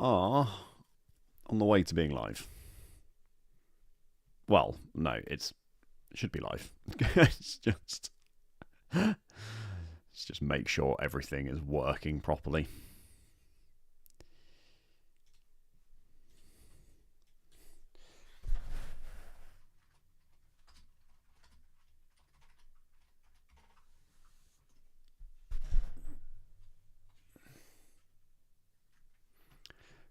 are on the way to being live. Well, no, it should be live. It's just make sure everything is working properly.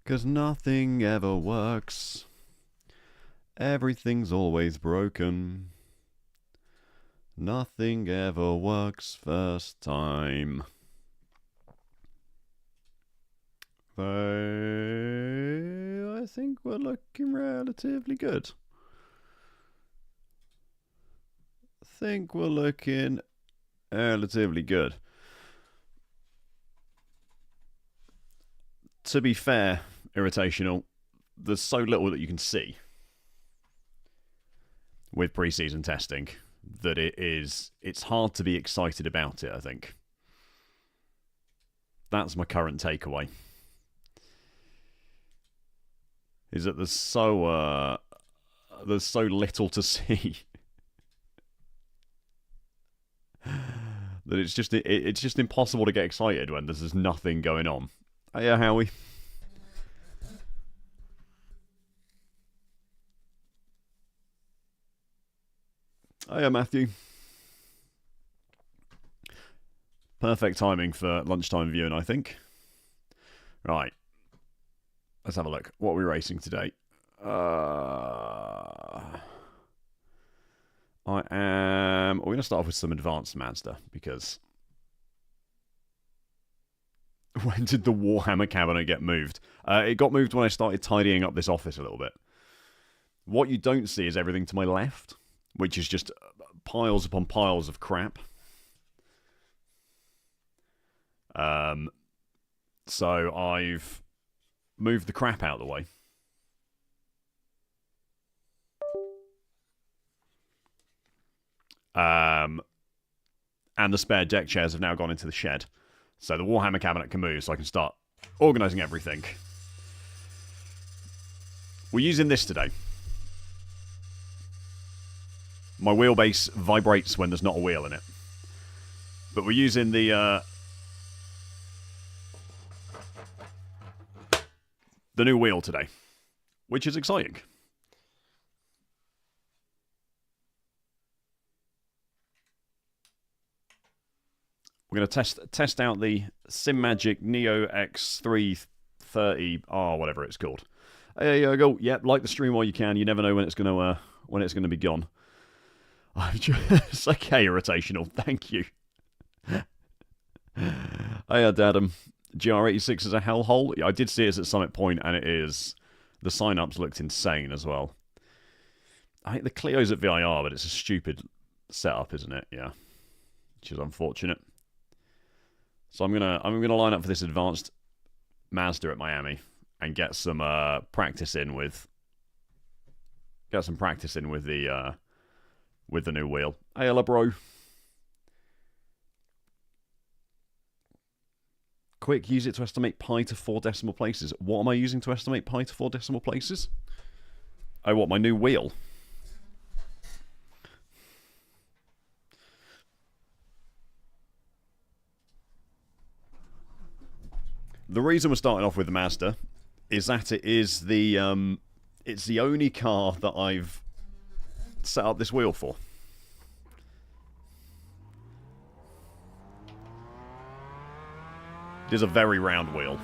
Cause nothing ever works. Everything's always broken. Nothing ever works first time. Though I think we're looking relatively good. I think we're looking relatively good. To be fair, Irritational, there's so little that you can see with pre-season testing that it's hard to be excited about it, I think. That's my current takeaway. Is that there's so little to see that it's just impossible to get excited when there's just nothing going on. Oh yeah, Howie. Oh yeah, Matthew. Perfect timing for lunchtime viewing, I think. Right. Let's have a look. What are we racing today? We're going to start off with some advanced Mazda, because when did the Warhammer cabinet get moved? It got moved when I started tidying up this office a little bit. What you don't see is everything to my left, which is just piles upon piles of crap. So I've moved the crap out of the way. And the spare deck chairs have now gone into the shed. So the Warhammer cabinet can move, so I can start organising everything. We're using this today. My wheelbase vibrates when there's not a wheel in it. But we're using the new wheel today, which is exciting. We're going to test out the Simagic Neo X330R, whatever it's called. There you go. Yep, like the stream while you can. You never know when it's going to be gone. I'm just okay, Irritational. Thank you. Hey, Adam. GR86 is a hellhole. I did see it at Summit Point, and it is. The sign-ups looked insane as well. I think the Clio's at VIR, but it's a stupid setup, isn't it? Yeah, which is unfortunate. So I'm gonna line up for this advanced Mazda at Miami and get some practice in with the new wheel. Hey, hello, bro. Quick, use it to estimate pi to 4 decimal places. What am I using to estimate pi to 4 decimal places? Oh, what, my new wheel? The reason we're starting off with the Mazda is that it is it's the only car that I've set up this wheel for. It is a very round wheel.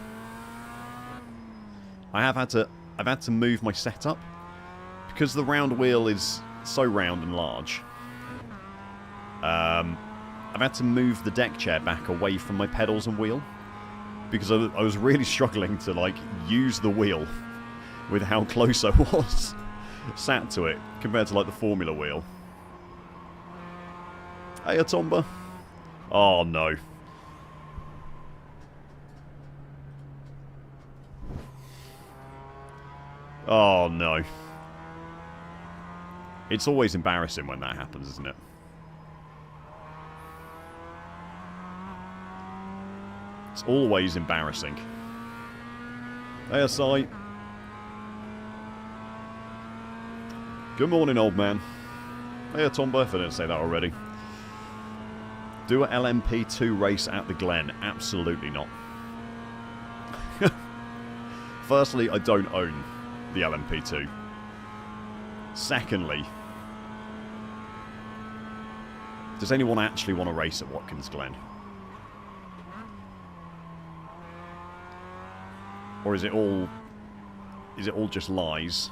I've had to move my setup because the round wheel is so round and large. I've had to move the deck chair back away from my pedals and wheel because I was really struggling to use the wheel with how close I was sat to it compared to the Formula wheel. Hey, Atomba. Oh no. Oh no. It's always embarrassing when that happens, isn't it? It's always embarrassing. ASI. Good morning, old man. Hey, Tombo, if I didn't say that already. Do an LMP2 race at the Glen? Absolutely not. Firstly, I don't own the LMP2. Secondly, does anyone actually want to race at Watkins Glen? Or is it all just lies?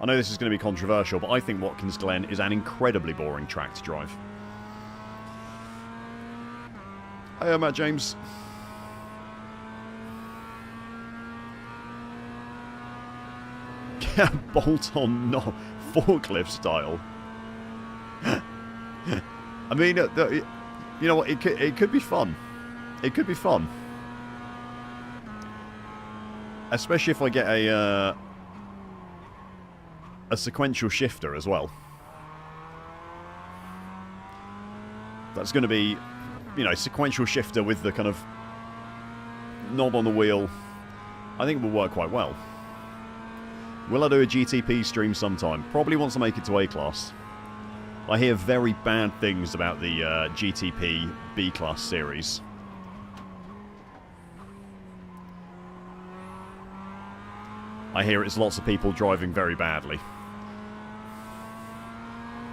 I know this is going to be controversial, but I think Watkins Glen is an incredibly boring track to drive. Hey, Matt James. Bolt on, not forklift style. I mean, you know what? It could be fun. It could be fun, especially if I get a sequential shifter as well. That's going to be, you know, sequential shifter with the kind of knob on the wheel. I think it will work quite well. Will I do a GTP stream sometime? Probably once I make it to A-Class. I hear very bad things about the GTP B-Class series. I hear it's lots of people driving very badly.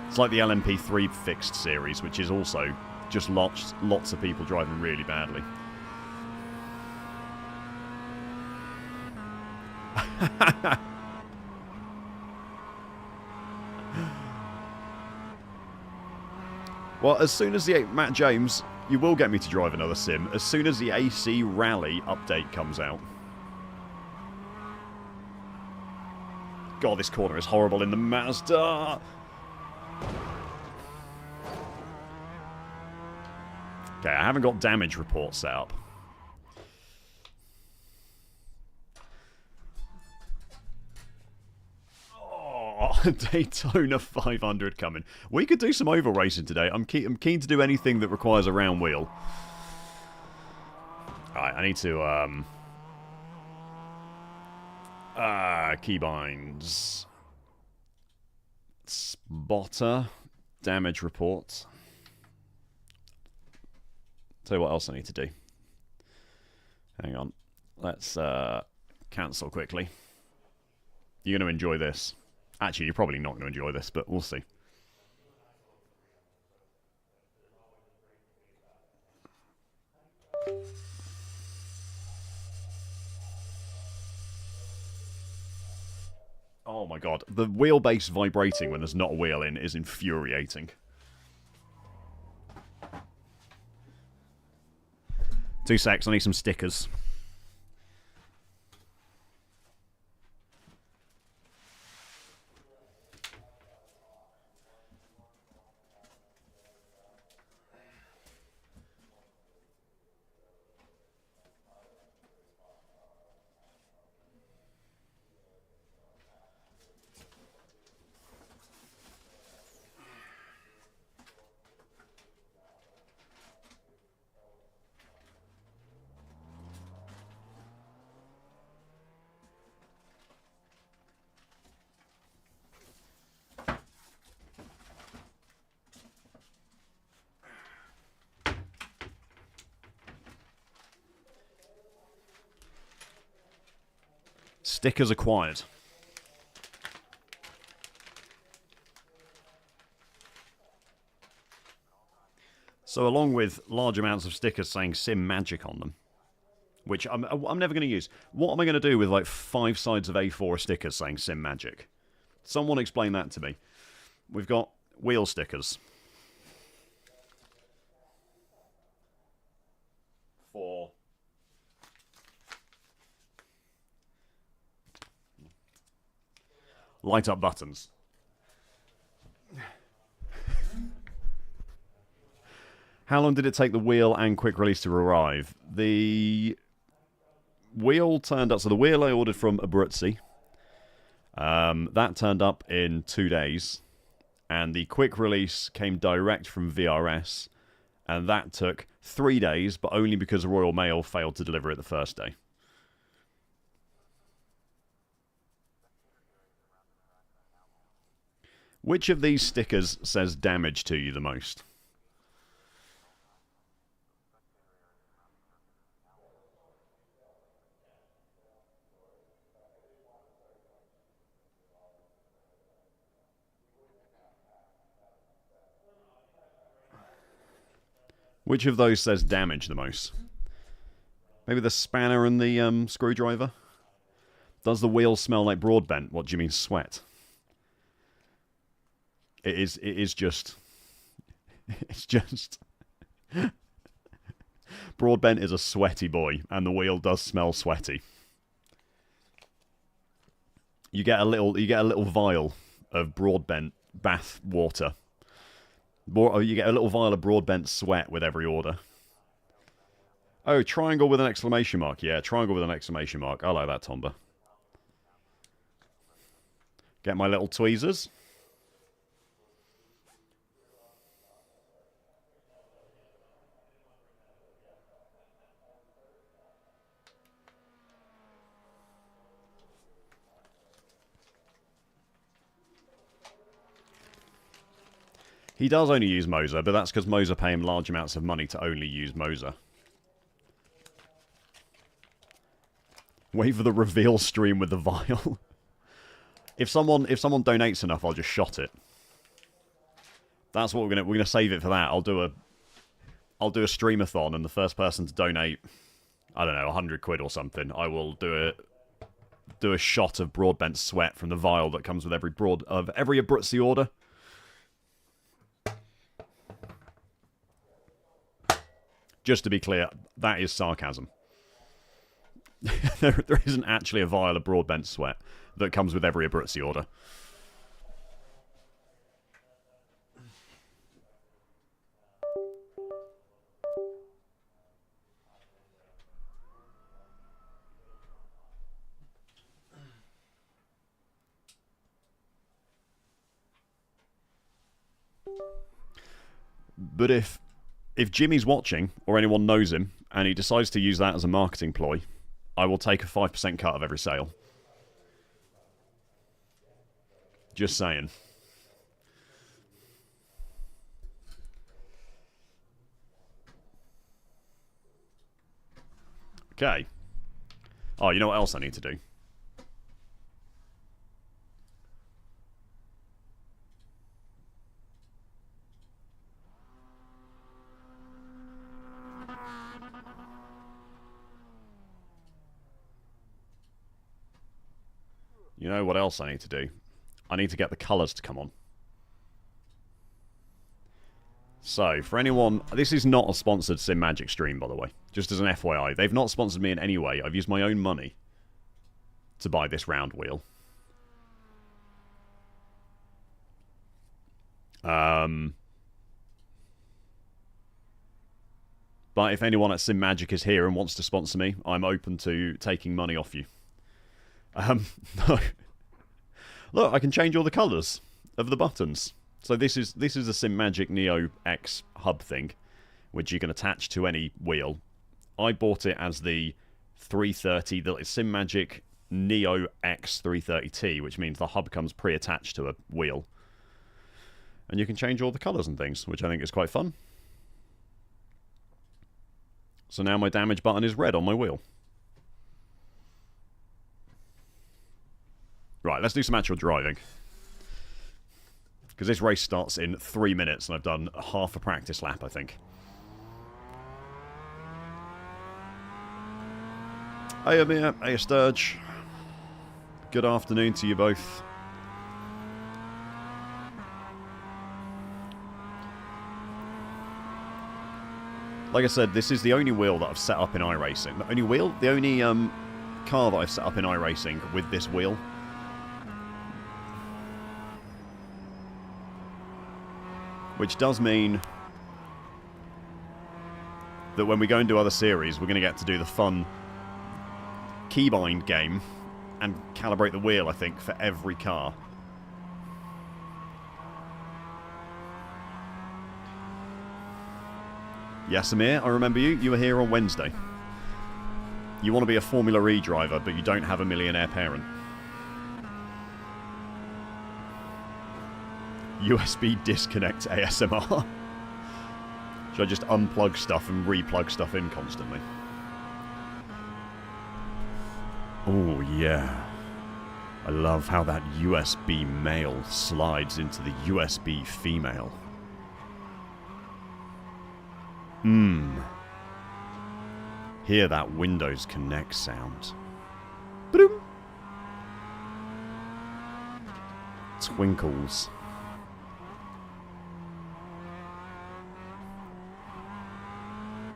It's like the LMP3 fixed series, which is also just lots of people driving really badly. Well, as soon as the... Matt James, you will get me to drive another sim. As soon as the AC Rally update comes out. God, this corner is horrible in the Mazda. Okay, I haven't got damage reports set up. Daytona 500 coming. We could do some oval racing today. I'm keen to do anything that requires a round wheel. Alright, I need to keybinds. Spotter. Damage report. Tell you what else I need to do. Hang on. Let's cancel quickly. You're going to enjoy this. Actually, you're probably not going to enjoy this, but we'll see. Oh my god. The wheelbase vibrating when there's not a wheel in is infuriating. 2 secs, I need some stickers. Stickers acquired. So along with large amounts of stickers saying Simagic on them, which I'm never going to use. What am I going to do with like 5 sides of A4 stickers saying Simagic? Someone explain that to me. We've got wheel stickers. For light up buttons. How long did it take the wheel and quick release to arrive? The wheel turned up. So the wheel I ordered from Abruzzi. That turned up in 2 days, and the quick release came direct from VRS, and that took 3 days, but only because Royal Mail failed to deliver it the first day. Which of these stickers says damage to you the most? Which of those says damage the most? Maybe the spanner and the screwdriver? Does the wheel smell like broadbent? What do you mean sweat? It is just... It's just... Broadbent is a sweaty boy, and the wheel does smell sweaty. You get a little vial of Broadbent bath water. You get a little vial of Broadbent sweat with every order. Oh, triangle with an exclamation mark. Yeah, triangle with an exclamation mark. I like that, Tomba. Get my little tweezers. He does only use Moser, but that's because Moser pay him large amounts of money to only use Moser. Wait for the reveal stream with the vial. If someone donates enough, I'll just shot it. That's what we're gonna save it for that. I'll do a streamathon, and the first person to donate, I don't know, 100 quid or something, I will do a shot of Broadbent sweat from the vial that comes with every Abruzzi order. Just to be clear, that is sarcasm. there isn't actually a vial of Broadbent sweat that comes with every Abruzzi order. But if Jimmy's watching, or anyone knows him, and he decides to use that as a marketing ploy, I will take a 5% cut of every sale. Just saying. Okay. Oh, you know what else I need to do? You know what else I need to do? I need to get the colours to come on. So, for anyone... This is not a sponsored Simagic stream, by the way. Just as an FYI. They've not sponsored me in any way. I've used my own money to buy this round wheel. But if anyone at Simagic is here and wants to sponsor me, I'm open to taking money off you. No. Look, I can change all the colours of the buttons. So this is a Simagic Neo X hub thing, which you can attach to any wheel. I bought it as the 330, the Simagic Neo X 330T, which means the hub comes pre-attached to a wheel. And you can change all the colours and things, which I think is quite fun. So now my damage button is red on my wheel. Right, let's do some actual driving. Because this race starts in 3 minutes, and I've done half a practice lap, I think. Hey, Amir. Hey, Sturge. Good afternoon to you both. Like I said, this is the only wheel that I've set up in iRacing. The only wheel? The only car that I've set up in iRacing with this wheel. Which does mean that when we go and do other series, we're going to get to do the fun keybind game and calibrate the wheel, I think, for every car. Yes, Amir, I remember you. You were here on Wednesday. You want to be a Formula E driver, but you don't have a millionaire parent. USB disconnect ASMR. Should I just unplug stuff and replug stuff in constantly? Oh, yeah. I love how that USB male slides into the USB female. Hear that Windows Connect sound. Ba-doom. Twinkles.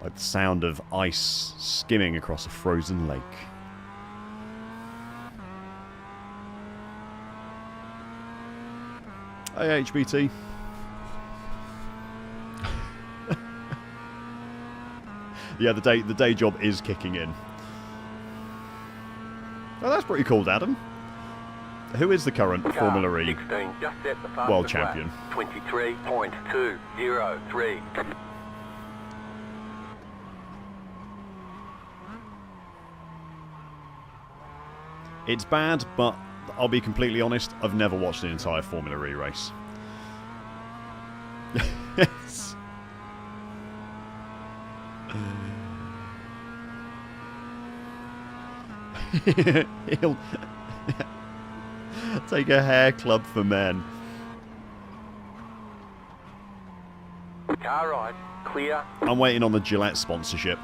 Like the sound of ice skimming across a frozen lake. Hey, HBT. Yeah, the day job is kicking in. Oh, that's pretty cool, Adam. Who is the current Formula E 16, just set the world champion? 23.203. It's bad, but I'll be completely honest, I've never watched an entire Formula E race. Yes. He'll take a hair club for men. Car ride, clear. I'm waiting on the Gillette sponsorship.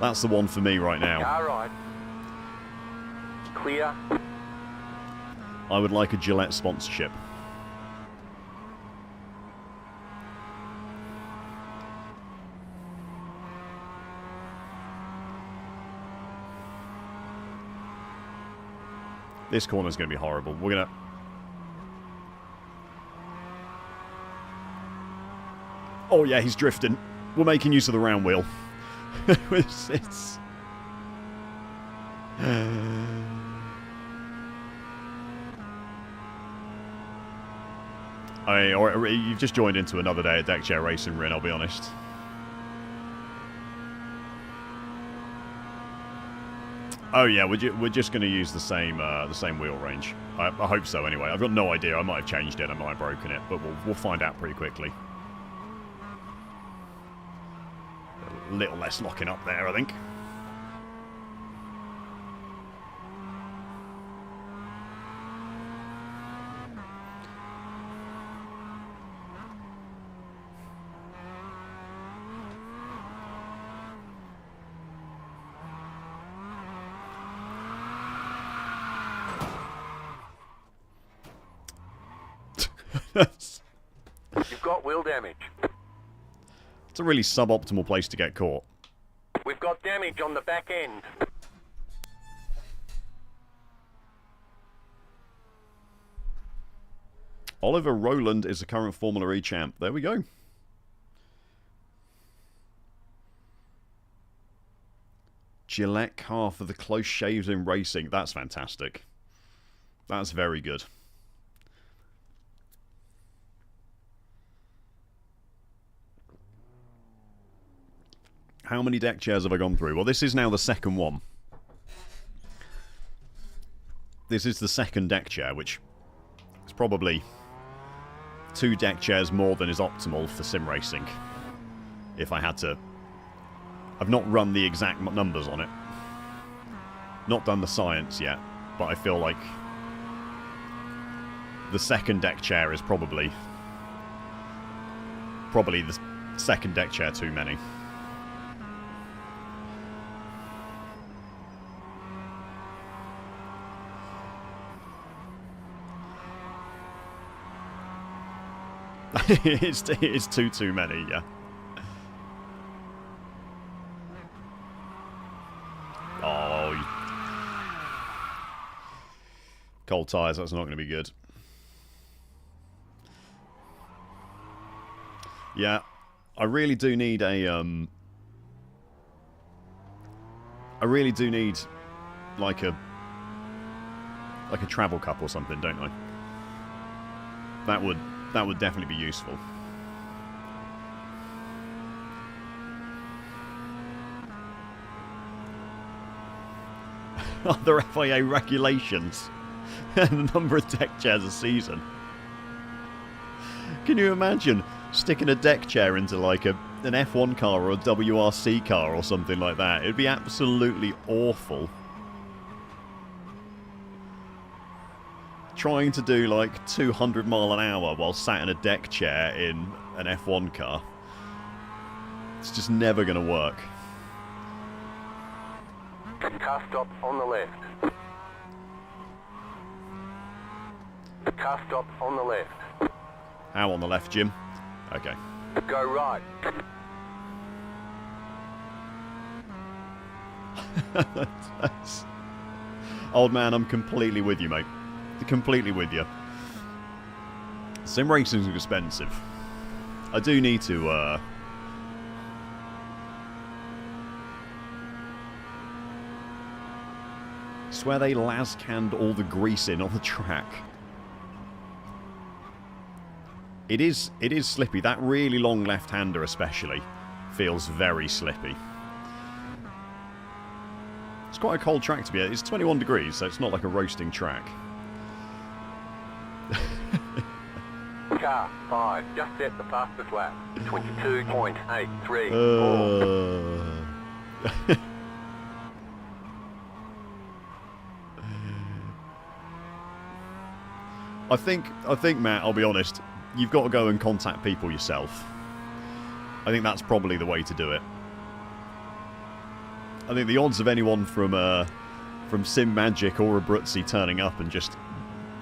That's the one for me right now. Car ride, clear. I would like a Gillette sponsorship. This corner's going to be horrible. We're going to... Oh yeah, he's drifting. We're making use of the round wheel. It's... or you've just joined into another day at Deck Chair Racing, Rin, I'll be honest. Oh yeah, we're just going to use the same wheel range. I hope so anyway. I've got no idea. I might have changed it. I might have broken it, but we'll find out pretty quickly. A little less locking up there, I think. You've got wheel damage. It's a really suboptimal place to get caught. We've got damage on the back end. Oliver Rowland is the current Formula E champ. There we go. Gillette car for the close shaves in racing. That's fantastic. That's very good. How many deck chairs have I gone through? Well, this is now the second one. This is the second deck chair, which is probably 2 deck chairs more than is optimal for sim racing. If I had to... I've not run the exact numbers on it. Not done the science yet, but I feel like the second deck chair is probably the second deck chair too many. It's too many, yeah. Oh, cold tyres, that's not going to be good. Yeah, I really do need a I really do need like a travel cup or something, don't I? That would definitely be useful. Other FIA regulations and the number of deck chairs a season. Can you imagine sticking a deck chair into like an F1 car or a WRC car or something like that? It'd be absolutely awful. Trying to do like 200 mile an hour while sat in a deck chair in an F1 car. It's just never going to work. Car stop on the left. Car stop on the left. How on the left, Jim? Okay. Go right. Old man, I'm completely with you, mate. Completely with you. Sim racing's expensive. I do need to, swear they las-canned all the grease in on the track. It is slippy. That really long left-hander especially feels very slippy. It's quite a cold track to be at. It's 21 degrees, so it's not like a roasting track. Car 5, just set the fastest lap. 22.834. I think, Matt, I'll be honest, you've got to go and contact people yourself. I think that's probably the way to do it. I think the odds of anyone from Simagic or Abruzzi turning up and just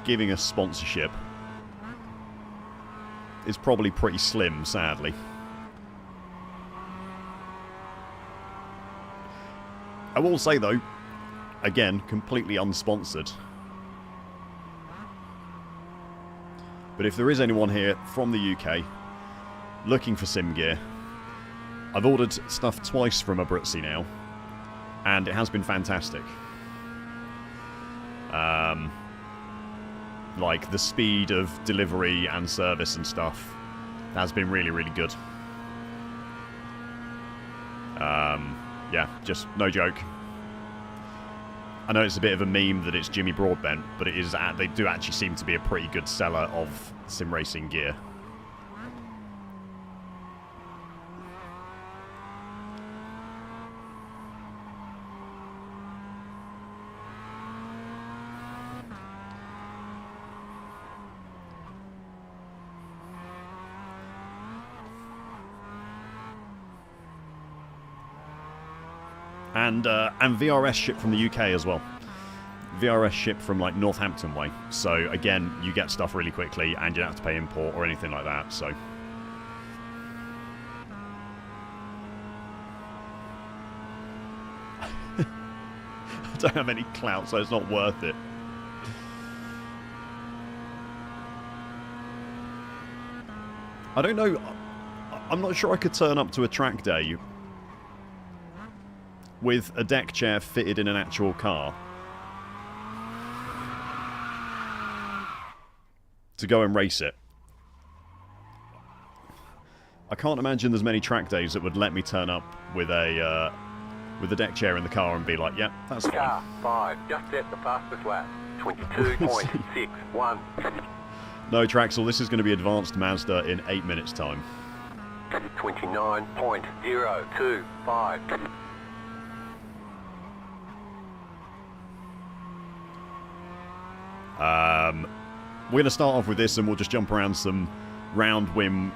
giving us sponsorship is probably pretty slim, sadly. I will say, though, again, completely unsponsored. But if there is anyone here from the UK looking for sim gear, I've ordered stuff twice from Abruzzi now, and it has been fantastic. Like, the speed of delivery and service and stuff has been really, really good. Yeah, just no joke. I know it's a bit of a meme that it's Jimmy Broadbent, but it is. They do actually seem to be a pretty good seller of sim racing gear. And VRS ship from the UK as well. VRS ship from like Northampton way. So again, you get stuff really quickly and you don't have to pay import or anything like that. So I don't have any clout, so it's not worth it. I don't know. I'm not sure I could turn up to a track day with a deck chair fitted in an actual car to go and race it. I can't imagine there's many track days that would let me turn up with a deck chair in the car and be like, "Yep, that's fine." Car 5, just set the fastest lap. 22.61. No, Traxel, this is going to be advanced Mazda in 8 minutes' time. 29.025. We're going to start off with this and we'll just jump around some round wheel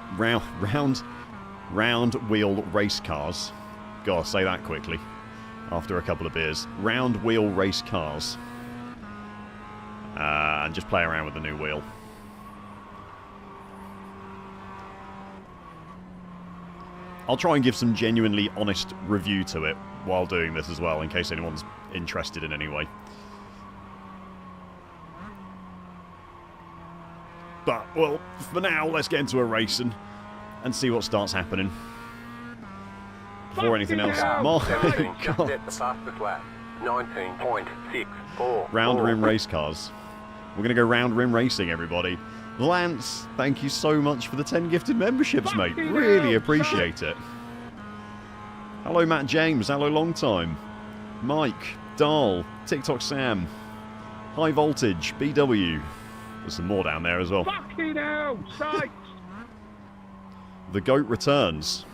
race cars. Gotta say that quickly after a couple of beers. Round wheel race cars. And just play around with the new wheel. I'll try and give some genuinely honest review to it while doing this as well, in case anyone's interested in any way. But, well, for now, let's get into a race and see what starts happening. before anything else. My 17, just God. at the fastest lap. 19.64. Round rim race cars. We're going to go round rim racing, everybody. Lance, thank you so much for the 10 gifted memberships, mate. Really appreciate it. Hello, Matt James. Hello, long time. Mike, Dahl, TikTok Sam, High Voltage, BW. There's some more down there as well. Fucking hell, sight. The GOAT returns.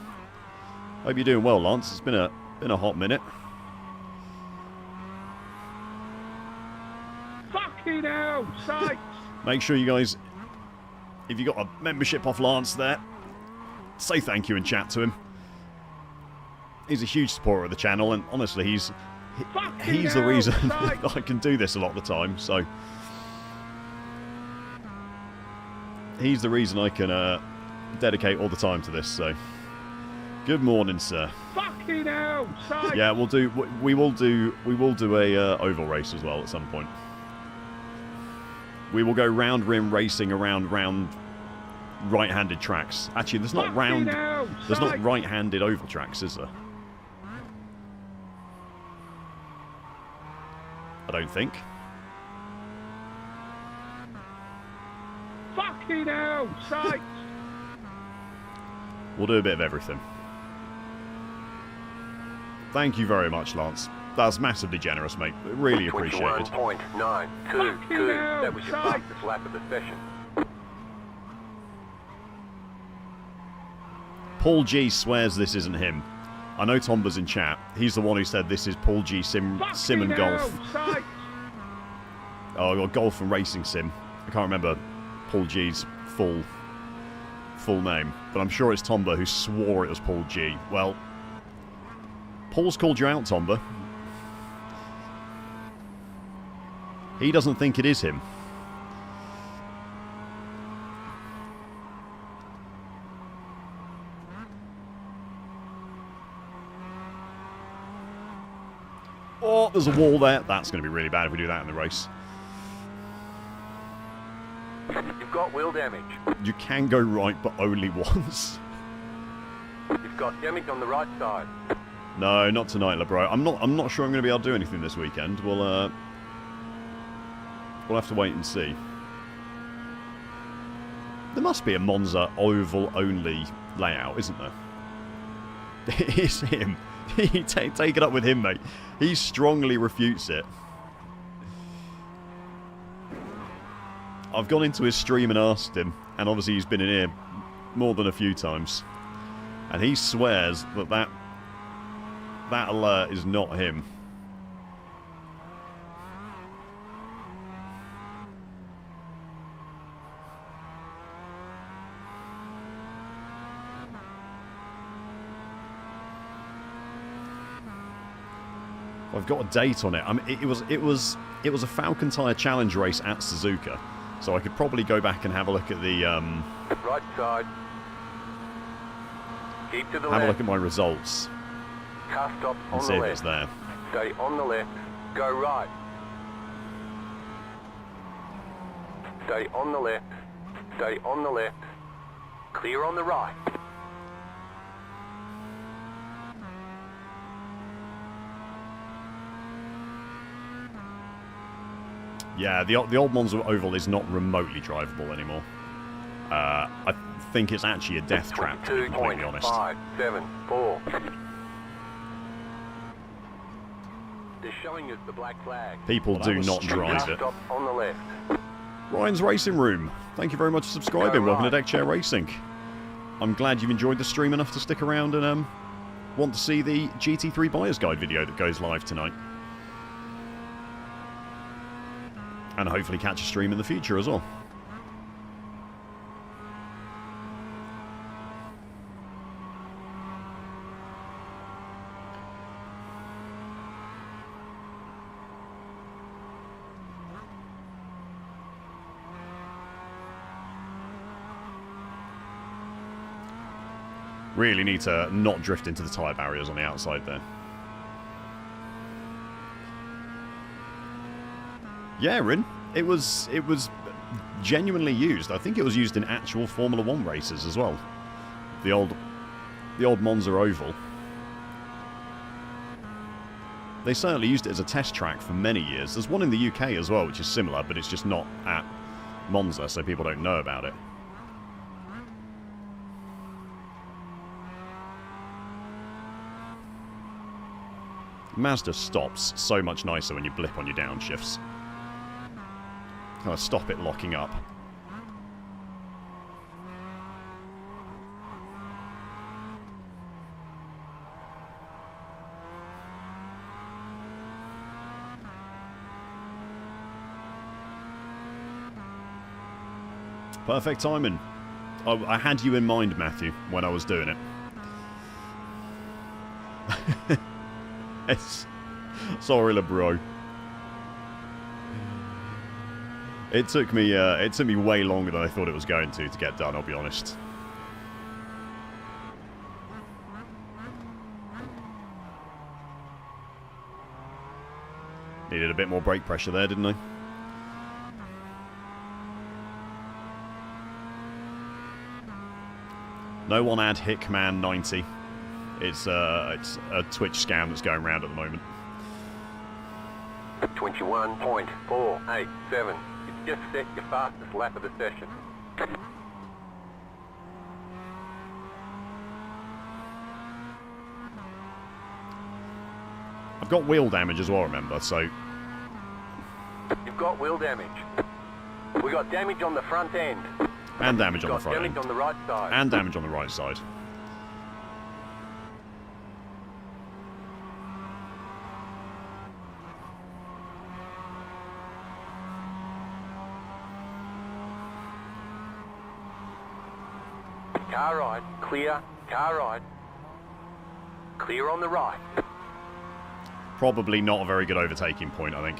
Hope you're doing well, Lance. It's been a hot minute. Fucking hell, sight. Make sure you guys, if you got a membership off Lance there, say thank you and chat to him. He's a huge supporter of the channel, and honestly, he's the reason that I can do this a lot of the time. So he's the reason I can dedicate all the time to this. So good morning, sir. Fucking hell, sight. Yeah, we will do a oval race as well at some point. We will go round rim racing around right-handed tracks. Actually, there's not right-handed oval tracks, is there? I don't think. Fucking hell, sight. We'll do a bit of everything. Thank you very much, Lance. That's massively generous, mate. Really appreciate it. 21.922. That was your fastest lap of the session. Paul G swears this isn't him. I know Tomba's in chat. He's the one who said this is Paul G Sim and Golf. Oh, I got Golf and Racing Sim. I can't remember Paul G's full name, but I'm sure it's Tomba who swore it was Paul G. Well, Paul's called you out, Tomba. He doesn't think it is him. Oh, there's a wall there. That's going to be really bad if we do that in the race. You've got wheel damage. You can go right, but only once. You've got damage on the right side. No, not tonight, LeBro. I'm not sure I'm going to be able to do anything this weekend. We'll have to wait and see. There must be a Monza oval only layout, isn't there? It's him. Take it up with him, mate. He strongly refutes it. I've gone into his stream and asked him, and obviously he's been in here more than a few times, and he swears that alert is not him. I've got a date on it. I mean, it was a Falcon Tyre Challenge race at Suzuka, so I could probably go back and have a look at the right side. Keep to the have left. a look at my results Car stop and on see the if left. it's there. Stay on the left. Go right. Stay on the left. Stay on the left. Clear on the right. Yeah, the old Monza Oval is not remotely drivable anymore. I think it's actually a death trap, to be completely honest. 22.574. They're showing us the black flag. People do not drive Car it. stop on the left. Ryan's Racing Room, thank you very much for subscribing. Welcome to Deck Chair Racing. I'm glad you've enjoyed the stream enough to stick around and want to see the GT3 Buyer's Guide video that goes live tonight. And hopefully catch a stream in the future as well. Really need to not drift into the tyre barriers on the outside there. Yeah, Rin. It was genuinely used. I think it was used in actual Formula 1 races as well. The old Monza Oval. They certainly used it as a test track for many years. There's one in the UK as well, which is similar, but it's just not at Monza, so people don't know about it. Mazda stops so much nicer when you blip on your downshifts. Kind of stop it locking up. Perfect timing. I had you in mind, Matthew, when I was doing it. It's... Sorry, bro. It took me way longer than I thought it was going to get done, I'll be honest. Needed a bit more brake pressure there, didn't I? No one add Hickman90. It's a Twitch scam that's going around at the moment. 21.487. You just set your fastest lap of the session. I've got wheel damage as well, remember, so... You've got wheel damage. We got damage on the front end. And damage on the front damage end. on the right side. And damage on the right side. Car right, clear, car right. Clear on the right. Probably not a very good overtaking point, I think.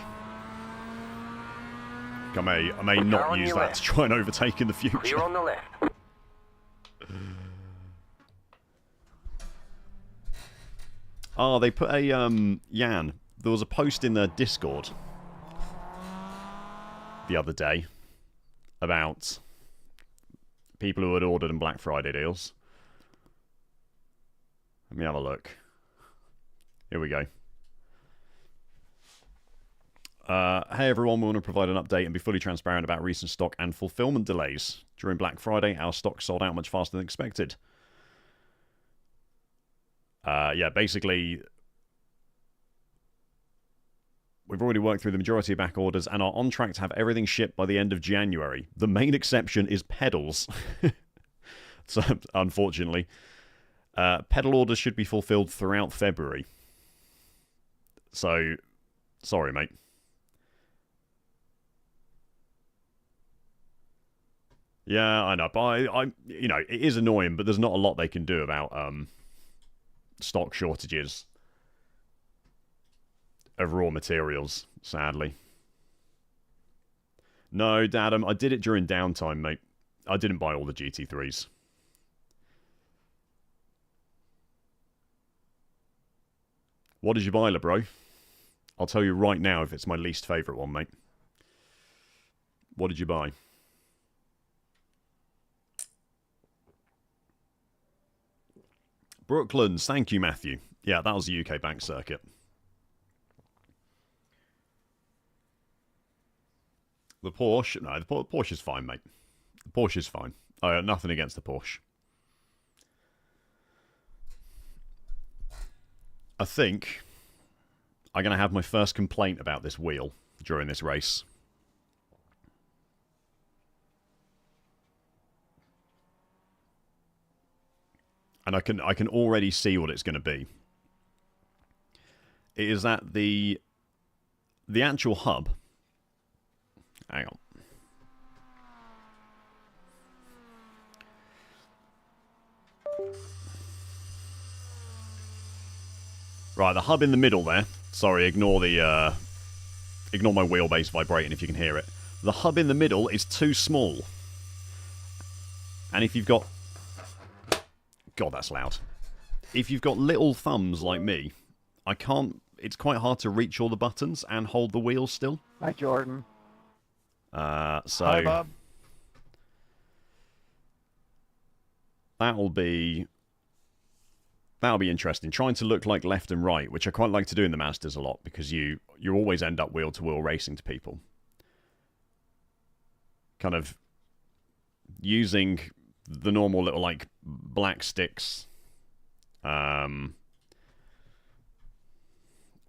I may not use that to try and overtake in the future. Clear on the left. Oh, they put a, Jan, there was a post in the Discord the other day about people who had ordered in Black Friday deals. Let me have a look. Here we go. Hey everyone, we want to provide an update and be fully transparent about recent stock and fulfillment delays. During Black Friday, our stock sold out much faster than expected. Yeah, basically, we've already worked through the majority of back orders and are on track to have everything shipped by the end of January. The main exception is pedals. So, unfortunately, pedal orders should be fulfilled throughout February. So, sorry, mate. Yeah, I know, but I, you know, it is annoying, but there's not a lot they can do about stock shortages of raw materials, sadly. No, Dadam, I did it during downtime, mate. I didn't buy all the GT3s. What did you buy, bro? I'll tell you right now if it's my least favourite one, mate. What did you buy? Brooklands, thank you, Matthew. Yeah, that was the UK bank circuit. The Porsche, no, the Porsche is fine, mate. The Porsche is fine. I got nothing against the Porsche. I think I'm going to have my first complaint about this wheel during this race. And I can already see what it's going to be. It is that the actual hub. Hang on. Right, the hub in the middle there. Sorry, ignore the ignore my wheelbase vibrating if you can hear it. The hub in the middle is too small. And if you've got... God, that's loud. If you've got little thumbs like me, I can't... It's quite hard to reach all the buttons and hold the wheel still. Hi, Jordan. So... Hi, Bob. That'll be... That'll be interesting. Trying to look like left and right, which I quite like to do in the Masters a lot, because you always end up wheel-to-wheel racing to people. Kind of using the normal little, like, black sticks. I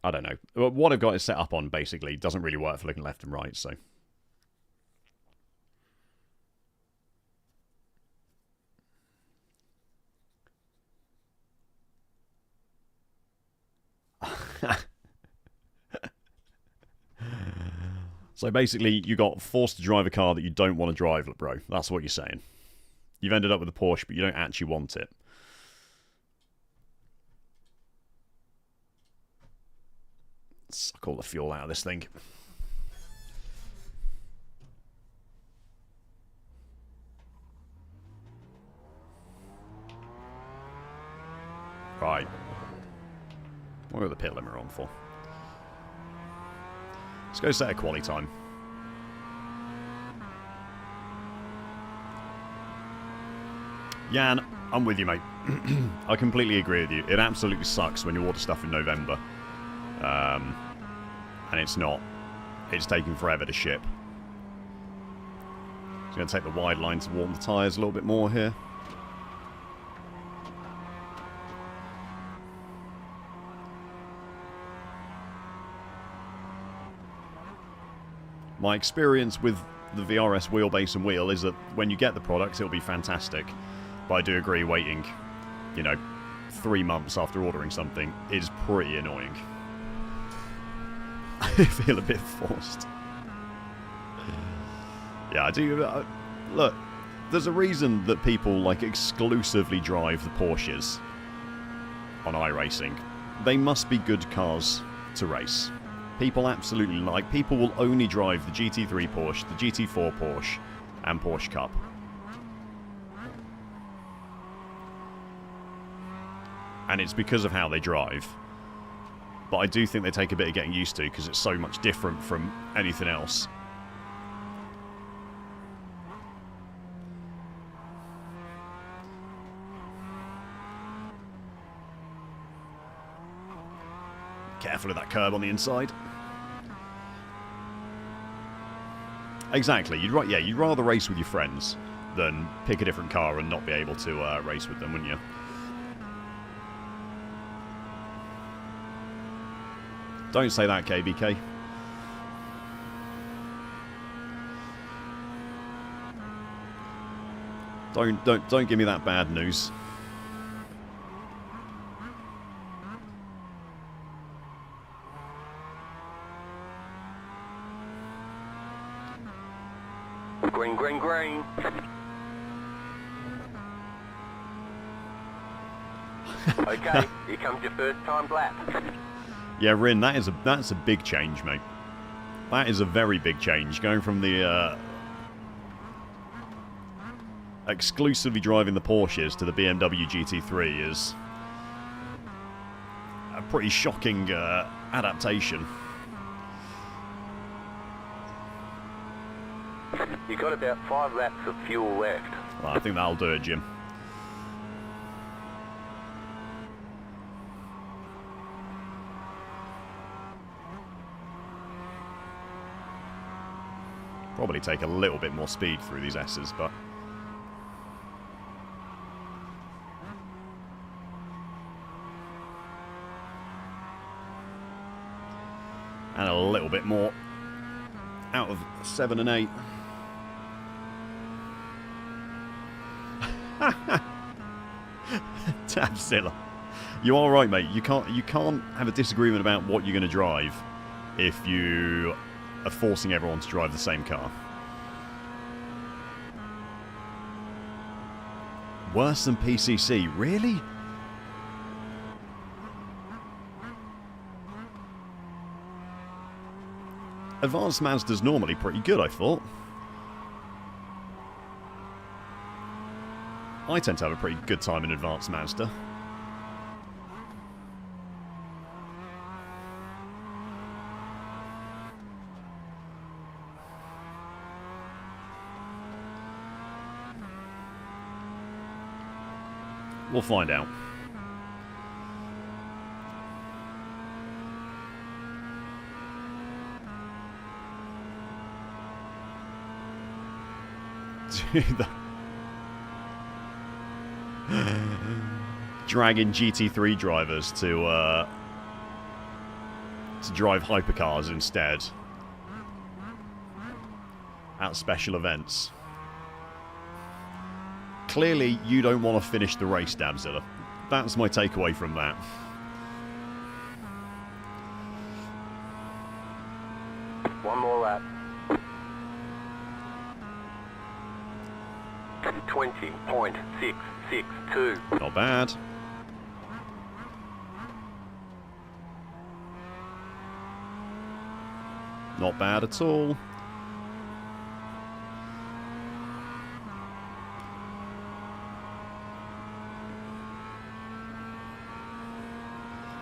don't know. What I've got is set up on, basically, doesn't really work for looking left and right, so... So basically, you got forced to drive a car that you don't want to drive, bro. That's what you're saying. You've ended up with a Porsche, but you don't actually want it. Suck all the fuel out of this thing. Right. What got the pit limiter on for? Let's go set a quali time. Jan, I'm with you, mate. I completely agree with you. It absolutely sucks when you order stuff in November. And it's not. It's taking forever to ship. Just going to take the wide line to warm the tyres a little bit more here. My experience with the VRS wheelbase and wheel is that when you get the product, it'll be fantastic. But I do agree waiting, 3 months after ordering something is pretty annoying. I feel a bit forced. Yeah, I do. Look, there's a reason that people, exclusively drive the Porsches on iRacing. They must be good cars to race. People absolutely people will only drive the GT3 Porsche, the GT4 Porsche, and Porsche Cup. And it's because of how they drive. But I do think they take a bit of getting used to, because it's so much different from anything else. Careful of that curb on the inside. Exactly. You'd rather race with your friends than pick a different car and not be able to race with them, wouldn't you? Don't say that, KBK. Don't give me that bad news. Green, green, green. Okay, here comes your first time lap. Yeah, Rin, that's a big change, mate. That is a very big change. Going from the exclusively driving the Porsches to the BMW GT3 is a pretty shocking adaptation. You got about 5 laps of fuel left. Well, I think that'll do it, Jim. Probably take a little bit more speed through these S's, but... and a little bit more out of 7 and 8. Tabzilla. You are right, mate. You can't have a disagreement about what you're going to drive if you are forcing everyone to drive the same car. Worse than PCC, really? Advanced Mazda's normally pretty good, I thought. I tend to have a pretty good time in Advanced Mazda. We'll find out. Dragging GT3 drivers to drive hypercars instead at special events. Clearly, you don't want to finish the race, Dabzilla. That's my takeaway from that. One more lap. 20.662. Not bad. Not bad at all.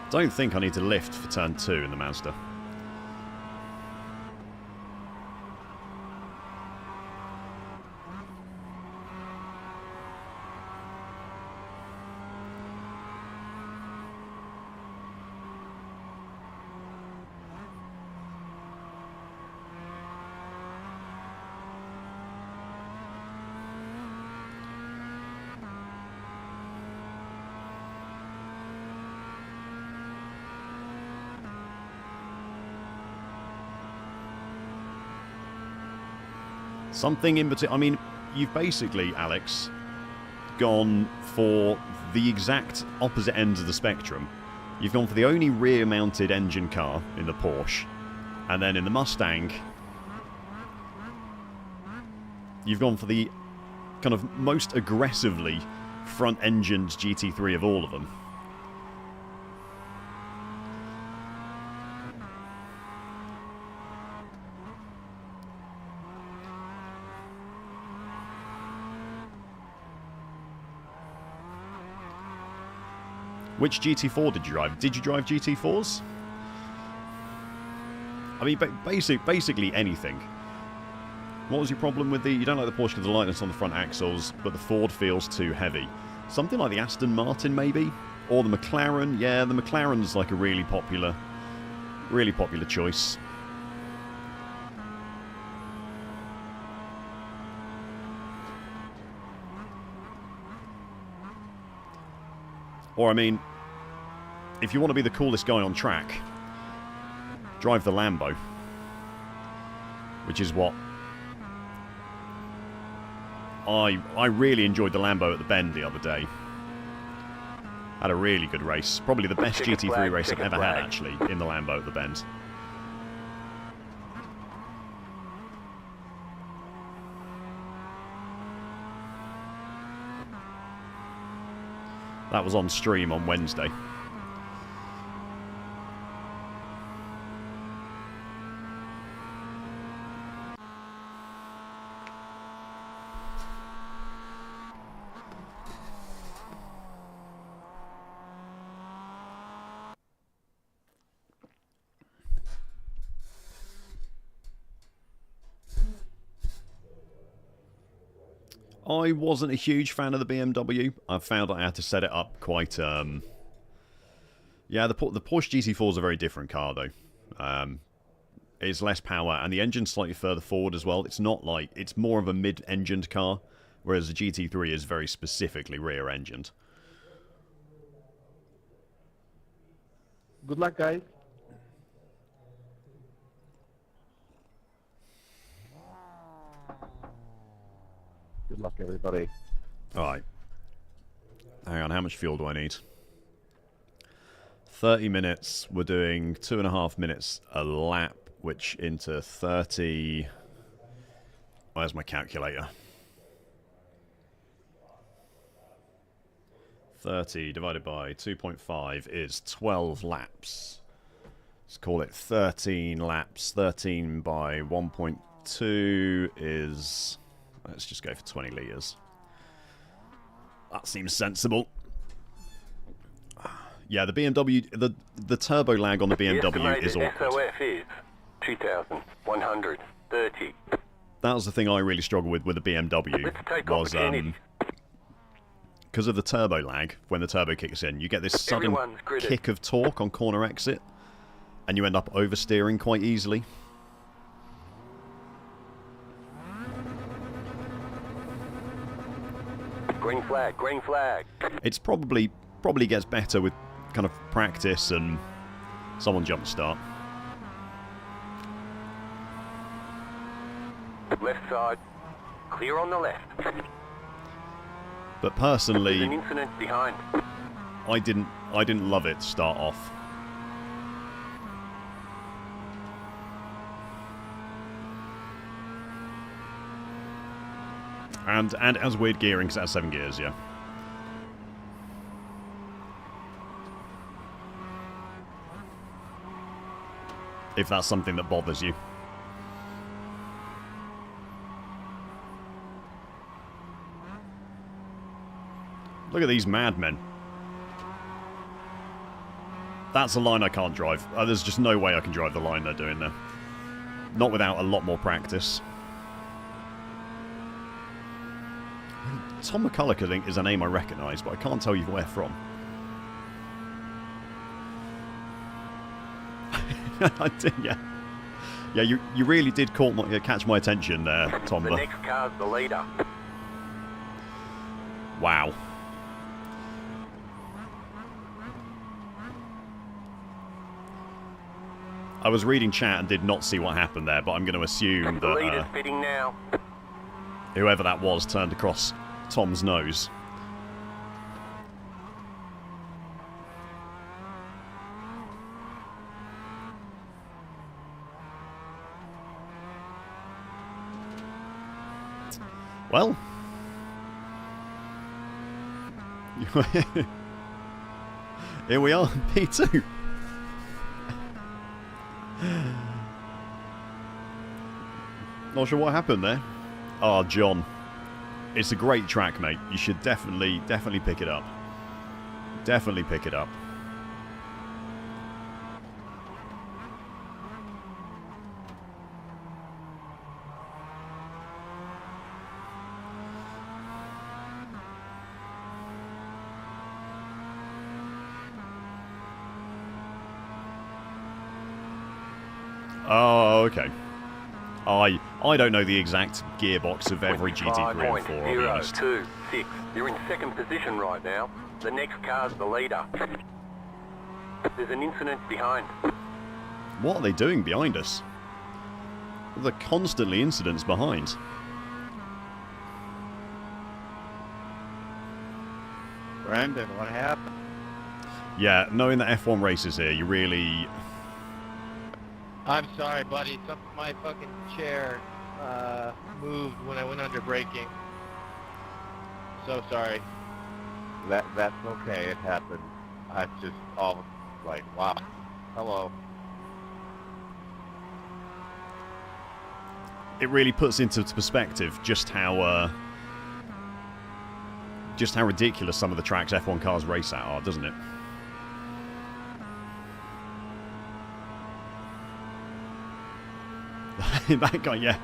Don't think I need to lift for turn 2 in the Mazda. Something in between. I mean, you've basically, Alex, gone for the exact opposite ends of the spectrum. You've gone for the only rear-mounted engine car in the Porsche, and then in the Mustang, you've gone for the kind of most aggressively front-engined GT3 of all of them. Which GT4 did you drive? Did you drive GT4s? I mean, basically anything. What was your problem with the... You don't like the Porsche because of the lightness on the front axles, but the Ford feels too heavy. Something like the Aston Martin, maybe? Or the McLaren? Yeah, the McLaren's like a really popular choice. Or, I mean, if you want to be the coolest guy on track, drive the Lambo. Which is what... I really enjoyed the Lambo at the Bend the other day. Had a really good race. Probably the best GT3 race I've ever had, actually, in the Lambo at the Bend. That was on stream on Wednesday. I wasn't a huge fan of the BMW. I found I had to set it up quite... Yeah, the Porsche GT4 is a very different car, though. It's less power, and the engine's slightly further forward as well. It's not like... It's more of a mid-engined car, whereas the GT3 is very specifically rear-engined. Good luck, guys. Good luck, everybody. Alright. Hang on, how much fuel do I need? 30 minutes. We're doing 2.5 minutes a lap, which into 30... Where's my calculator? 30 divided by 2.5 is 12 laps. Let's call it 13 laps. 13 by 1.2 is... Let's just go for 20 litres. That seems sensible. Yeah, the BMW... The turbo lag on the BMW is awkward. SOF is 2,130. That was the thing I really struggled with the BMW. Was because of the turbo lag, when the turbo kicks in, you get this sudden kick of torque on corner exit, and you end up oversteering quite easily. Green flag, green flag. It's probably gets better with kind of practice and someone jump start. Left side. Clear on the left. But There's personally, an incident behind. I didn't love it to start off. And it has weird gearing because it has 7 gears, yeah. If that's something that bothers you. Look at these madmen. That's a line I can't drive. There's just no way I can drive the line they're doing there. Not without a lot more practice. Tom McCulloch, I think, is a name I recognise, but I can't tell you where from. I did, yeah. Yeah, you really did catch my attention there, Tom. The next car's the leader. Wow. I was reading chat and did not see what happened there, but I'm going to assume The leader's that fitting now. whoever that was turned across Tom's nose. Well. Here we are, P2. Not sure what happened there. Oh, John. It's a great track, mate. You should definitely pick it up. Definitely pick it up. Oh, okay. I don't know the exact gearbox of every GT3 and 4, I'll be honest. 25.026. You're in second position right now. The next car's the leader. There's an incident behind. What are they doing behind us? There are constantly incidents behind. Brandon, what happened? Yeah, knowing that F1 races here, you really... I'm sorry, buddy. My fucking chair moved when I went under braking. So sorry. That's okay. It happened. I just all like, wow. Hello. It really puts into perspective just how ridiculous some of the tracks F1 cars race at are, doesn't it? That guy, yeah.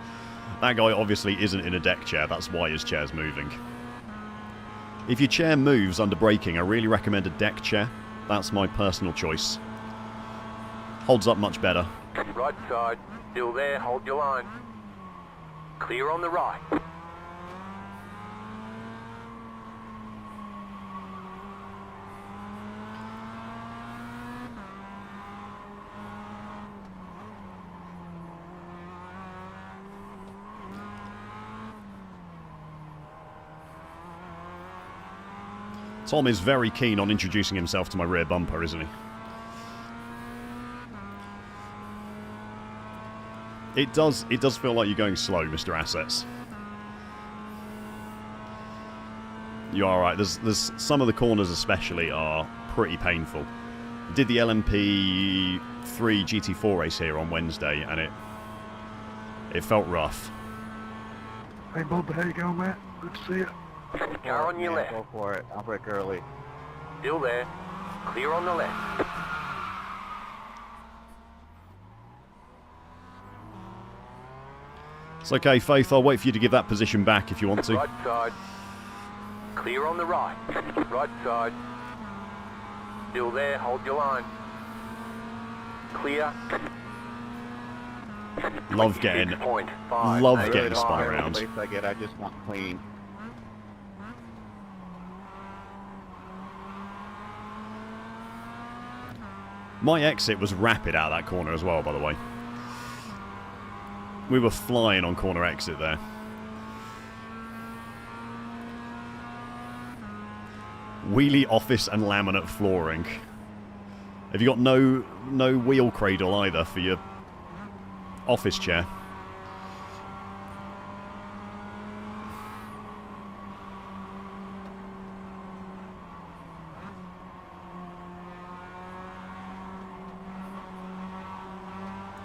That guy obviously isn't in a deck chair. That's why his chair's moving. If your chair moves under braking, I really recommend a deck chair. That's my personal choice. Holds up much better. Right side. Still there. Hold your line. Clear on the right. Tom is very keen on introducing himself to my rear bumper, isn't he? It does feel like you're going slow, Mr. Assets. You are right. There's some of the corners especially are pretty painful. I did the LMP3 GT4 race here on Wednesday, and it felt rough. Hey, Bob, how you going, mate? Good to see you. Car on your Yeah, left. Go for it. I'll break early. Still there. Clear on the left. It's okay, Faith. I'll wait for you to give that position back if you want to. Right side. Clear on the right. Right side. Still there. Hold your line. Clear. Love getting 26.5. love Hey, getting good spun time. around. Place I get, I just want clean. My exit was rapid out of that corner as well, by the way. We were flying on corner exit there. Wheelie office and laminate flooring. Have you got no wheel cradle either for your office chair?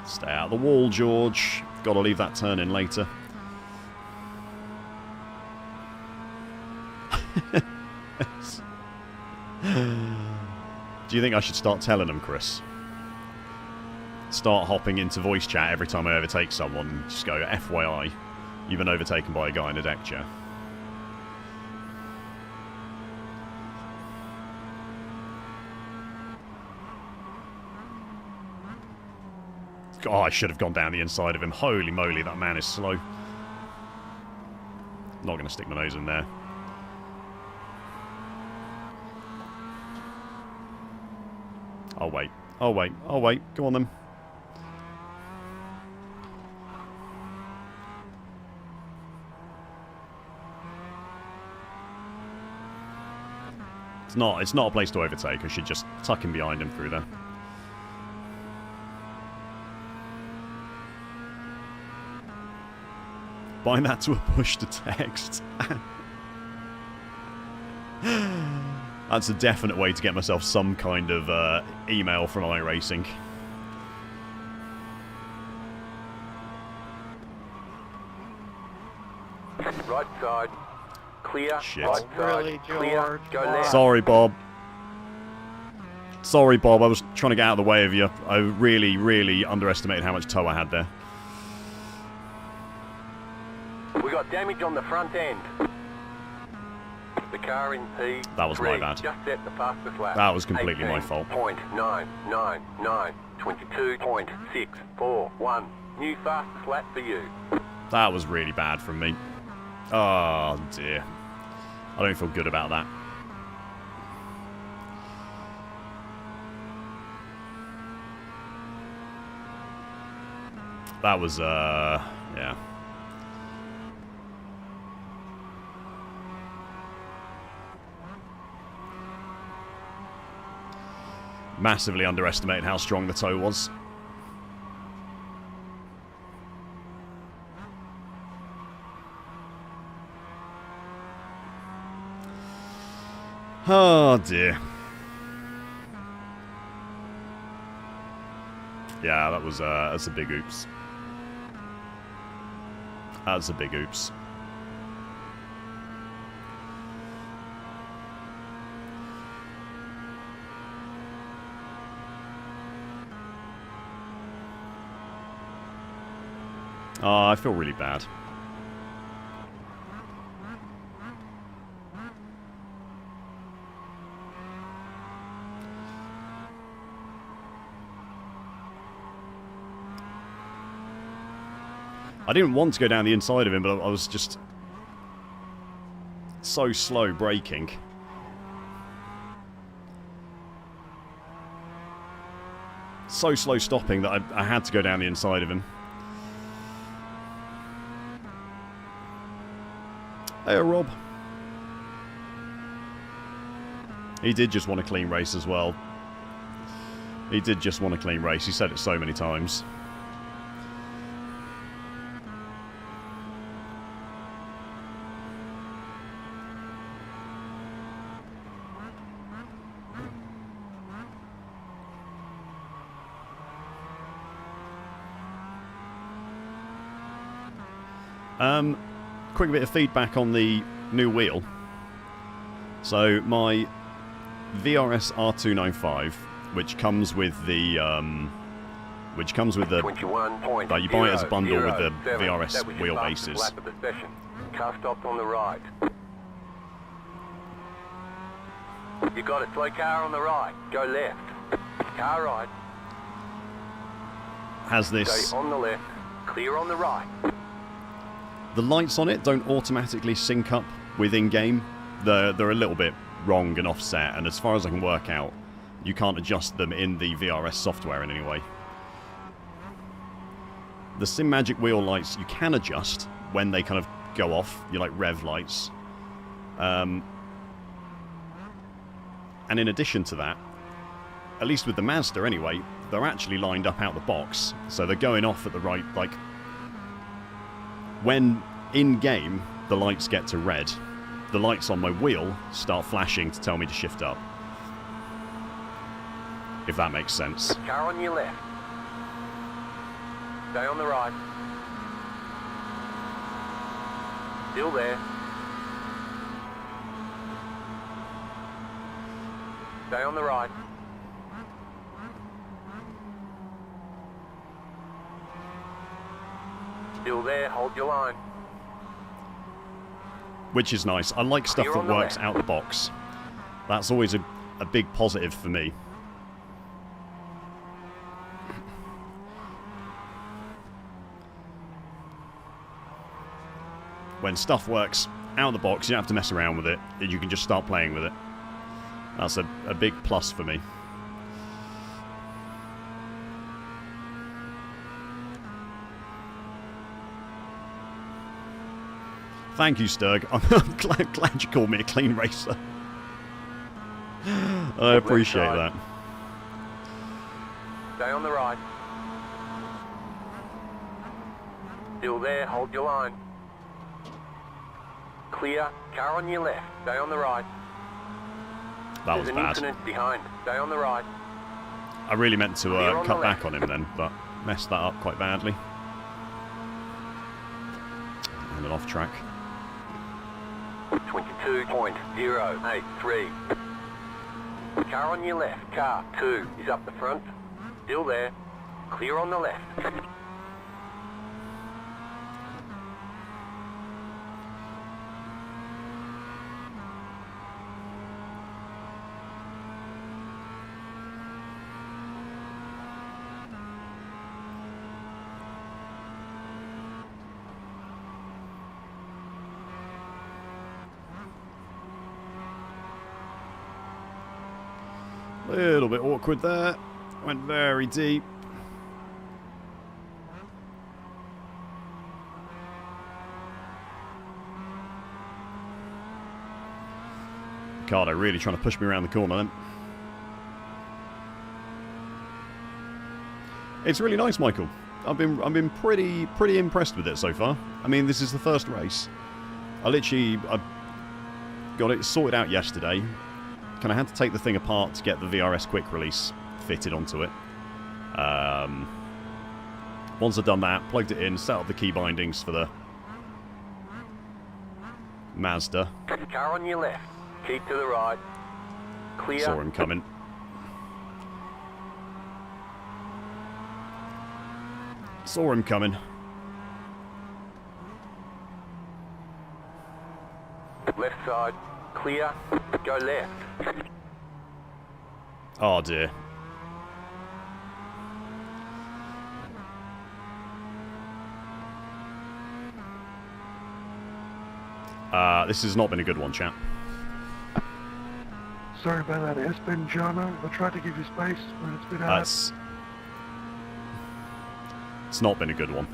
Stay out of the wall, George. Gotta leave that turn in later. Do you think I should start telling them, Chris? Start hopping into voice chat every time I overtake someone and just go, FYI, you've been overtaken by a guy in a deck chair. Oh, I should have gone down the inside of him. Holy moly, that man is slow. Not going to stick my nose in there. I'll wait. I'll wait. I'll wait. Go on then. It's not a place to overtake. I should just tuck him behind him through there. Bind that to a push to text. That's a definite way to get myself some kind of email from iRacing. Right side. Clear. Shit. Right side. Really, Clear. George? Go left. Sorry, Bob. Sorry, Bob. I was trying to get out of the way of you. I really, really underestimated how much toe I had there. We got damage on the front end. The car in P3 That was my bad. just set the fastest lap. That was completely my fault. 18.999, 22.641. New fastest lap for you. That was really bad from me. Oh, dear. I don't feel good about that. That was, yeah. Massively underestimated how strong the toe was. Oh dear. Yeah, that was that's a big oops. That's a big oops. Oh, I feel really bad. I didn't want to go down the inside of him, but I was just so slow braking. So slow stopping that I had to go down the inside of him. Hey, Rob. He did just want a clean race as well. He did just want a clean race. He said it so many times. Quick bit of feedback on the new wheel. So my VRS R295, which comes with the 21.007. like you buy it as a bundle with the VRS That was your fastest wheelbases. lap of the session. Car stopped on the right. You got a slow car on the right. Go left. Car right. Has this. Go on the left. Clear on the right. The lights on it don't automatically sync up with in-game. They're a little bit wrong and offset, and as far as I can work out, You can't adjust them in the VRS software in any way. The Simagic wheel lights you can adjust when they kind of go off. You like rev lights. And in addition to that, at least with the Mazda anyway, they're actually lined up out the box. So they're going off at the right, like... When in-game the lights get to red, the lights on my wheel start flashing to tell me to shift up. If that makes sense. Car on your left. Stay on the right. Still there. Stay on the right. Still there, hold your line. Which is nice. I like stuff Clear that on the works left. out the box. That's always a big positive for me. When stuff works out of the box, you don't have to mess around with it. You can just start playing with it. That's a big plus for me. Thank you, Sturg. I'm glad you called me a clean racer. I appreciate that. Stay on the right. Still there, hold your line. Clear, car on your left. Stay on the right. That was There's an bad. incident behind. Stay on the right. I really meant to Clear on cut the back left. on him then, but messed that up quite badly. And then off track. 22.083. Car on your left. Car 2 is up the front. Still there. Clear on the left. Little bit awkward there. Went very deep. Ricardo really trying to push me around the corner then. It's really nice, Michael. I've been pretty impressed with it so far. I mean, this is the first race. I got it sorted out yesterday. Kind of had to take the thing apart to get the VRS quick release fitted onto it. Once I'd done that, plugged it in, set up the key bindings for the Mazda. Car on your left. Keep to the right. Clear. Saw him coming. Saw him coming. Left side. Clear. Go left. Oh dear. This has not been a good one, chap. Sorry about that S-bend, Jono. I tried to give you space, but it's been hard. It's not been a good one.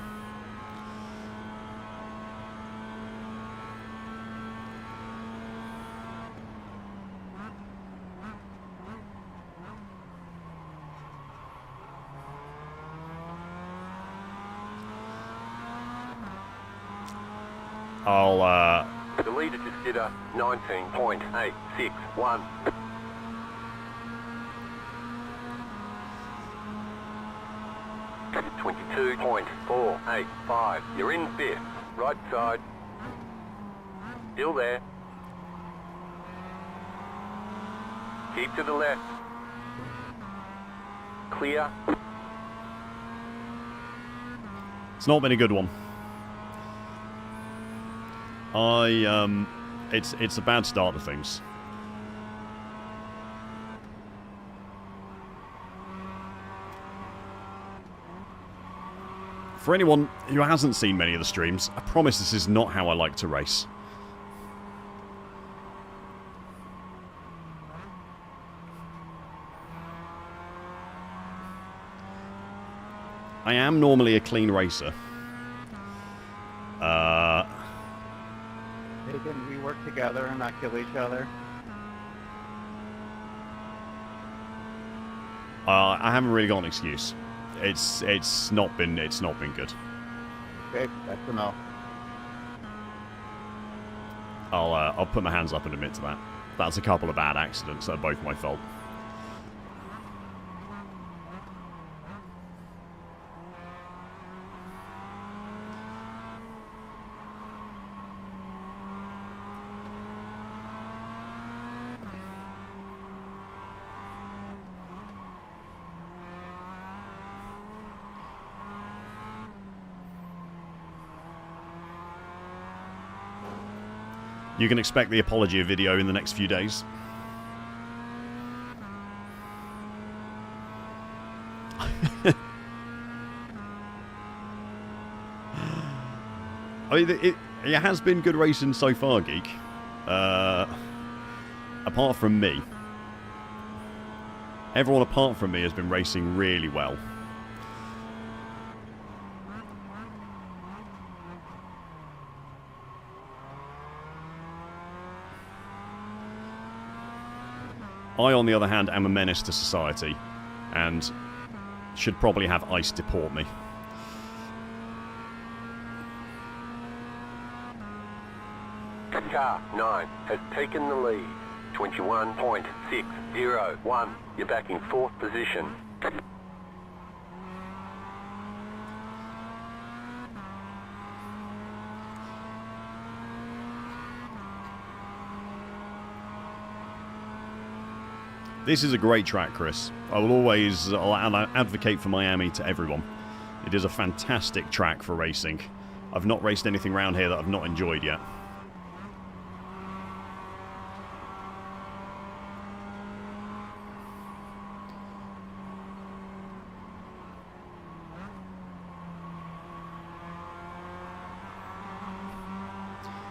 The leader just did a 19.861. .485. You're in fifth. Right side. Still there. Keep to the left. Clear. It's not been a good one. It's a bad start to things. For anyone who hasn't seen many of the streams, I promise this is not how I like to race. I am normally a clean racer. Hey, can we work together and not kill each other? I haven't really got an excuse. It's not been good. Okay, that's a no. I'll put my hands up and admit to that. That's a couple of bad accidents that are both my fault. You can expect the apology video in the next few days. I mean, it has been good racing so far, Geek. Apart from me. Everyone apart from me has been racing really well. I, on the other hand, am a menace to society, and should probably have ICE deport me. Car 9 has taken the lead. 21.601. You're back in 4th position. This is a great track, Chris. I will always advocate for Miami to everyone. It is a fantastic track for racing. I've not raced anything around here that I've not enjoyed yet.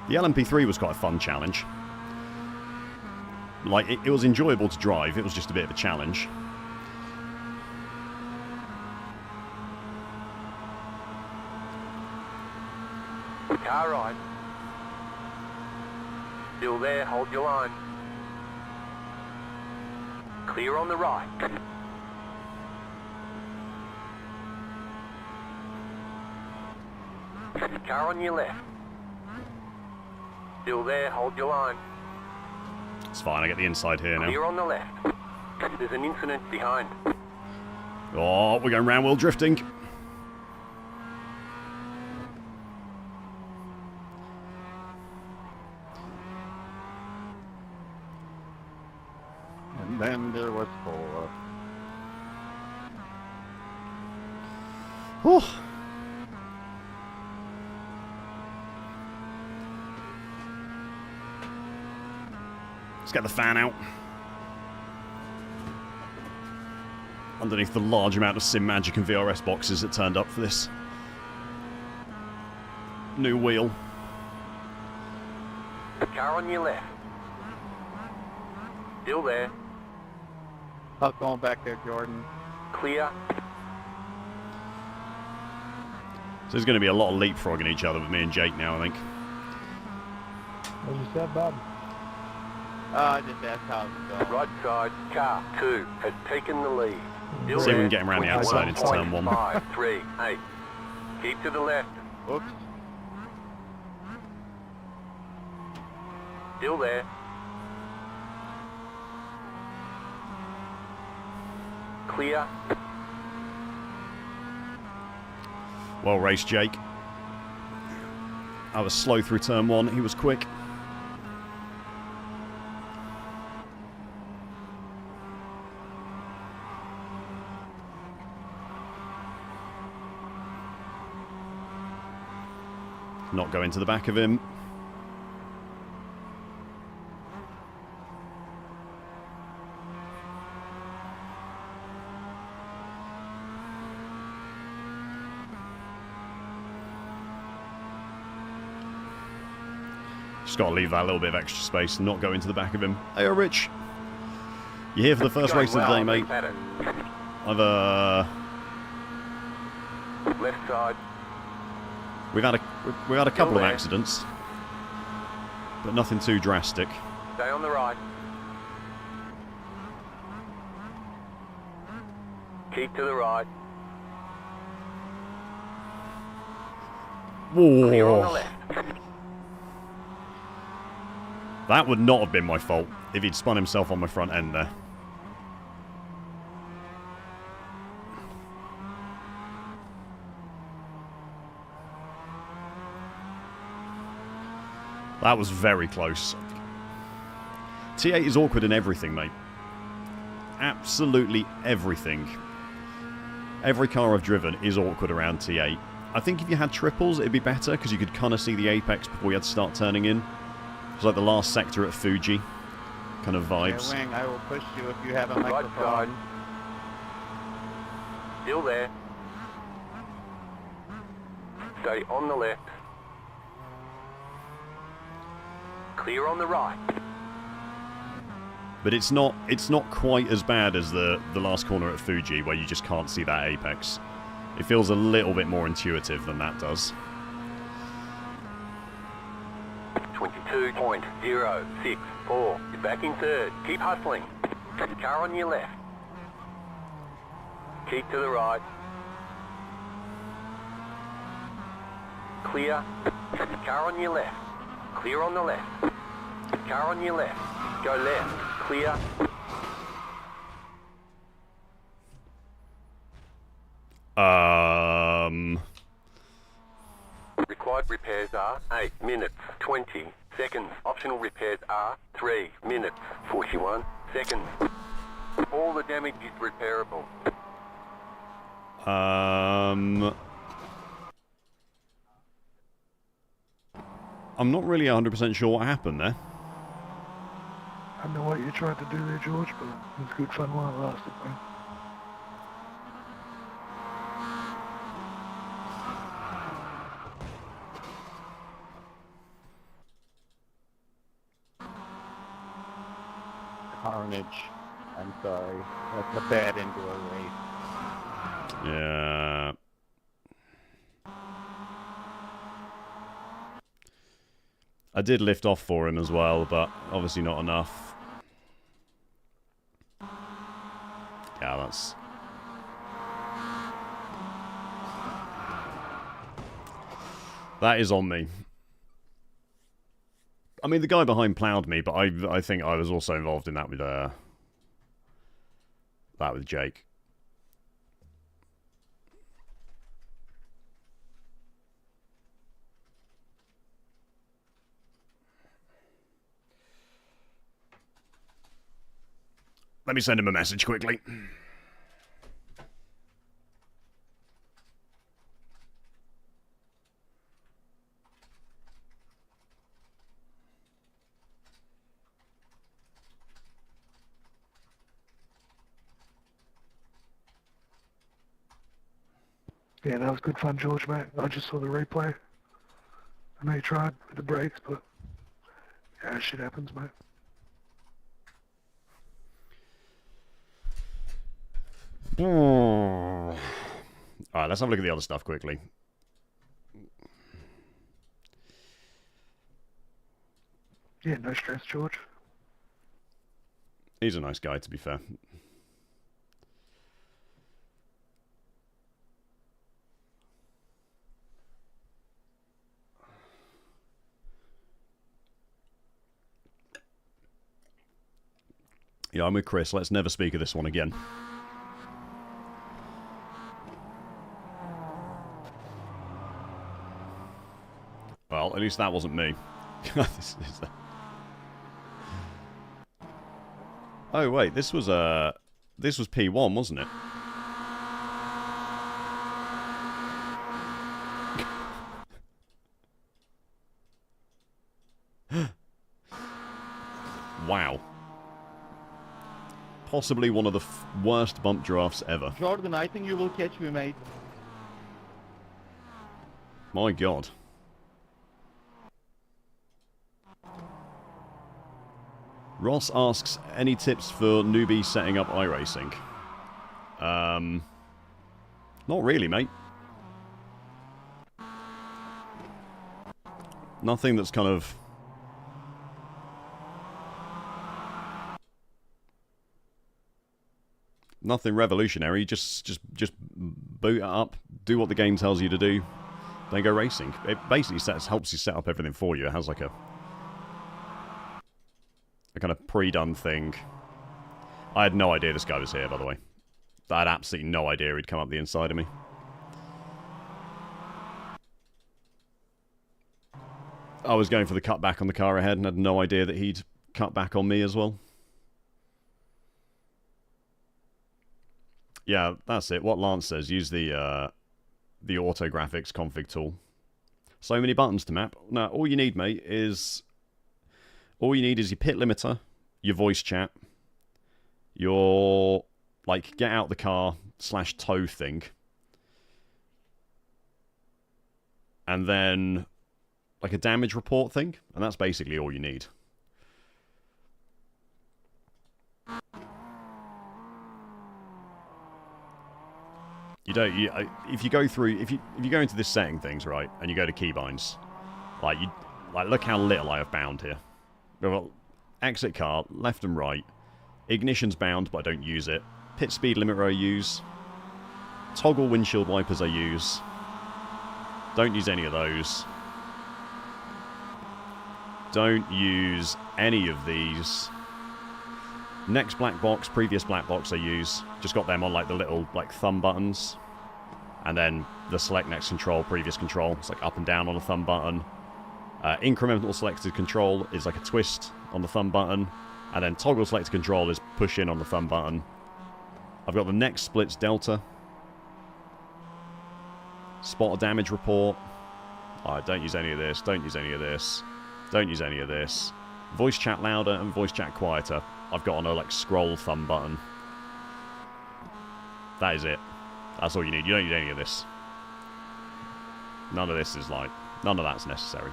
The LMP3 was quite a fun challenge. Like, it was enjoyable to drive, it was just a bit of a challenge. Car right. Still there, hold your line. Clear on the right. Car on your left. Still there, hold your line. It's fine, I get the inside here now. Clear on the left. There's an incident behind. Oh, we're going round wheel drifting. And then there was 4. Whew. Let's get the fan out. Underneath the large amount of Simagic and VRS boxes that turned up for this new wheel. Car on your left. Still there. How's going back there, Jordan? Clear. So there's going to be a lot of leapfrogging each other with me and Jake now, I think. What you said, Bob? I just asked how it's going. Right side, car 2 has taken the lead. Still See if we there. can get him around the outside into turn 1. 538. Keep to the left. Oops. Still there. Clear. Well raced, Jake. I was slow through turn 1, he was quick. Not go into the back of him. Just got to leave that little bit of extra space and not go into the back of him. Hey, Rich. You're here for the first race of the day, mate. I've Left side. We've had a couple of there. accidents, but nothing too drastic. Stay on the right. Keep to the right. Clear on the Whoa. left. That would not have been my fault if he'd spun himself on my front end there. That was very close. T8 is awkward in everything, mate. Absolutely everything. Every car I've driven is awkward around T8. I think if you had triples, it'd be better, because you could kind of see the apex before you had to start turning in. It's like the last sector at Fuji. Kind of vibes. Wing, I will push you if you have a Right microphone. side. Still there. Stay on the left. Clear on the right. But it's not quite as bad as the last corner at Fuji, where you just can't see that apex. It feels a little bit more intuitive than that does. 22.064. You're back in third. Keep hustling. Car on your left. Keep to the right. Clear. Car on your left. Clear on the left. Car on your left. Go left. Clear. Required repairs are 8 minutes 20 seconds. Optional repairs are 3 minutes 41 seconds. All the damage is repairable. I'm not really 100% sure what happened there. I know what you tried to do there, George, but it was good fun while it lasted, man. Carnage. I'm sorry. That's a bad indoor race. Yeah. I did lift off for him as well, but obviously not enough. Yeah, that's... That is on me. I mean, the guy behind ploughed me, but I think I was also involved in that with Jake. Let me send him a message quickly. Yeah, that was good fun, George, mate. I just saw the replay. I know you tried with the brakes, but yeah, shit happens, mate. Alright, let's have a look at the other stuff quickly. Yeah, no stress, George. He's a nice guy, to be fair. Yeah, I'm with Chris. Let's never speak of this one again. Well, at least that wasn't me. Oh wait, this was P1, wasn't it? Wow. Possibly one of the worst bump drafts ever. Jordan, I think you will catch me, mate. My God. Ross asks, any tips for newbies setting up iRacing? Not really, mate. Nothing that's kind of... Nothing revolutionary. Just boot it up. Do what the game tells you to do. Then go racing. It basically helps you set up everything for you. It has like a kind of pre-done thing. I had no idea this guy was here, by the way. I had absolutely no idea he'd come up the inside of me. I was going for the cutback on the car ahead and had no idea that he'd cut back on me as well. Yeah, that's it. What Lance says, use the auto graphics config tool. So many buttons to map. Now, all you need, mate, is... All you need is your pit limiter, your voice chat, your, like, get out the car / tow thing. And then... like a damage report thing, and that's basically all you need. You don't. If you go through, if you go into this setting things, right, and you go to keybinds, like look how little I have bound here. Well, exit car, left and right, ignition's bound, but I don't use it. Pit speed limiter I use. Toggle windshield wipers I use. Don't use any of those. Don't use any of these. Next black box, previous black box I use. Just got them on like the little like thumb buttons. And then the select next control, previous control. It's like up and down on the thumb button. Incremental selected control is like a twist on the thumb button. And then toggle selected control is push in on the thumb button. I've got the next splits delta. Spot a damage report. Alright, don't use any of this. Don't use any of this. Don't use any of this. Voice chat louder and voice chat quieter. I've got on a like scroll thumb button. That is it. That's all you need. You don't need any of this. None of this is like... None of that's necessary.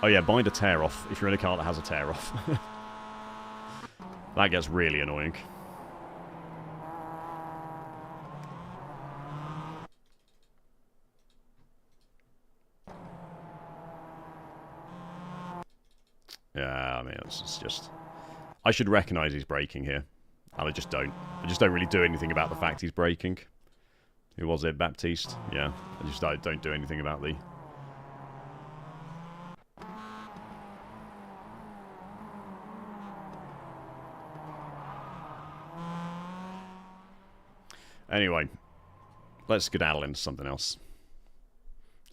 Oh yeah, bind a tear off if you're in a car that has a tear off. That gets really annoying. Yeah, I mean, it's just... I should recognise he's braking here. And I just don't. I just don't really do anything about the fact he's braking. Who was it? Baptiste? Yeah. I don't do anything about the... Anyway. Let's skedaddle into something else.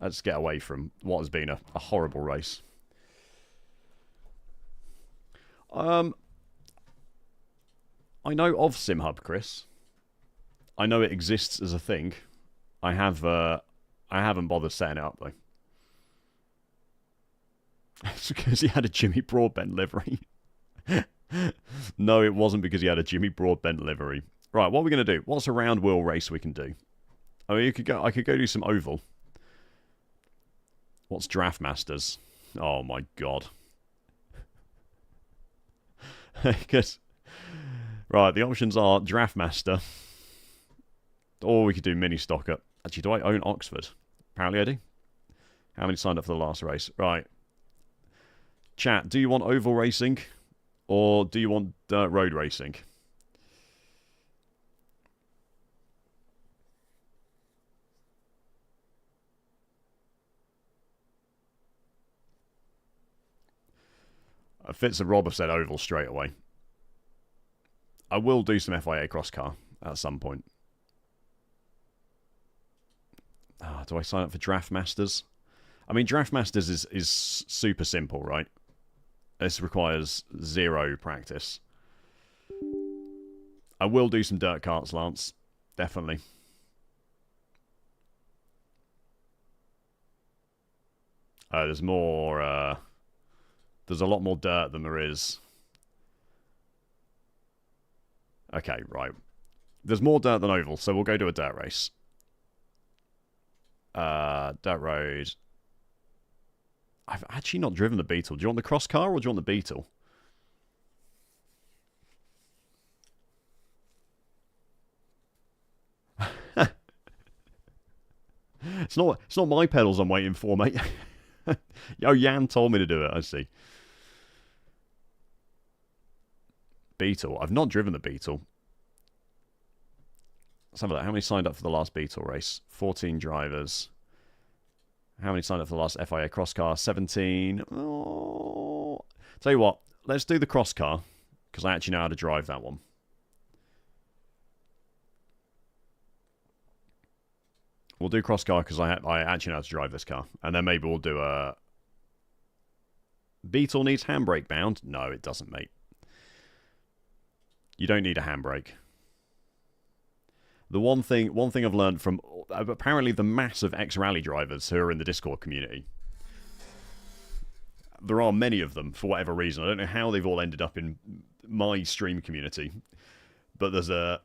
Let's get away from what has been a horrible race. I know of SimHub, Chris. I know it exists as a thing. I haven't bothered setting it up though. It's because he had a Jimmy Broadbent livery. No, it wasn't because he had a Jimmy Broadbent livery. Right, what are we gonna do? What's a round wheel race we can do? I mean, I could go do some oval. What's Draft Masters? Oh my god. Because, right, the options are Draft Master, or we could do Mini Stocker. Actually, do I own Oxford? Apparently I do. How many signed up for the last race? Right. Chat, do you want oval racing, or do you want road racing? Fitz and Rob have said oval straight away. I will do some FIA cross car at some point. Do I sign up for Draft Masters? I mean, Draft Masters is super simple, right? This requires 0 practice. I will do some dirt karts, Lance. Definitely. There's more... There's a lot more dirt than there is. Okay, right. There's more dirt than oval, so we'll go do a dirt race. Dirt road. I've actually not driven the Beetle. Do you want the cross car or do you want the Beetle? It's not my pedals I'm waiting for, mate. Yo, Jan told me to do it, I see. Beetle. I've not driven the Beetle. Let's have a look. How many signed up for the last Beetle race? 14 drivers. How many signed up for the last FIA cross car? 17. Oh. Tell you what, let's do the cross car, because I actually know how to drive that one. We'll do cross car because I actually know how to drive this car. And then maybe we'll do a... Beetle needs handbrake bound? No, it doesn't, mate. You don't need a handbrake. The one thing I've learned from apparently the massive ex-rally drivers who are in the Discord community. There are many of them for whatever reason. I don't know how they've all ended up in my stream community. But there's a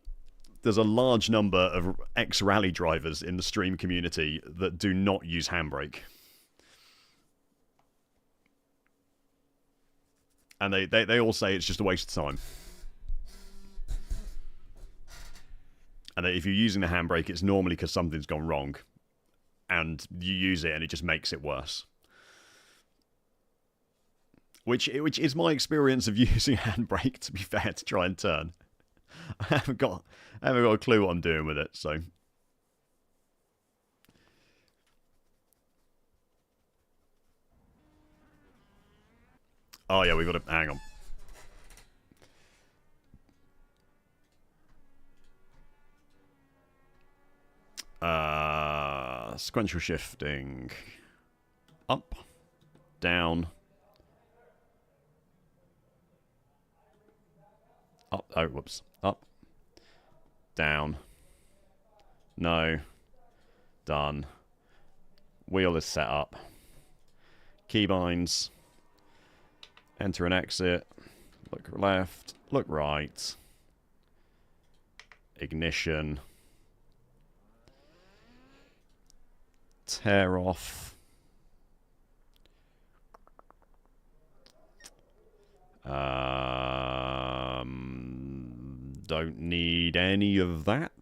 large number of ex-rally drivers in the stream community that do not use handbrake. And they all say it's just a waste of time. And that if you're using the handbrake, it's normally because something's gone wrong. And you use it and it just makes it worse. Which is my experience of using handbrake, to be fair, to try and turn. I haven't got a clue what I'm doing with it, so. Oh yeah, we've got to hang on. Sequential shifting. Up. Down. Up. Oh, whoops. Up. Down. No. Done. Wheel is set up. Keybinds. Enter and exit. Look left. Look right. Ignition. Tear off. Don't need any of that.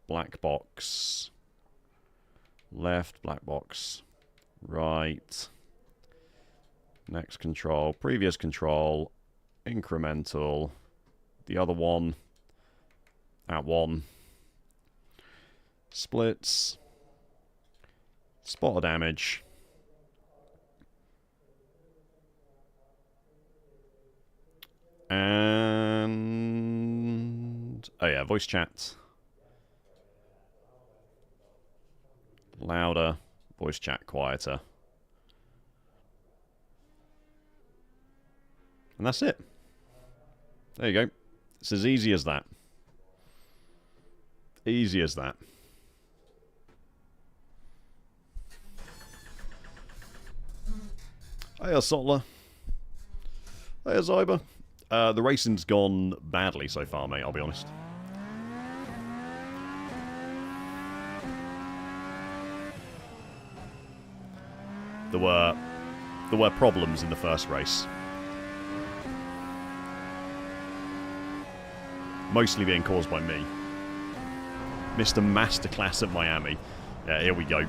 Black box. Left, black box. Right. Next control. Previous control. Incremental. The other one. That one. Splits. Spotter damage. And... oh yeah, voice chat. Louder. Voice chat quieter. And that's it. There you go. It's as easy as that. Easy as that. Hiya, Sotler. Hiya, Zyber. The racing's gone badly so far, mate, I'll be honest. There were problems in the first race. Mostly being caused by me. Mr. Masterclass at Miami. Yeah, here we go.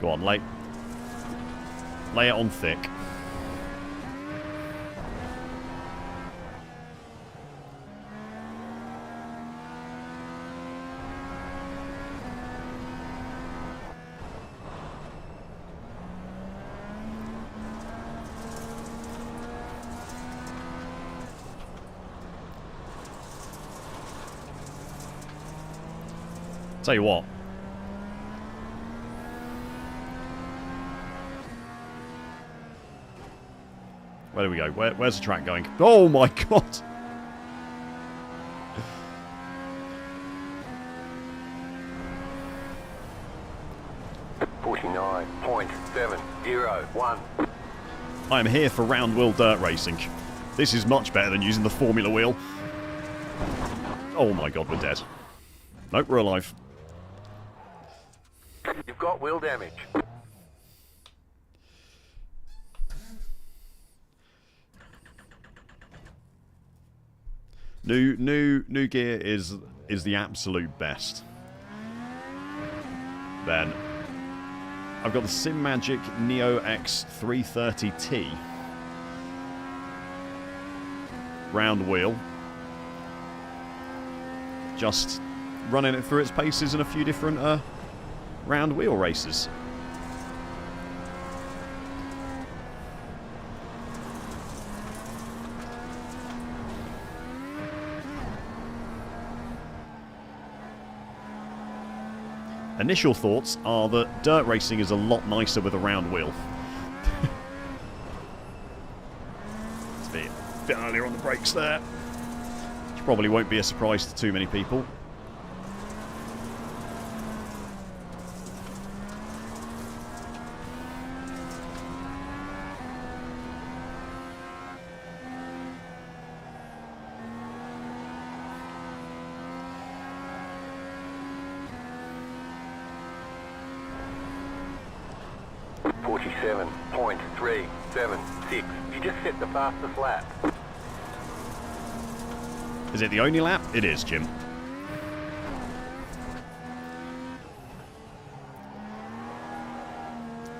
Go on, lay it on thick. Tell you what. Where do we go? Where's the track going? Oh my god! .701. I am here for round wheel dirt racing. This is much better than using the Formula wheel. Oh my god, we're dead. Nope, we're alive. You've got wheel damage. New gear is the absolute best. Then I've got the Simagic Neo X 330T. Round wheel. Just running it through its paces in a few different round wheel races. Initial thoughts are that dirt racing is a lot nicer with a round wheel. It's a bit earlier on the brakes there. Which probably won't be a surprise to too many people. .376. You just set the fastest lap. Is it the only lap? It is, Jim.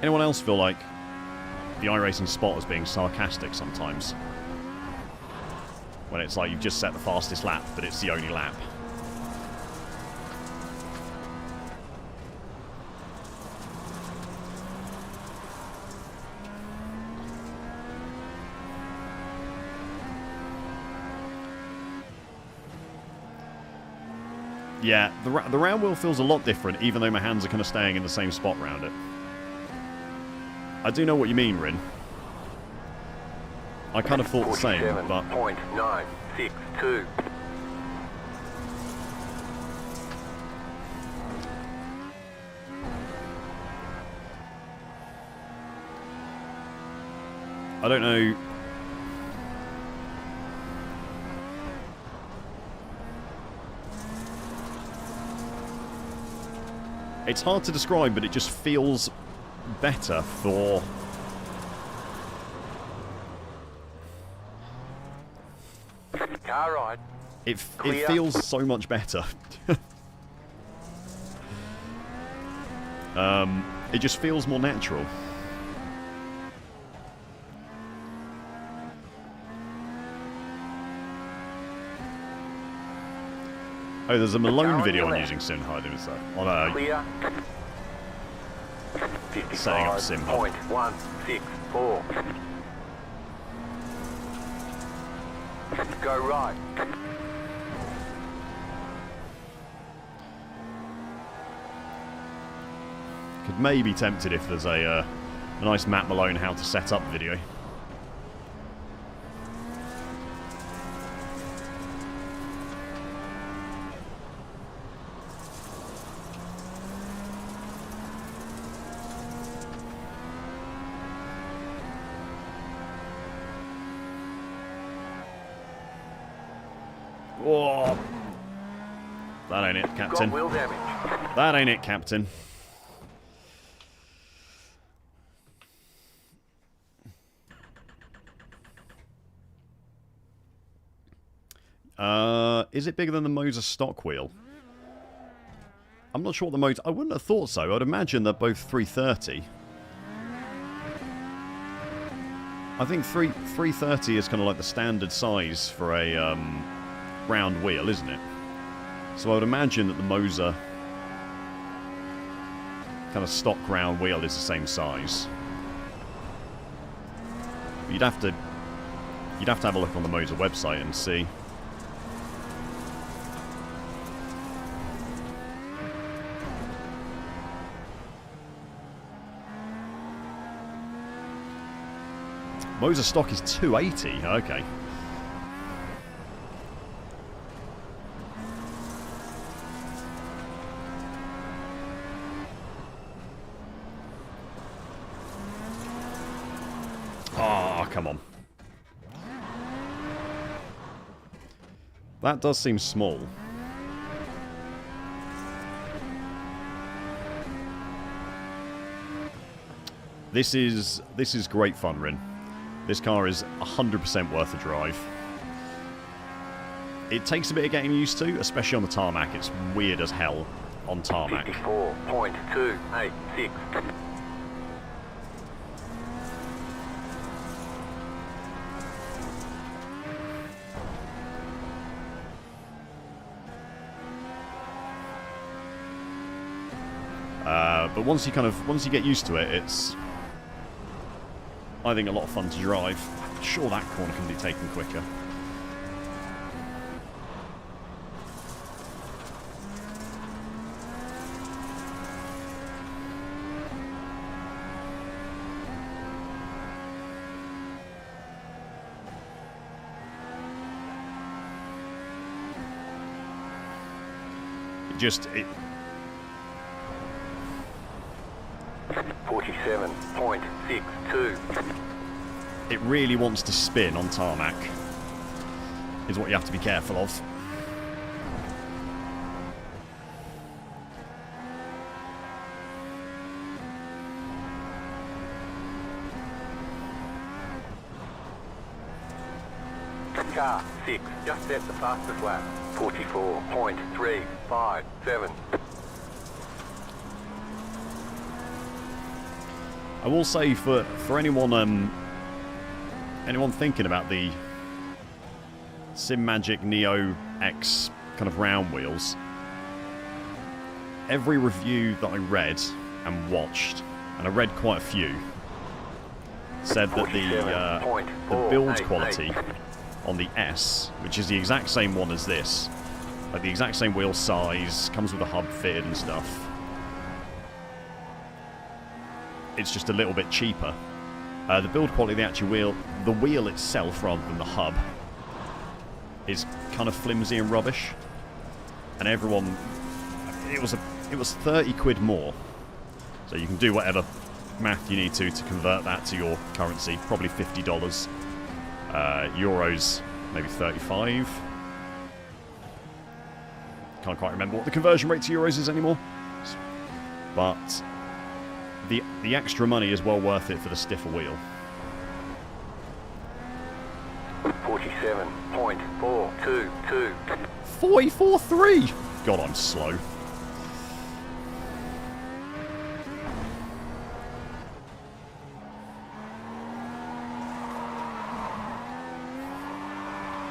Anyone else feel like the iRacing spot is being sarcastic sometimes? When it's like you've just set the fastest lap, but it's the only lap. Yeah, the round wheel feels a lot different, even though my hands are kind of staying in the same spot round it. I do know what you mean, Rin. I kind of thought the same, but... 47.962. I don't know... It's hard to describe, but it just feels better for... Car ride. It feels so much better. It just feels more natural. Oh, there's a Malone video on using SimHub, is there? On Clear. setting up SimHub. 55.164. Go right. Could maybe be tempted if there's a nice Matt Malone how to set up video. Whoa. That ain't it, Captain. Got wheel damage. That ain't it, Captain. Is it bigger than the Moser stock wheel? I'm not sure what the Moser... I wouldn't have thought so. I'd imagine they're both 330. I think 330 is kind of like the standard size for a round wheel, isn't it? So I would imagine that the Moser kind of stock round wheel is the same size. You'd have to have a look on the Moser website and see. Moser stock is 280. Okay. Oh, come on. That does seem small. This is great fun, Rin. This car is 100% worth a drive. It takes a bit of getting used to, especially on the tarmac. It's weird as hell. on tarmac. 54.286. But once you get used to it, it's, I think, a lot of fun to drive. I'm sure that corner can be taken quicker. It 47.62. it really wants to spin on tarmac, is what you have to be careful of. Car 6 just set the fastest lap. 44.357. I will say for anyone thinking about the Simagic Neo X kind of round wheels, every review that I read and watched, and I read quite a few, said that the build quality on the S, which is the exact same one as this, like the exact same wheel size, comes with a hub fitted and stuff, it's just a little bit cheaper. The build quality of the actual wheel, the wheel itself rather than the hub, is kind of flimsy and rubbish. And everyone, it was 30 quid more. So you can do whatever math you need to convert that to your currency. Probably $50. Euros, maybe 35. Can't quite remember what the conversion rate to euros is anymore. But the extra money is well worth it for the stiffer wheel. 47.422. 443! God, I'm slow.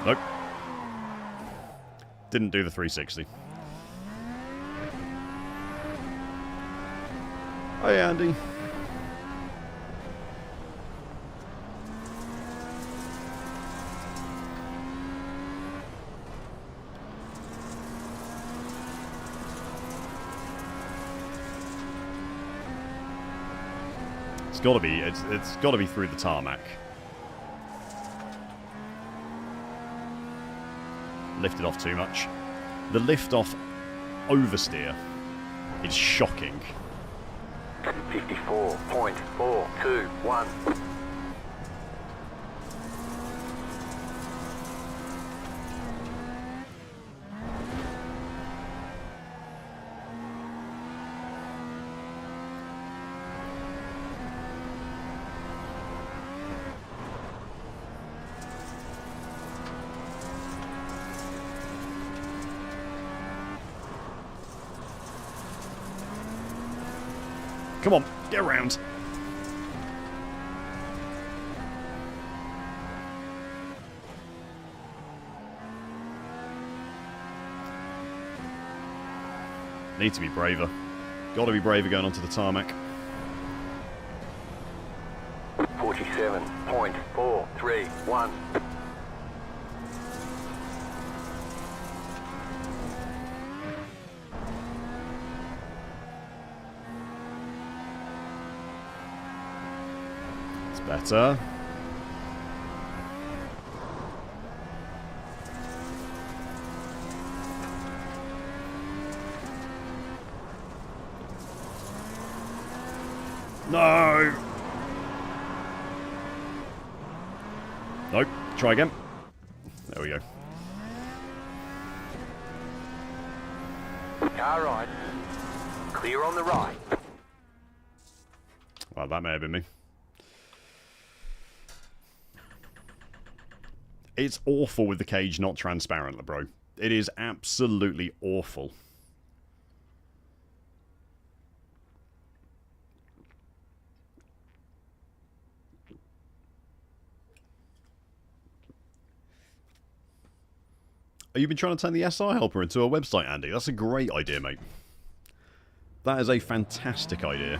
Nope. Didn't do the 360. Hey, Andy. It's got to be through the tarmac. Lifted off too much. The lift off oversteer is shocking. 54.421. Come on, get around. Need to be braver. Got to be braver going onto the tarmac. 47.431. Better. No! Nope. Try again. There we go. Car right. Clear on the right. Well, that may have been me. It's awful with the cage not transparent, bro. It is absolutely awful. You've been trying to turn the SR helper into a website, Andy. That's a great idea, mate. That is a fantastic idea.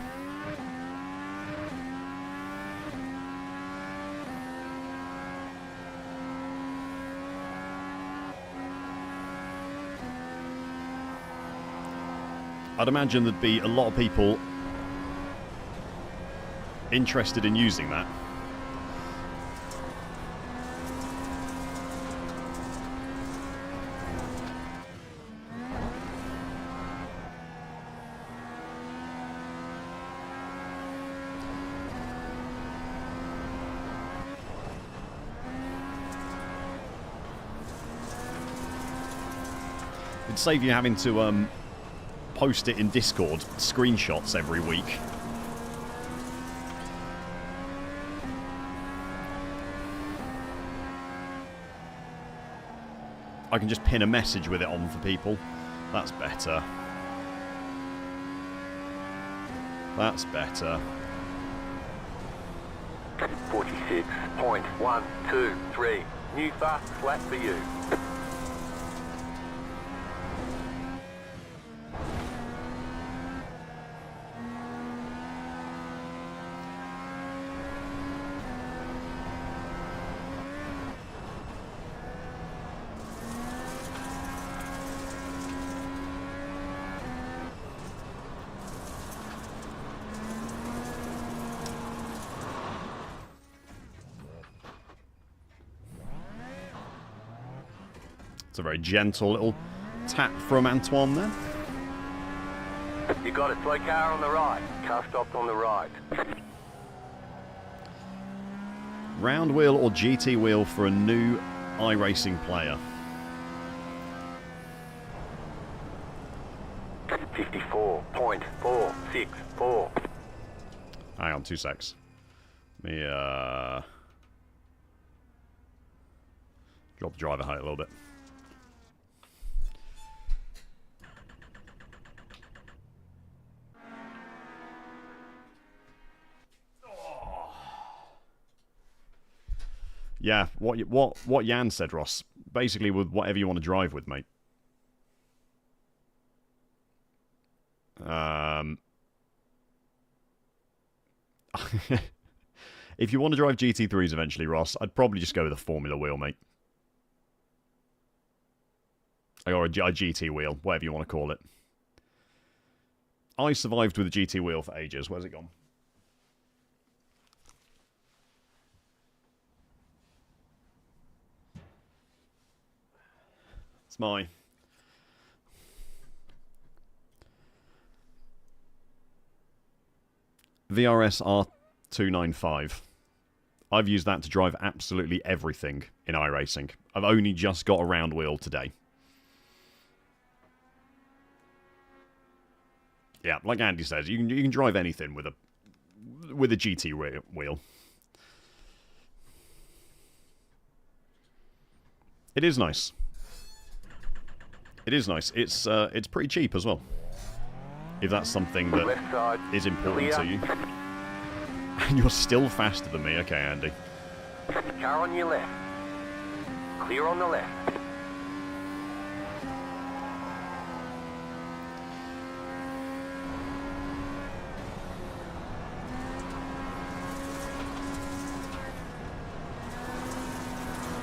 I'd imagine there'd be a lot of people interested in using that. It'd save you having to post it in Discord, screenshots every week. I can just pin a message with it on for people. That's better. That's better. 46.123. New fast flat for you. It's a very gentle little tap from Antoine there. You got a slow car on the right. Car stopped on the right. Round wheel or GT wheel for a new iRacing player? 54.464. Hang on, 2 secs. Let me drop the driver height a little bit. Yeah, what Jan said, Ross. Basically, with whatever you want to drive with, mate. If you want to drive GT3s eventually, Ross, I'd probably just go with a Formula wheel, mate. Or a GT wheel, whatever you want to call it. I survived with a GT wheel for ages. Where's it gone? It's my VRS R295. I've used that to drive absolutely everything in iRacing. I've only just got a round wheel today. Yeah, like Andy says, you can drive anything with a GT wheel. It is nice. It is nice. It's pretty cheap as well. If that's something that is important to you. And you're still faster than me. Okay, Andy. Car on your left. Clear on the left.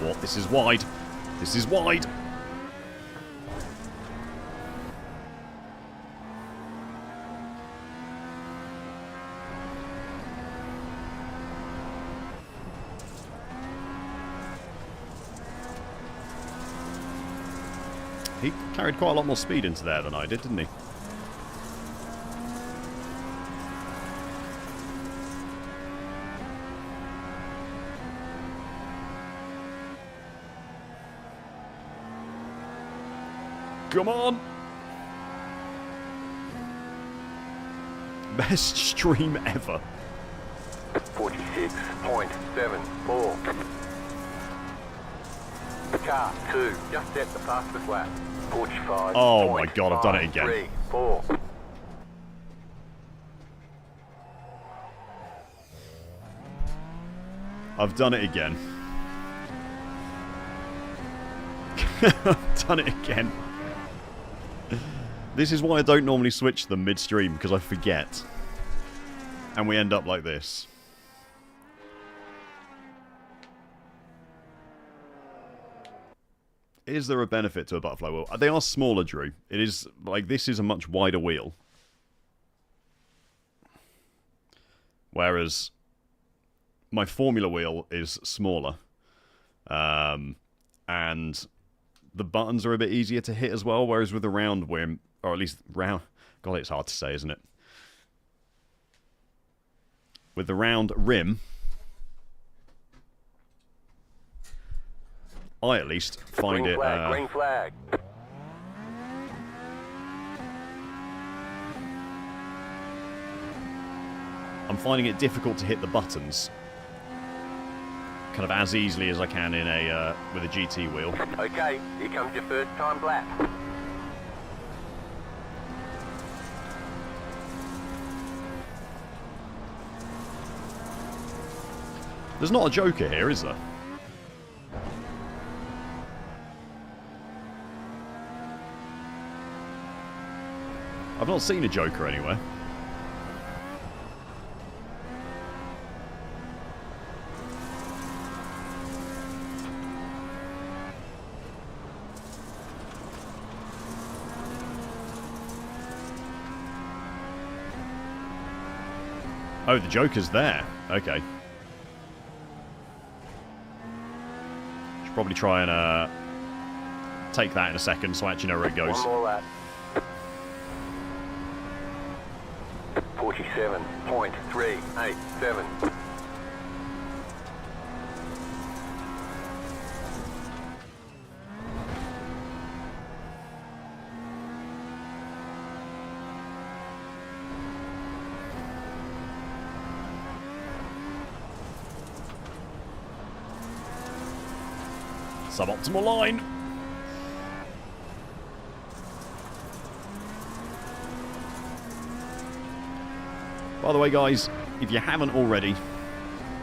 What? This is wide. This is wide. He carried quite a lot more speed into there than I did, didn't he? Come on! Best stream ever. 46.74. Car 2, just set the fastest lap. 45. Oh my god, I've done it again. 3, 4. I've done it again. I've done it again. This is why I don't normally switch them midstream, because I forget. And we end up like this. Is there a benefit to a butterfly wheel? They are smaller, Drew. It is, like, this is a much wider wheel. Whereas my Formula wheel is smaller. And the buttons are a bit easier to hit as well, whereas with the round rim, or at least round... God, it's hard to say, isn't it? With the round rim, I at least find Green it... flag, green flag. I'm finding it difficult to hit the buttons kind of as easily as I can in a with a GT wheel. Okay, here comes your first time lap. There's not a joker here, is there? I've not seen a joker anywhere. Oh, the joker's there. Okay. Should probably try and take that in a second so I actually know where it goes. One more lap. 47.387. Suboptimal line. By the way, guys, if you haven't already,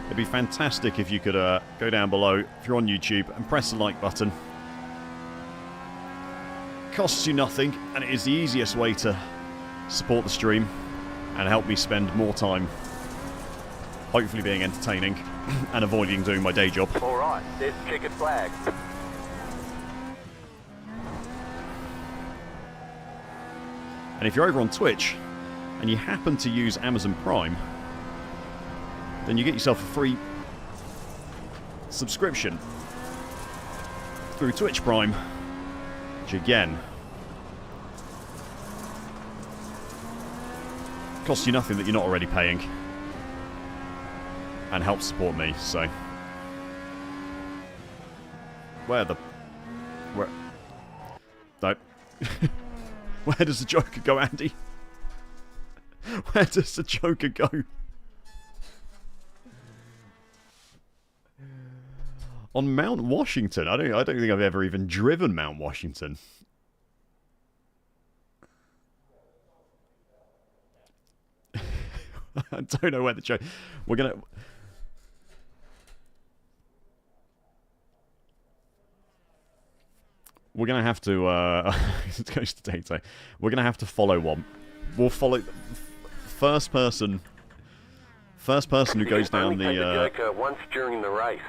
it'd be fantastic if you could go down below, if you're on YouTube, and press the like button. Costs you nothing, and it is the easiest way to support the stream and help me spend more time hopefully being entertaining and avoiding doing my day job. Alright, there's the checkered flag. And if you're over on Twitch and you happen to use Amazon Prime, then you get yourself a free subscription through Twitch Prime, which again costs you nothing that you're not already paying and helps support me. So where no. Where does the Joker go, Andy? Where does the Joker go? On Mount Washington? I don't think I've ever even driven Mount Washington. I don't know where the Joker... We're gonna... We're going to have to, it goes to data. We're going to have to follow one. We'll follow first person who goes down the Joker once during the race.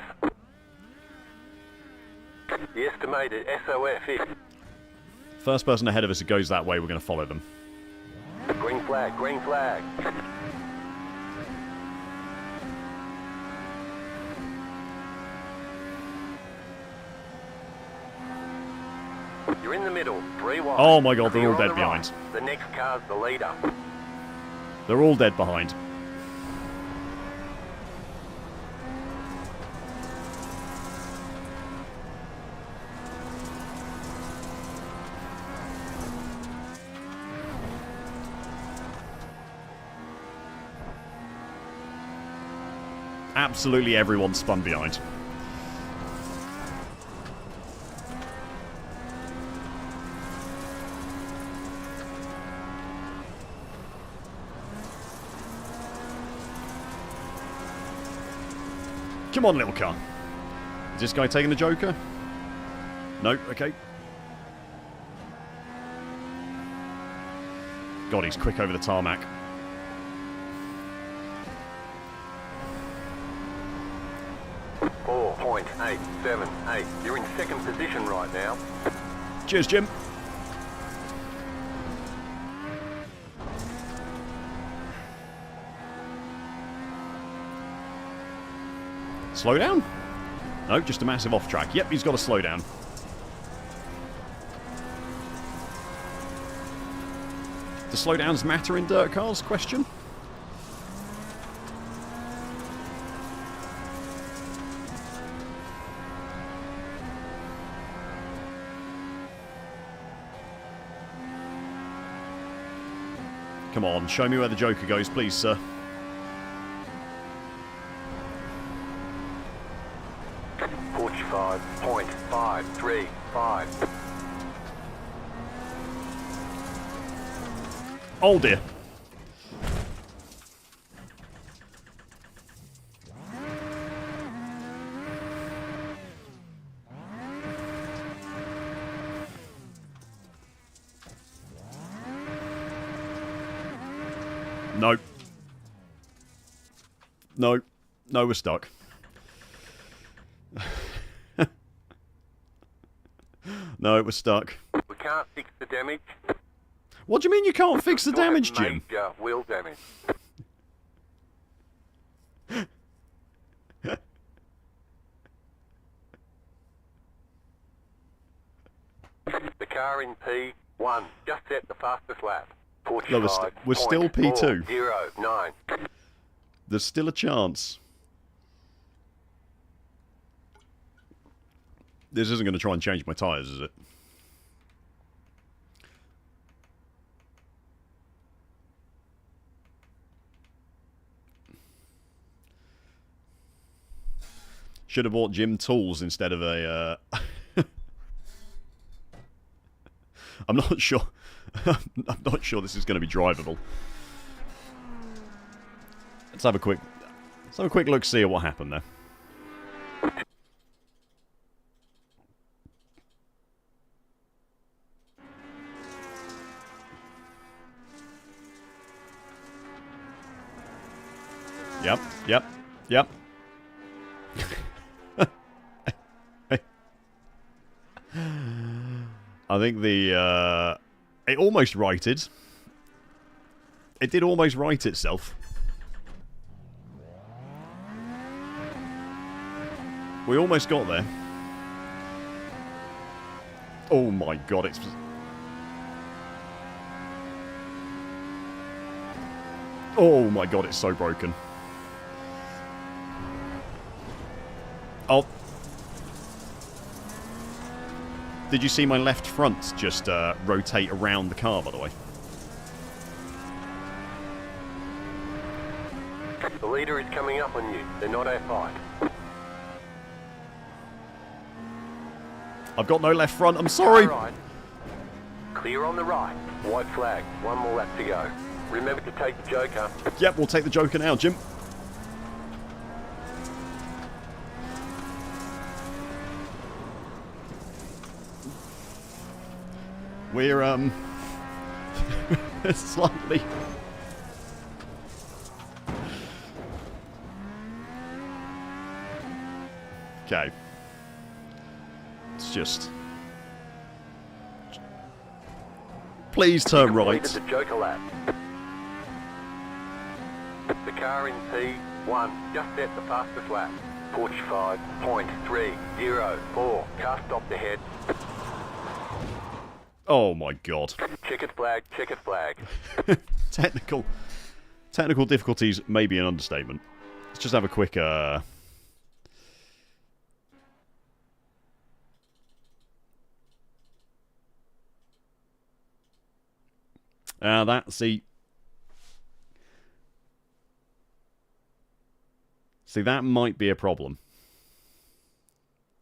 The estimated SOF is... First person ahead of us who goes that way, we're going to follow them. Green flag, green flag. You're in the middle, 3 wide. Oh my god, they're You're all on dead the behind. right. The next car's the leader. They're all dead behind. Absolutely everyone spun behind. Come on, little car. Is this guy taking the Joker? No, okay. God, he's quick over the tarmac. .878. You're in second position right now. Cheers, Jim. Slow down? No, just a massive off track. Yep, he's got to slow down. Do slowdowns matter in dirt cars? Question. Come on, show me where the Joker goes, please, sir. .535. Oh dear. No. No. No, we're stuck. No, we're stuck. We can't fix the damage. What do you mean you can't fix the damage, Jim? Major wheel damage. The car in P1 just set the fastest lap. No, we're still P2. 45.409. There's still a chance. This isn't going to try and change my tyres, is it? Should have bought Jim tools instead of a... I'm not sure. I'm not sure this is going to be drivable. Let's have a quick look, see at what happened there. Yep. I think it almost righted. It did almost right itself. We almost got there. Oh my god, it's... Oh my god, it's so broken. Oh. Did you see my left front just rotate around the car, by the way? The leader is coming up on you. They're not our fight. I've got no left front, I'm sorry. Right. Clear on the right. White flag. One more lap to go. Remember to take the Joker. Yep, we'll take the Joker now, Jim. We're, slightly... Okay. It's just... Please turn right. The Joker lap. The car in P1 just set the fastest lap. 45.304. Car stopped ahead. Oh my god. Checkered flag, checkered flag. Technical difficulties may be an understatement. Let's just have a quick See, that might be a problem.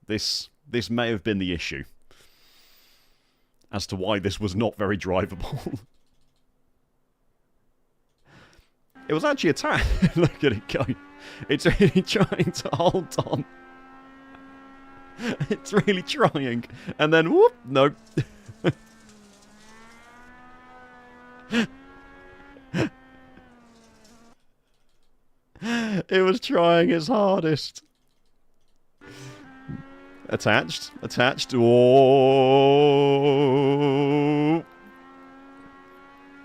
This may have been the issue as to why this was not very drivable. It was actually a tire. Look at it go. It's really trying to hold on. It's really trying. And then, whoop, no. It was trying its hardest. Attached. Attached. Oh.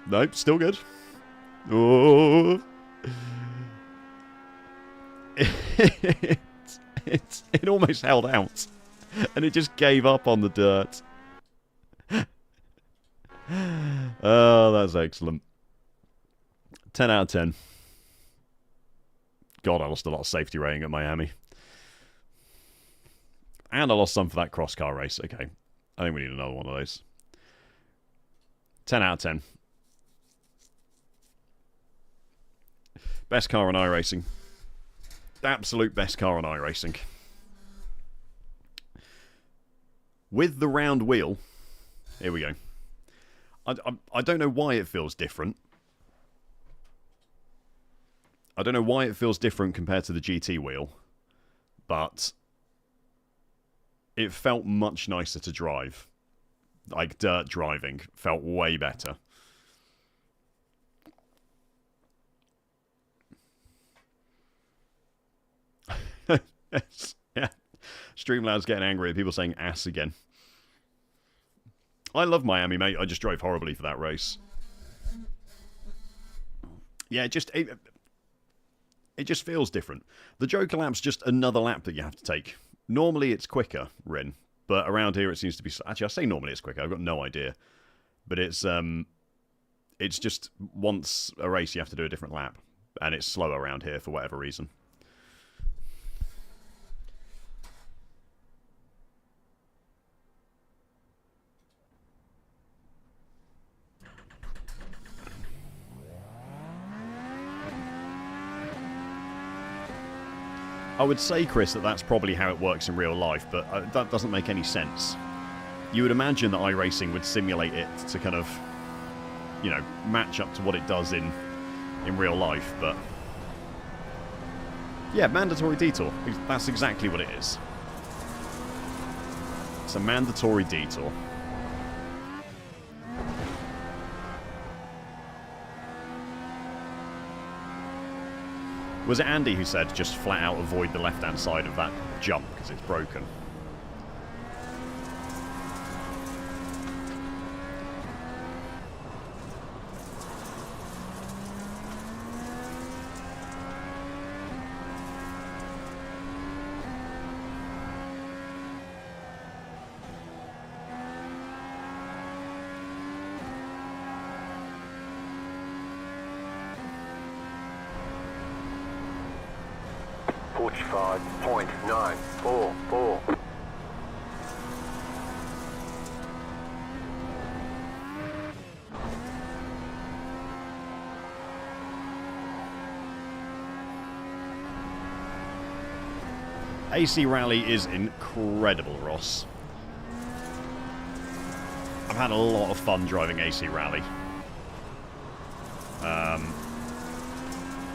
Nope, still good. Oh. It almost held out. And it just gave up on the dirt. Oh, that's excellent. 10 out of 10. God, I lost a lot of safety rating at Miami. And I lost some for that cross-car race. Okay. I think we need another one of those. 10 out of 10. Best car on iRacing. Absolute best car on iRacing. With the round wheel. Here we go. I don't know why it feels different. I don't know why it feels different compared to the GT wheel. But it felt much nicer to drive. Like dirt driving felt way better. Yes. Yeah. Streamlad's getting angry at people saying ass again. I love Miami, mate. I just drove horribly for that race. Yeah, it just feels different. The Joker lap's just another lap that you have to take. Normally it's quicker, Rin, but around here it seems to be... Actually, I say normally it's quicker. I've got no idea. But it's just once a race you have to do a different lap. And it's slower around here for whatever reason. I would say, Chris, that that's probably how it works in real life, but that doesn't make any sense. You would imagine that iRacing would simulate it to kind of, you know, match up to what it does in real life, but... Yeah, mandatory detour. That's exactly what it is. It's a mandatory detour. Was it Andy who said just flat out avoid the left-hand side of that jump because it's broken? .944. AC Rally is incredible, Ross. I've had a lot of fun driving AC Rally.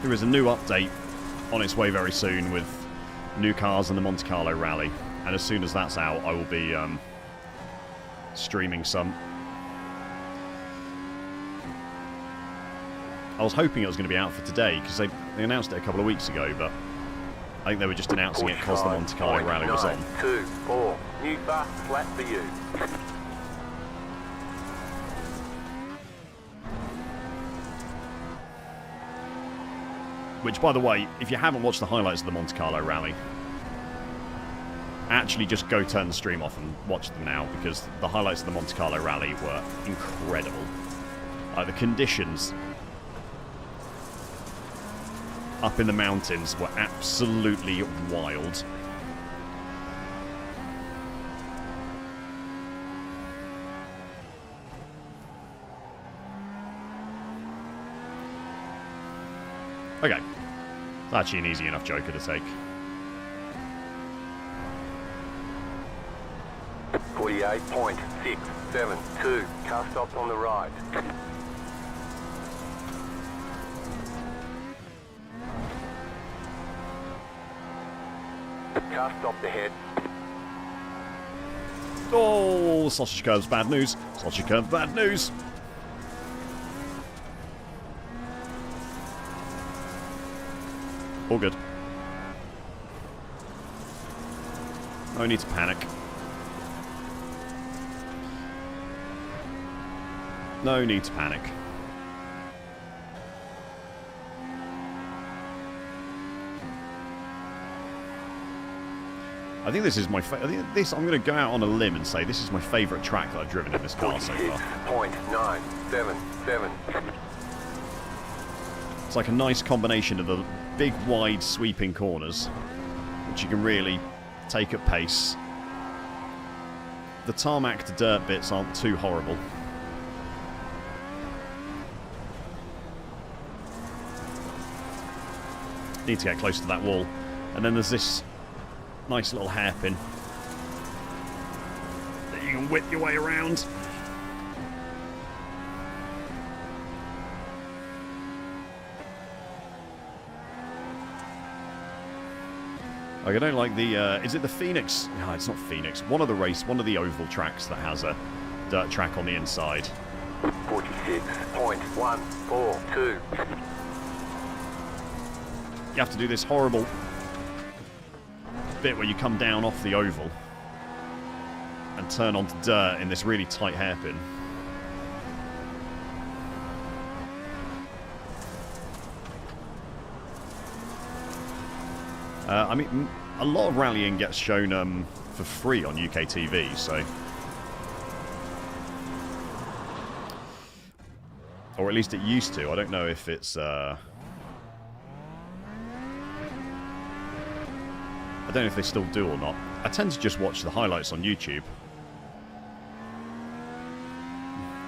There is a new update on its way very soon with new cars and the Monte Carlo Rally, and as soon as that's out I will be streaming some. I was hoping it was going to be out for today because they announced it a couple of weeks ago, but I think they were just announcing it because the Monte Carlo Rally was on. 924. New fast flat for you. Which, by the way, if you haven't watched the highlights of the Monte Carlo Rally, actually just go turn the stream off and watch them now, because the highlights of the Monte Carlo Rally were incredible. The conditions up in the mountains were absolutely wild. Okay. It's actually an easy enough Joker to take. 48.672. Car stopped on the right. Car stopped ahead. Oh, sausage curves, bad news. Sausage curve, bad news. All good. No need to panic. No need to panic. I think this is my I think this. I'm going to go out on a limb and say this is my favourite track that I've driven in this car so far. 46.977. It's like a nice combination of the big, wide, sweeping corners, which you can really take at pace. The tarmac to dirt bits aren't too horrible. Need to get close to that wall. And then there's this nice little hairpin that you can whip your way around. Like, I don't like the, is it the Phoenix? No, it's not Phoenix. One of the oval tracks that has a dirt track on the inside. 46.142. You have to do this horrible bit where you come down off the oval and turn onto dirt in this really tight hairpin. I mean, a lot of rallying gets shown for free on UK TV, so... Or at least it used to. I don't know if it's... I don't know if they still do or not. I tend to just watch the highlights on YouTube,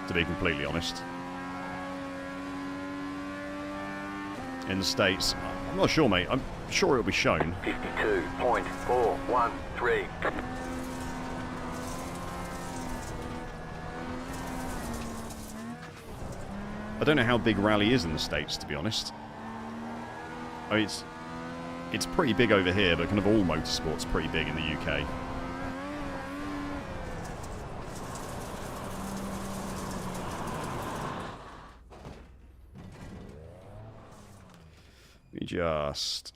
to be completely honest. In the States, I'm not sure, mate. I'm sure it'll be shown. 52.413. I don't know how big rally is in the States, to be honest. I mean, it's pretty big over here, but kind of all motorsport's pretty big in the UK. We just...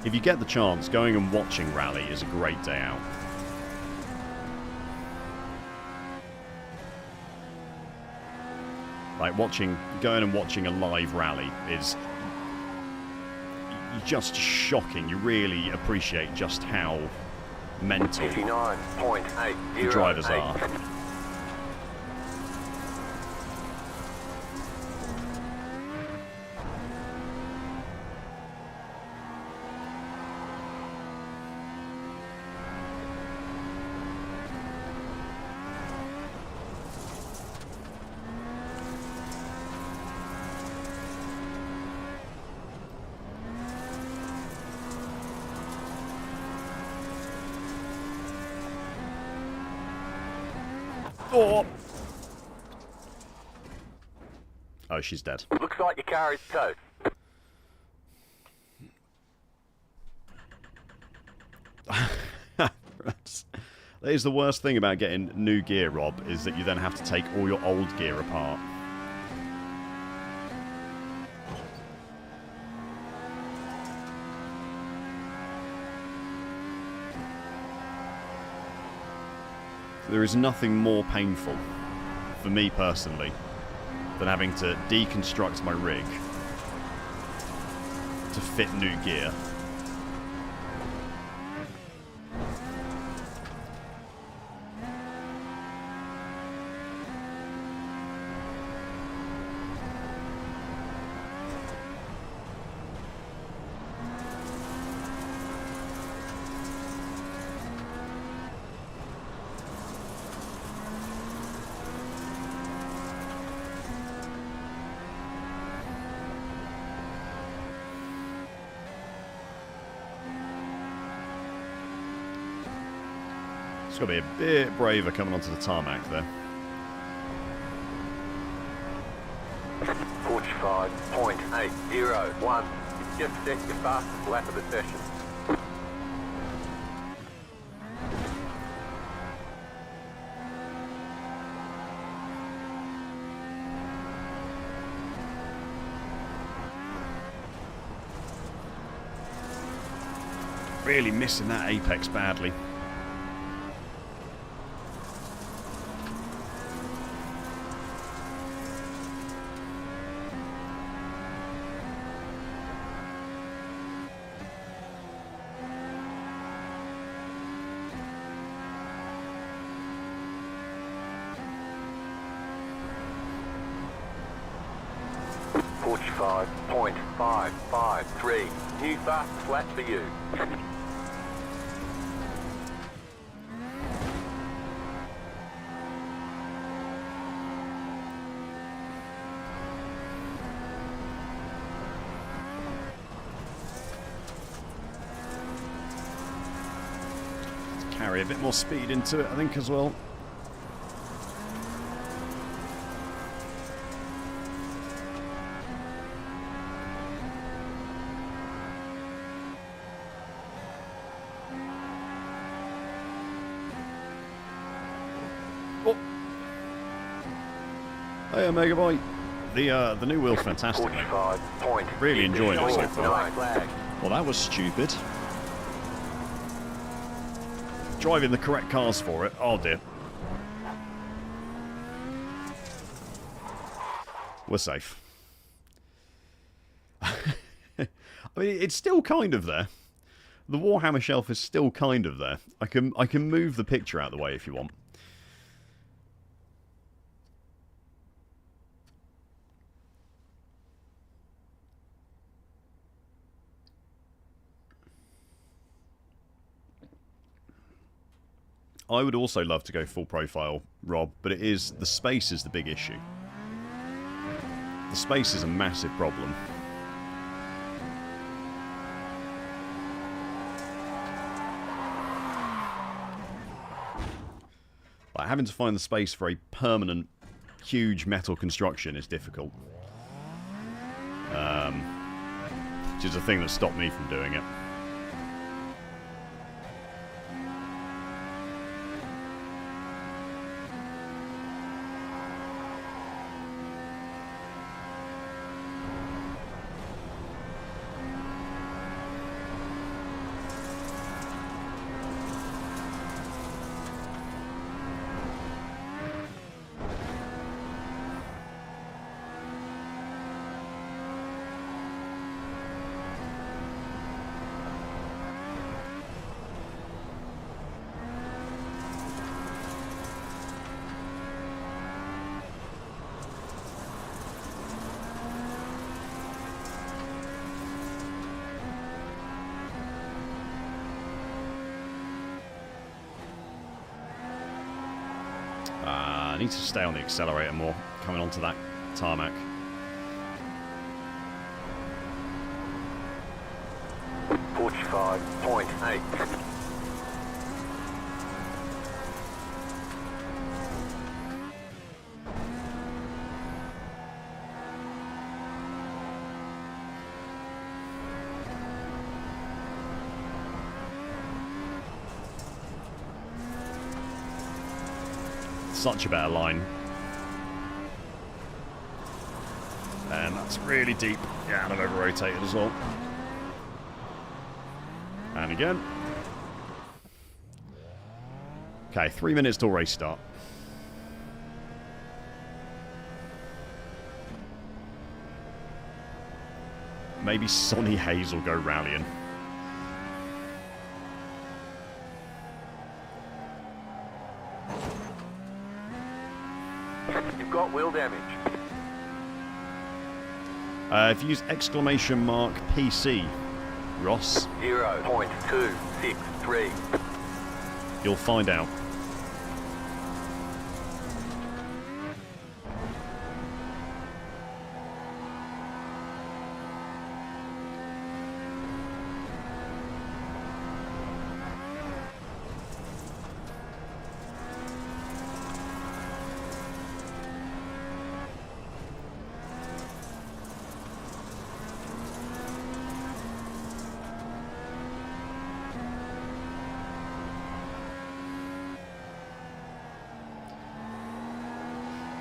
If you get the chance, going and watching rally is a great day out. Like going and watching a live rally is just shocking. You really appreciate just how mental the drivers are. Oh, she's dead. Looks like your car is toast. That is the worst thing about getting new gear, Rob, is that you then have to take all your old gear apart. There is nothing more painful, for me personally, than having to deconstruct my rig to fit new gear. It's got to be a bit braver coming onto the tarmac there. 45.801. Just set your fastest lap of the session. Really missing that apex badly. Forty-five point 553. New fastest lap for you. Carry a bit more speed into it, I think, as well. Oh. Hey, Omega Boy. The new wheel's fantastic, mate. 45 point. Really enjoying it so far. Nice flag. Well, that was stupid. Driving the correct cars for it. Oh dear. We're safe. I mean, it's still kind of there. The Warhammer shelf is still kind of there. I can move the picture out of the way if you want. I would also love to go full profile, Rob, but the space is the big issue. The space is a massive problem. Like, having to find the space for a permanent, huge metal construction is difficult. Which is a thing that stopped me from doing it. I need to stay on the accelerator more, coming onto that tarmac. .8. Such a better line. And that's really deep. Yeah, and I've over-rotated as well. And again. Okay, 3 minutes till race start. Maybe Sonny Hayes will go rallying. You've got wheel damage. If you use exclamation mark PC, Ross, 0.263. you'll find out.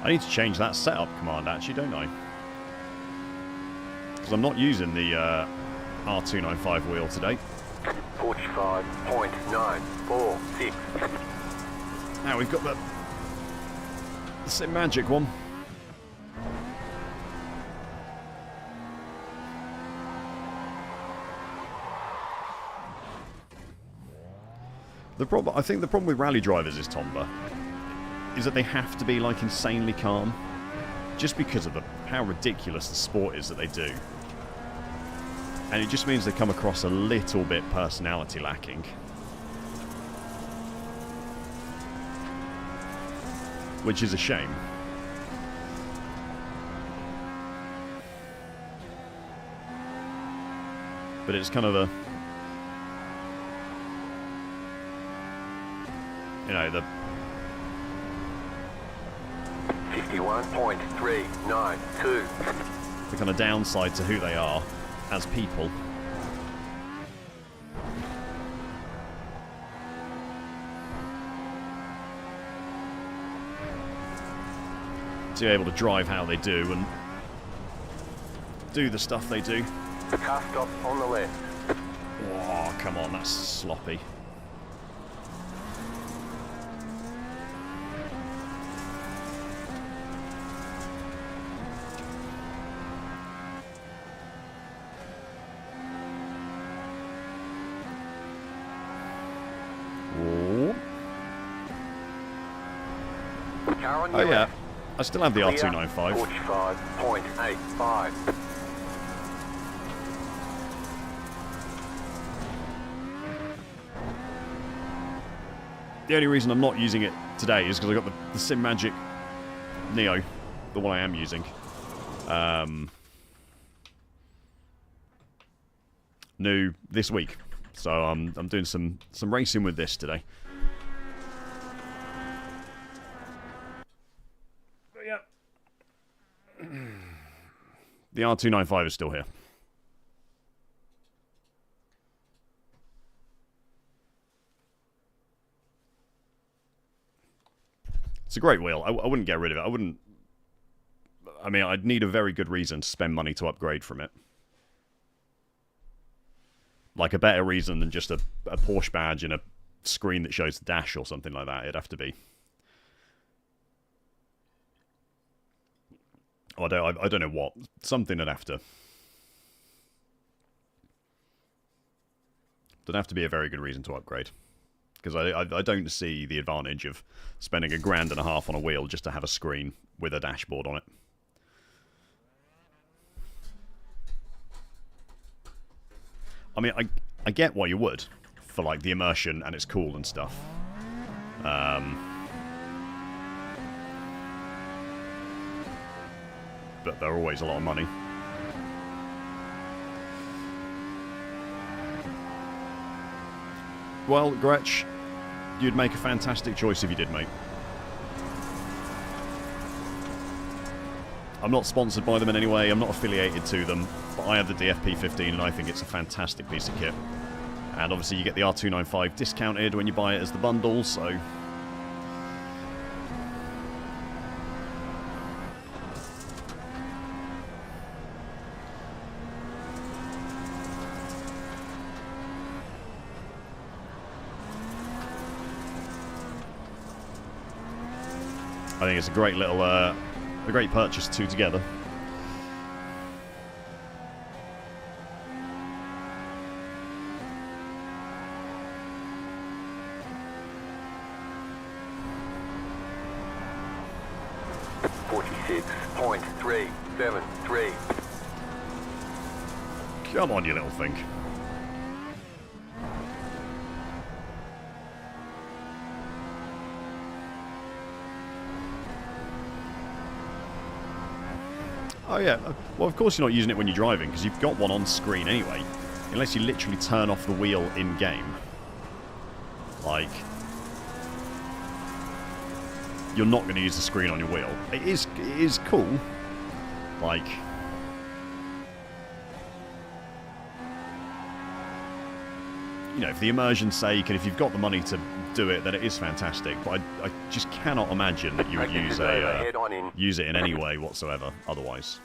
I need to change that setup command, actually, don't I? Because I'm not using the R295 wheel today. 45.946. Now we've got the Simagic one. I think the problem with rally drivers is, Tomba, is that they have to be like insanely calm, just because of how ridiculous the sport is that they do. And it just means they come across a little bit personality lacking. Which is a shame. But it's kind of a... You know, the 51.392. the kind of downside to who they are as people. To be able to drive how they do and do the stuff they do. Car stop on the left. Oh, come on, that's sloppy. Car on Oh your yeah, left. I still have the Clear. R295. 45.85. The only reason I'm not using it today is because I got the Simagic Neo, the one I am using. New this week, so I'm doing some racing with this today. But yeah, the R295 is still here. It's a great wheel. I wouldn't get rid of it. I wouldn't... I mean, I'd need a very good reason to spend money to upgrade from it. Like a better reason than just a Porsche badge and a screen that shows the dash or something like that. It'd have to be. Oh, I don't know what. Something would have to... There'd have to be a very good reason to upgrade. Because I don't see the advantage of spending $1.5 grand on a wheel just to have a screen with a dashboard on it. I mean, I get why you would, for like the immersion and it's cool and stuff. But they're always a lot of money. Well, Gretsch, you'd make a fantastic choice if you did, mate. I'm not sponsored by them in any way, I'm not affiliated to them, but I have the DFP15 and I think it's a fantastic piece of kit. And obviously you get the R295 discounted when you buy it as the bundle, so... I think it's a great little, a great purchase, two together. .373. Come on, you little thing. Oh yeah, well of course you're not using it when you're driving, because you've got one on screen anyway. Unless you literally turn off the wheel in-game. Like... You're not going to use the screen on your wheel. It is cool. Like... you know, for the immersion's sake, and if you've got the money to do it, then it is fantastic. But I just cannot imagine that you would use Head on in. use it in any way whatsoever otherwise.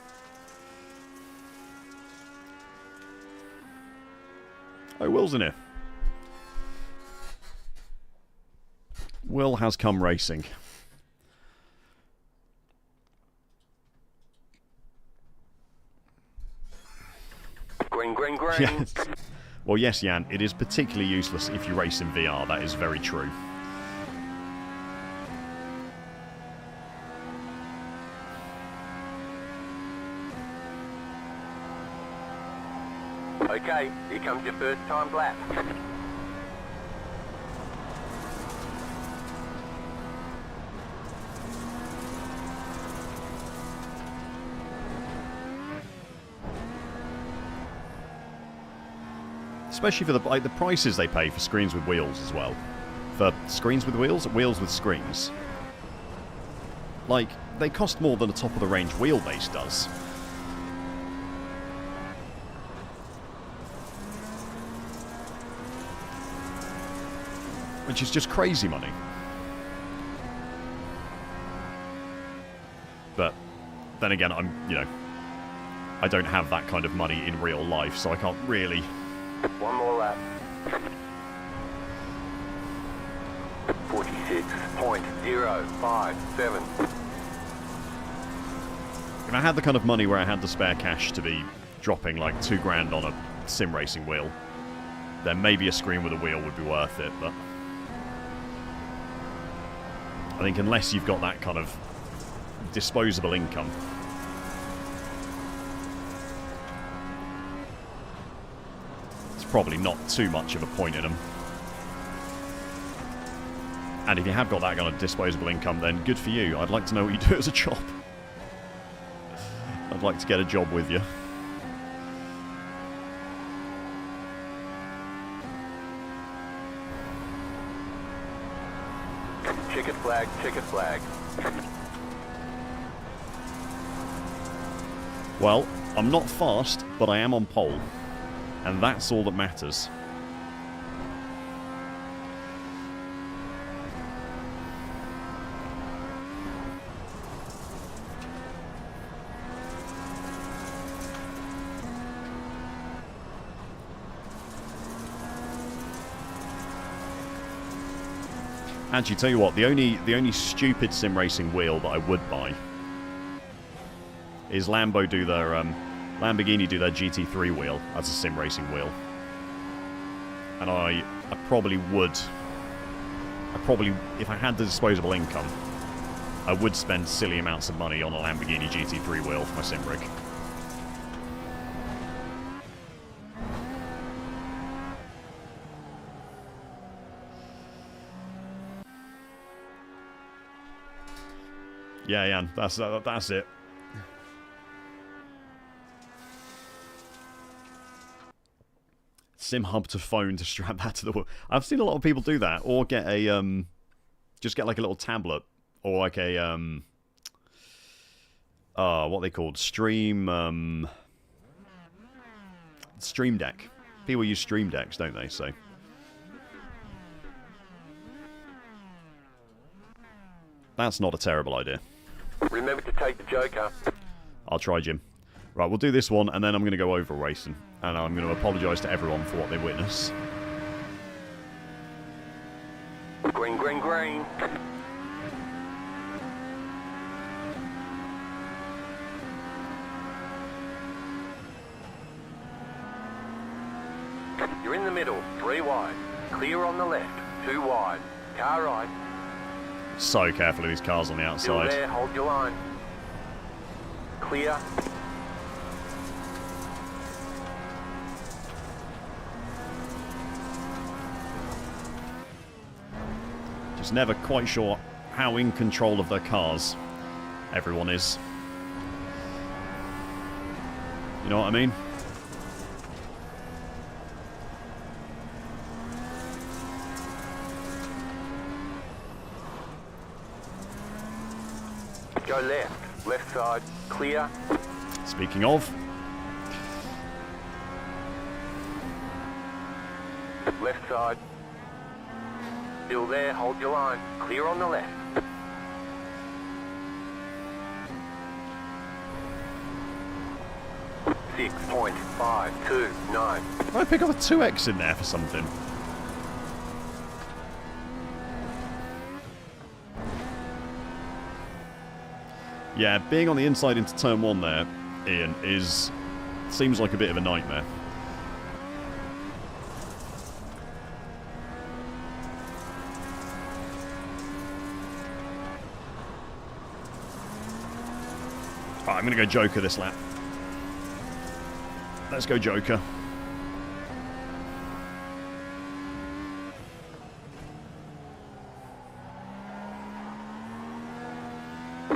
Oh, Will's in here. Will has come racing. Green, green, green. Yes. Well, yes, Jan, it is particularly useless if you race in VR. That is very true. Okay, here comes your first time lap. Especially for the prices they pay for screens with wheels as well. For screens with wheels, wheels with screens. Like, they cost more than a top-of-the-range wheelbase does. Which is just crazy money. But then again, I don't have that kind of money in real life, so I can't really. One more lap. 46.057. If I had the kind of money where I had the spare cash to be dropping like $2,000 on a sim racing wheel, then maybe a screen with a wheel would be worth it, but I think unless you've got that kind of disposable income, it's probably not too much of a point in them. And if you have got that kind of disposable income, then good for you. I'd like to know what you do as a job. I'd like to get a job with you. Checkered flag, checkered flag. Well, I'm not fast, but I am on pole. And that's all that matters. Actually, tell you what, the only stupid sim racing wheel that I would buy is Lamborghini do their GT3 wheel as a sim racing wheel, and I probably would. If I had the disposable income, I would spend silly amounts of money on a Lamborghini GT3 wheel for my sim rig. Yeah, Jan, that's it. Sim hub to phone to strap that to the wall. I've seen a lot of people do that, or get a just get like a little tablet, or like a what they called Stream Deck. People use Stream Decks, don't they? So that's not a terrible idea. Remember to take the joker. I'll try, Jim. Right, we'll do this one, and then I'm going to go over racing. And I'm going to apologise to everyone for what they witness. Green, green, green. You're in the middle, 3 wide. Clear on the left, 2 wide. Car right. So careful of these cars on the Still outside. there, hold your line. Clear. Just never quite sure how in control of their cars everyone is. You know what I mean? Go left. Left side. Clear. Speaking of, left side. Still there, hold your line. Clear on the left. 6.529. I pick up a 2x in there for something. Yeah, being on the inside into turn 1 there, Ian, seems like a bit of a nightmare. Alright, I'm going to go Joker this lap. Let's go Joker.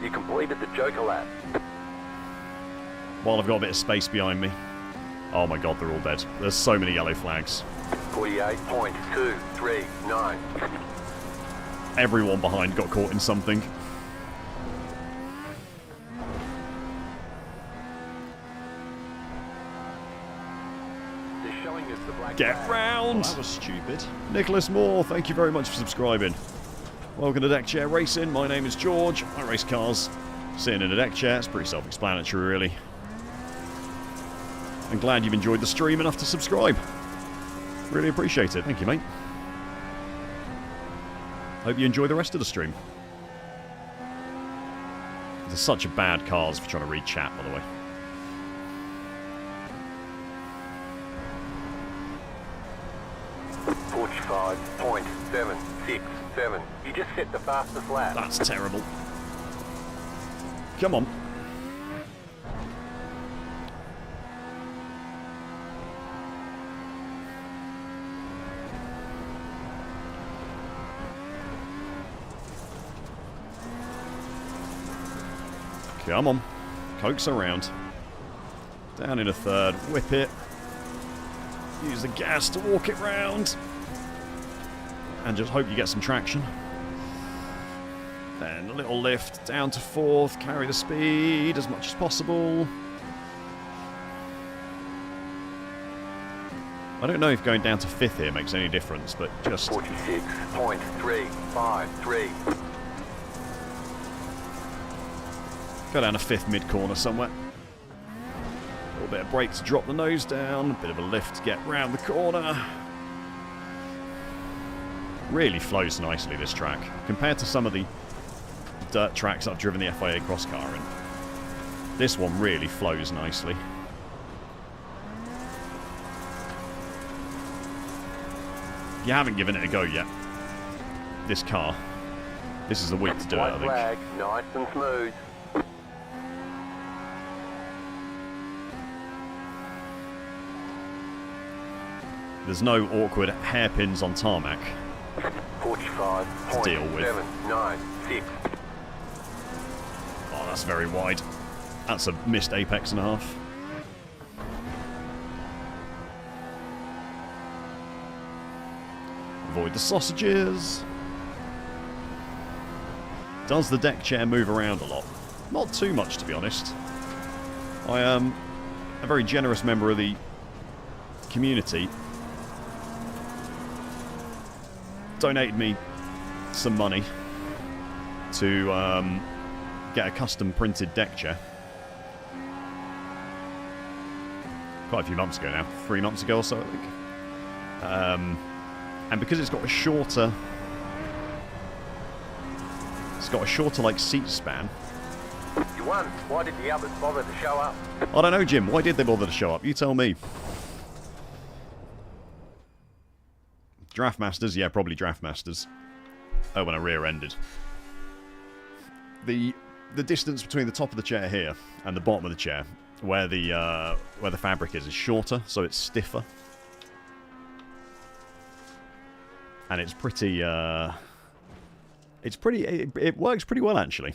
You completed the Joker lap. While I've got a bit of space behind me. Oh my god, they're all dead. There's so many yellow flags. 48.239. Everyone behind got caught in something. They're showing us the black Get flag. round! That was stupid. Nicholas Moore, thank you very much for subscribing. Welcome to Deck Chair Racing. My name is George. I race cars. Sitting in a deck chair. It's pretty self-explanatory, really. I'm glad you've enjoyed the stream enough to subscribe. Really appreciate it. Thank you, mate. Hope you enjoy the rest of the stream. There's such a bad cars for trying to read chat, by the way. .767. You just set the fastest lap. That's terrible. Come on. Come on. Coax around. Down in a third. Whip it. Use the gas to walk it round. And just hope you get some traction. Then a little lift down to fourth. Carry the speed as much as possible. I don't know if going down to fifth here makes any difference, but just... 46.353. Go down a fifth mid-corner somewhere. A little bit of brake to drop the nose down. A bit of a lift to get round the corner. Really flows nicely, this track. Compared to some of the dirt tracks I've driven the FIA cross car in. This one really flows nicely. If you haven't given it a go yet, this car, this is the week to do it, I White think. flag, nice and smooth. There's no awkward hairpins on tarmac. 45.796. Oh, that's very wide. That's a missed apex and a half. Avoid the sausages. Does the deck chair move around a lot? Not too much, to be honest. I am a very generous member of the community. Donated me some money to get a custom printed deck chair. Quite a few months ago now, 3 months ago or so, I think. And because it's got a shorter, like seat span. You won. Why did the others bother to show up? I don't know, Jim. Why did they bother to show up? You tell me. Draft Masters? Yeah, probably Draft Masters. Oh, when I rear-ended. The distance between the top of the chair here and the bottom of the chair, where the fabric is shorter, so it's stiffer. And it's pretty, it works pretty well, actually.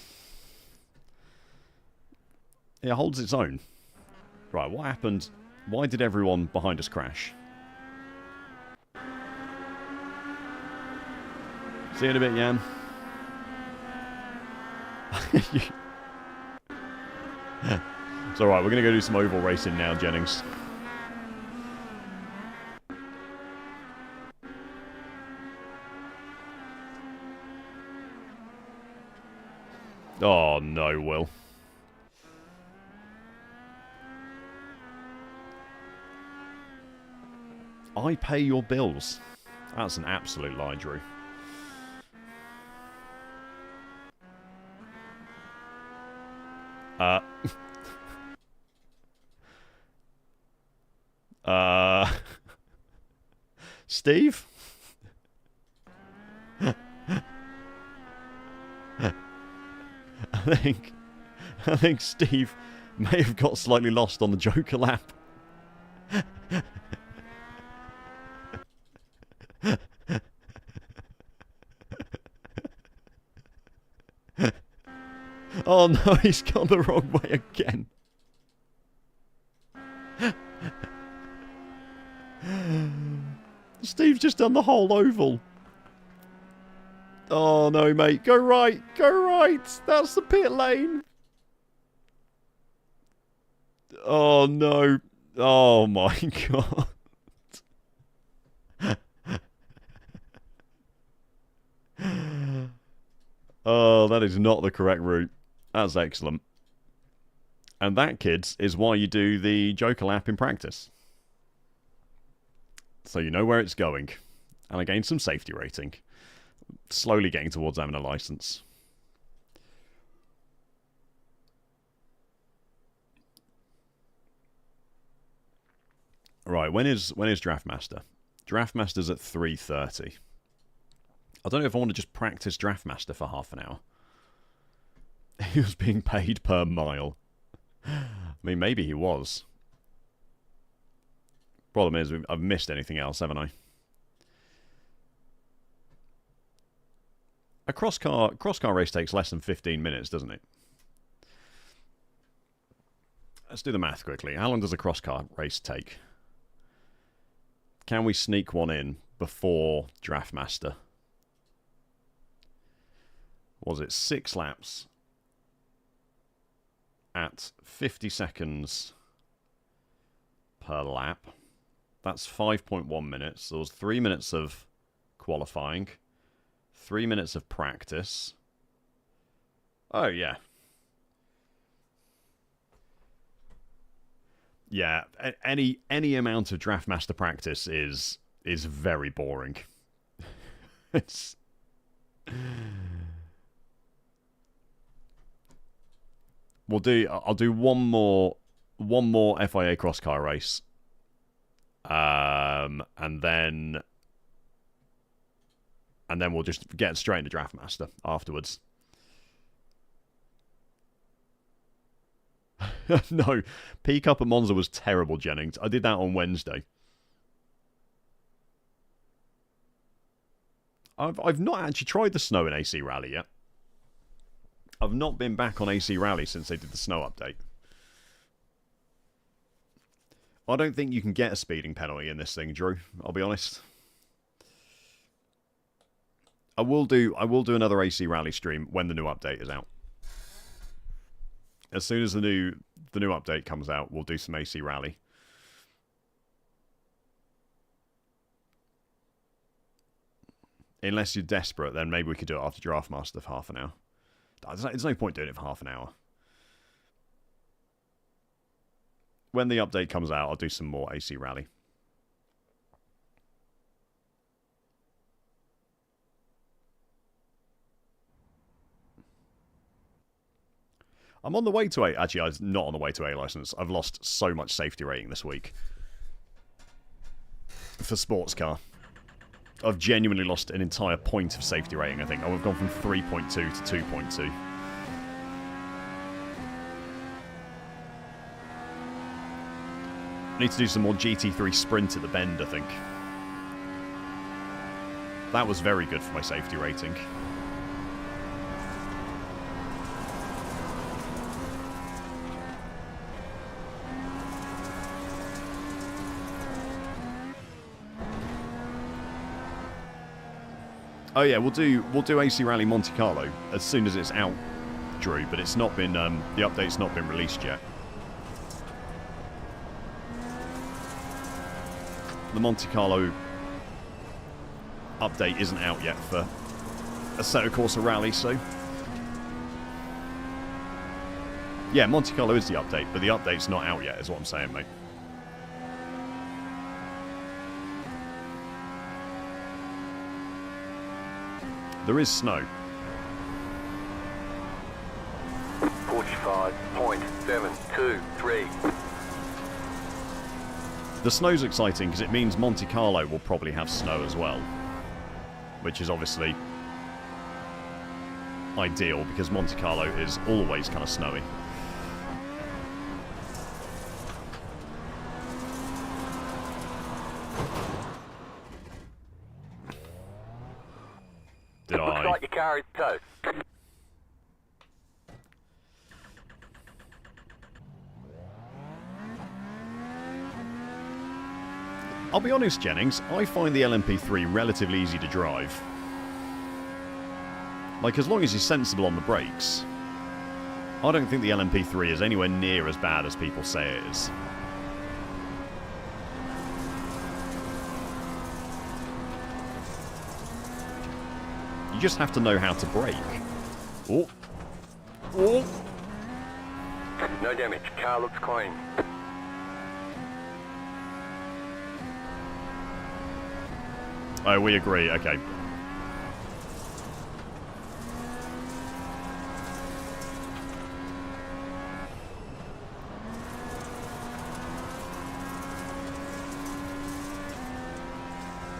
It holds its own. Right, what happened? Why did everyone behind us crash? See you in a bit, Jan. It's alright, we're going to go do some oval racing now, Jennings. Oh, no, Will. I pay your bills. That's an absolute lie, Drew. Steve? I think Steve may have got slightly lost on the Joker lap. Oh no, he's gone the wrong way again. Steve's just done the whole oval. Oh no, mate. Go right. Go right. That's the pit lane. Oh no. Oh my god. Oh, that is not the correct route. That's excellent. And that, kids, is why you do the Joker lap in practice. So you know where it's going. And I gained some safety rating. Slowly getting towards having a license. Right, when is Draftmaster? Draftmaster's at 3:30. I don't know if I want to just practice Draftmaster for half an hour. He was being paid per mile. I mean, maybe he was. Problem is, I've missed anything else, haven't I? A cross-car race takes less than 15 minutes, doesn't it? Let's do the math quickly. How long does a cross-car race take? Can we sneak one in before Draftmaster? Was it 6 laps at 50 seconds per lap? That's 5.1 minutes. There was 3 minutes of qualifying, 3 minutes of practice. Oh, yeah. Yeah, any amount of Draftmaster practice is very boring. It's... I'll do one more FIA cross-car race. And then we'll just get straight into Draftmaster afterwards. No, Peak Up at Monza was terrible, Jennings. I did that on Wednesday. I've not actually tried the snow in AC Rally yet. I've not been back on AC Rally since they did the snow update. I don't think you can get a speeding penalty in this thing, Drew. I'll be honest. I will do another AC Rally stream when the new update is out. As soon as the new update comes out, we'll do some AC Rally. Unless you're desperate, then maybe we could do it after Draftmaster for half an hour. There's no point doing it for half an hour. When the update comes out, I'll do some more AC Rally. I'm on the way to A. Actually, I'm not on the way to A license. I've lost so much safety rating this week. For sports car. I've genuinely lost an entire point of safety rating, I think. I've gone from 3.2 to 2.2. I need to do some more GT3 sprint at the bend, I think. That was very good for my safety rating. Oh yeah, we'll do AC Rally Monte Carlo as soon as it's out, Drew. But it's not been the update's not been released yet. The Monte Carlo update isn't out yet for Assetto Corsa Rally, so Yeah, Monte Carlo is the update, but the update's not out yet, is what I'm saying, mate. There is snow. 45.723. The snow's exciting because it means Monte Carlo will probably have snow as well. Which is obviously ideal because Monte Carlo is always kind of snowy. Did Looks I? like your car is toast. I'll be honest, Jennings, I find the LMP3 relatively easy to drive. Like, as long as you're sensible on the brakes. I don't think the LMP3 is anywhere near as bad as people say it is. You just have to know how to brake. Oh. Oh. No damage. Car looks clean. Oh, we agree. Okay.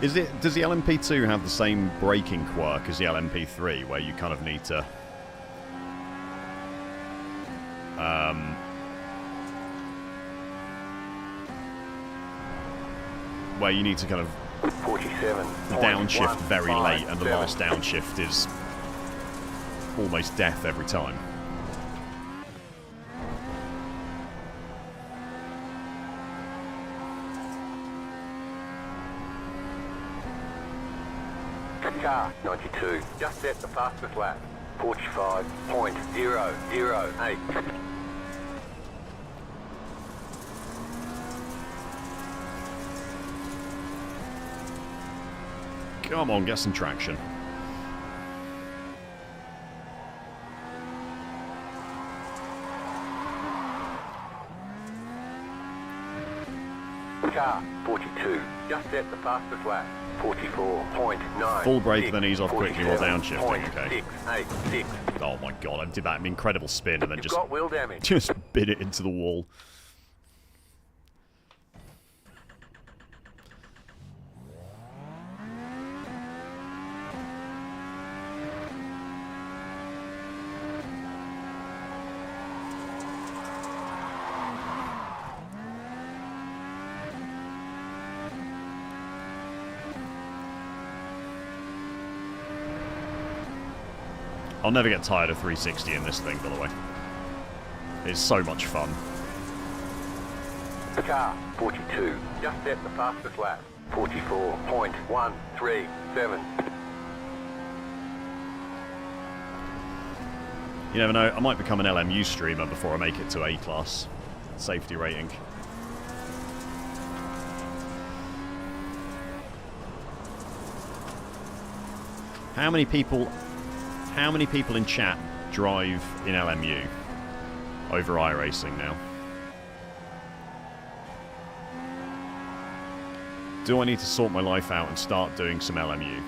Does the LMP2 have the same braking quirk as the LMP3, where you kind of need to kind of 47. downshift very late, and the last downshift is almost death every time. Car 92. Just set the fastest lap. 45.008. Come on, get some traction. Car 42. Just set the fastest lap. 44.9. Full brake, then ease off quickly while downshifting. Okay. 686. Oh my god, I did that incredible spin and then You've just got wheel damage. just bit it into the wall. I'll never get tired of 360 in this thing, by the way. It's so much fun. Car 42. Just set the fastest lap. 44.137. You never know, I might become an LMU streamer before I make it to A-class safety rating. How many people in chat drive in LMU over iRacing now? Do I need to sort my life out and start doing some LMU?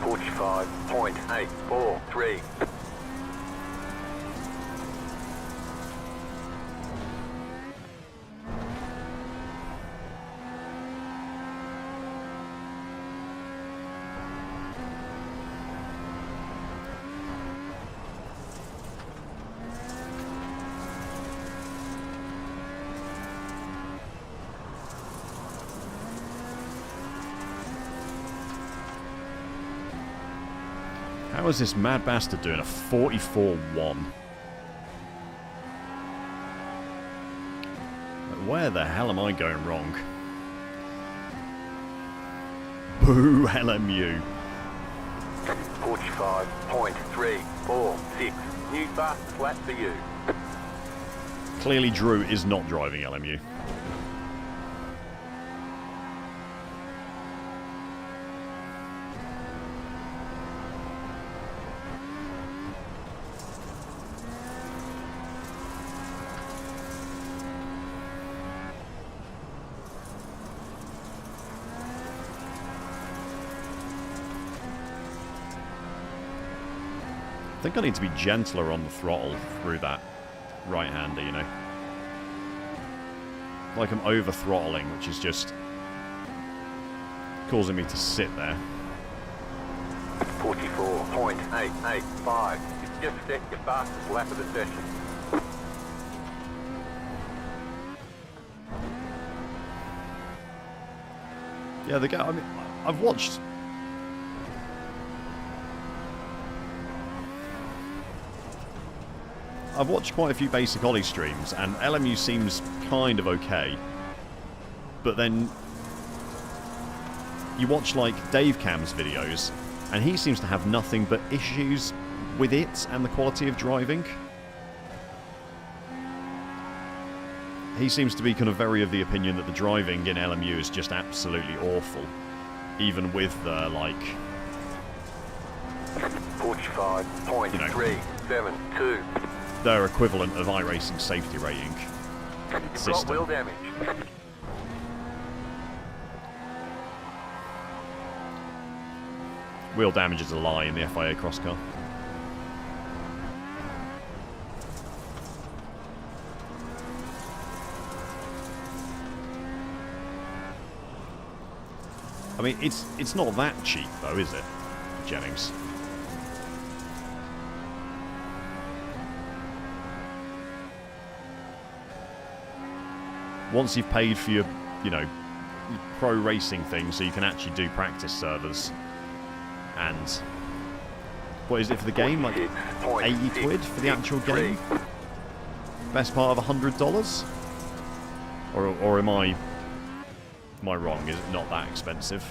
45.843. How is this mad bastard doing a 44-1? Where the hell am I going wrong? Boo, LMU. 45.346. New fastest lap for you. Clearly Drew is not driving LMU. think I need to be gentler on the throttle through that right-hander, you know. Like I'm over-throttling, which is just causing me to sit there. 44.885. You've just set your fastest lap of the session. Yeah, the guy. I mean, I've watched. I've watched quite a few Basic Ollie streams, and LMU seems kind of okay. But then you watch like Dave Cam's videos, and he seems to have nothing but issues with it and the quality of driving. He seems to be kind of very of the opinion that the driving in LMU is just absolutely awful, even with the, like... 45.372. Their equivalent of iRacing safety rating You've system. got wheel damage. Wheel damage is a lie in the FIA cross car. I mean, it's not that cheap, though, is it, Jennings? Once you've paid for your, you know, pro racing thing, so you can actually do practice servers, and what is it for the game? Like 80 quid for the actual game? Best part of $100? Or am I wrong? Is it not that expensive?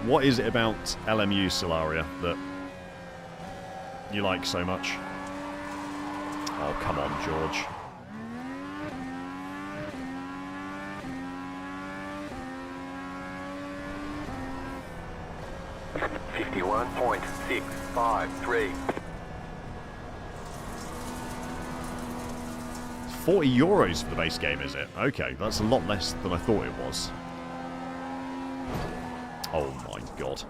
What is it about LMU, Solaria, that you like so much? Oh, come on, George. $51.653. €40 for the base game, is it? Okay, that's a lot less than I thought it was. Oh my god.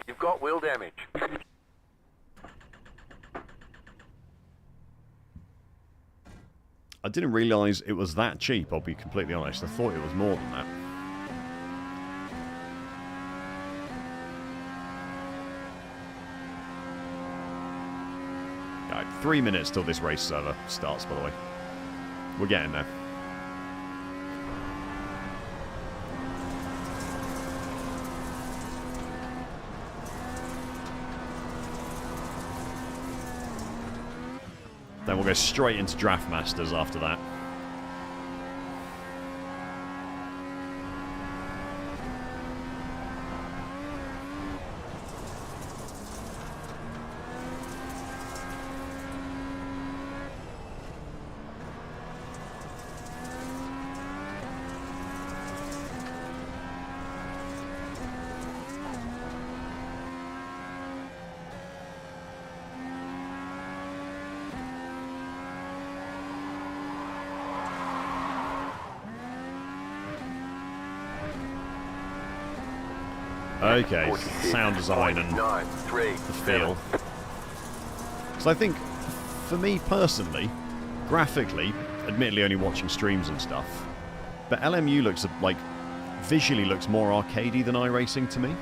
You've got wheel damage. I didn't realise it was that cheap, I'll be completely honest. I thought it was more than that. Alright, 3 minutes till this race server starts, by the way. We're getting there. Then we'll go straight into Draft Masters after that. Okay, sound design and the feel. So I think, for me personally, graphically, admittedly only watching streams and stuff, but LMU looks like, visually looks more arcadey than iRacing to me.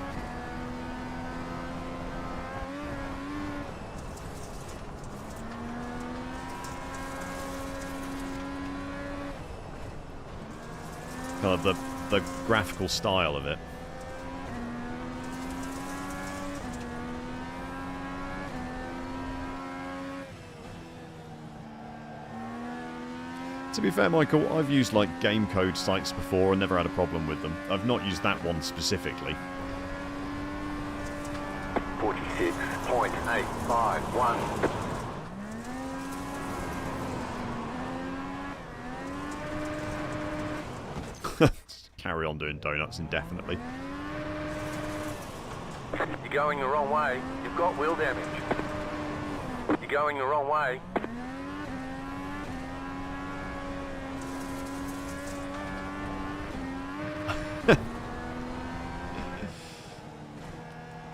Kind of the graphical style of it. To be fair, Michael, I've used like game code sites before and never had a problem with them. I've not used that one specifically. 46.851. Carry on doing donuts indefinitely. You're going the wrong way. You've got wheel damage. You're going the wrong way.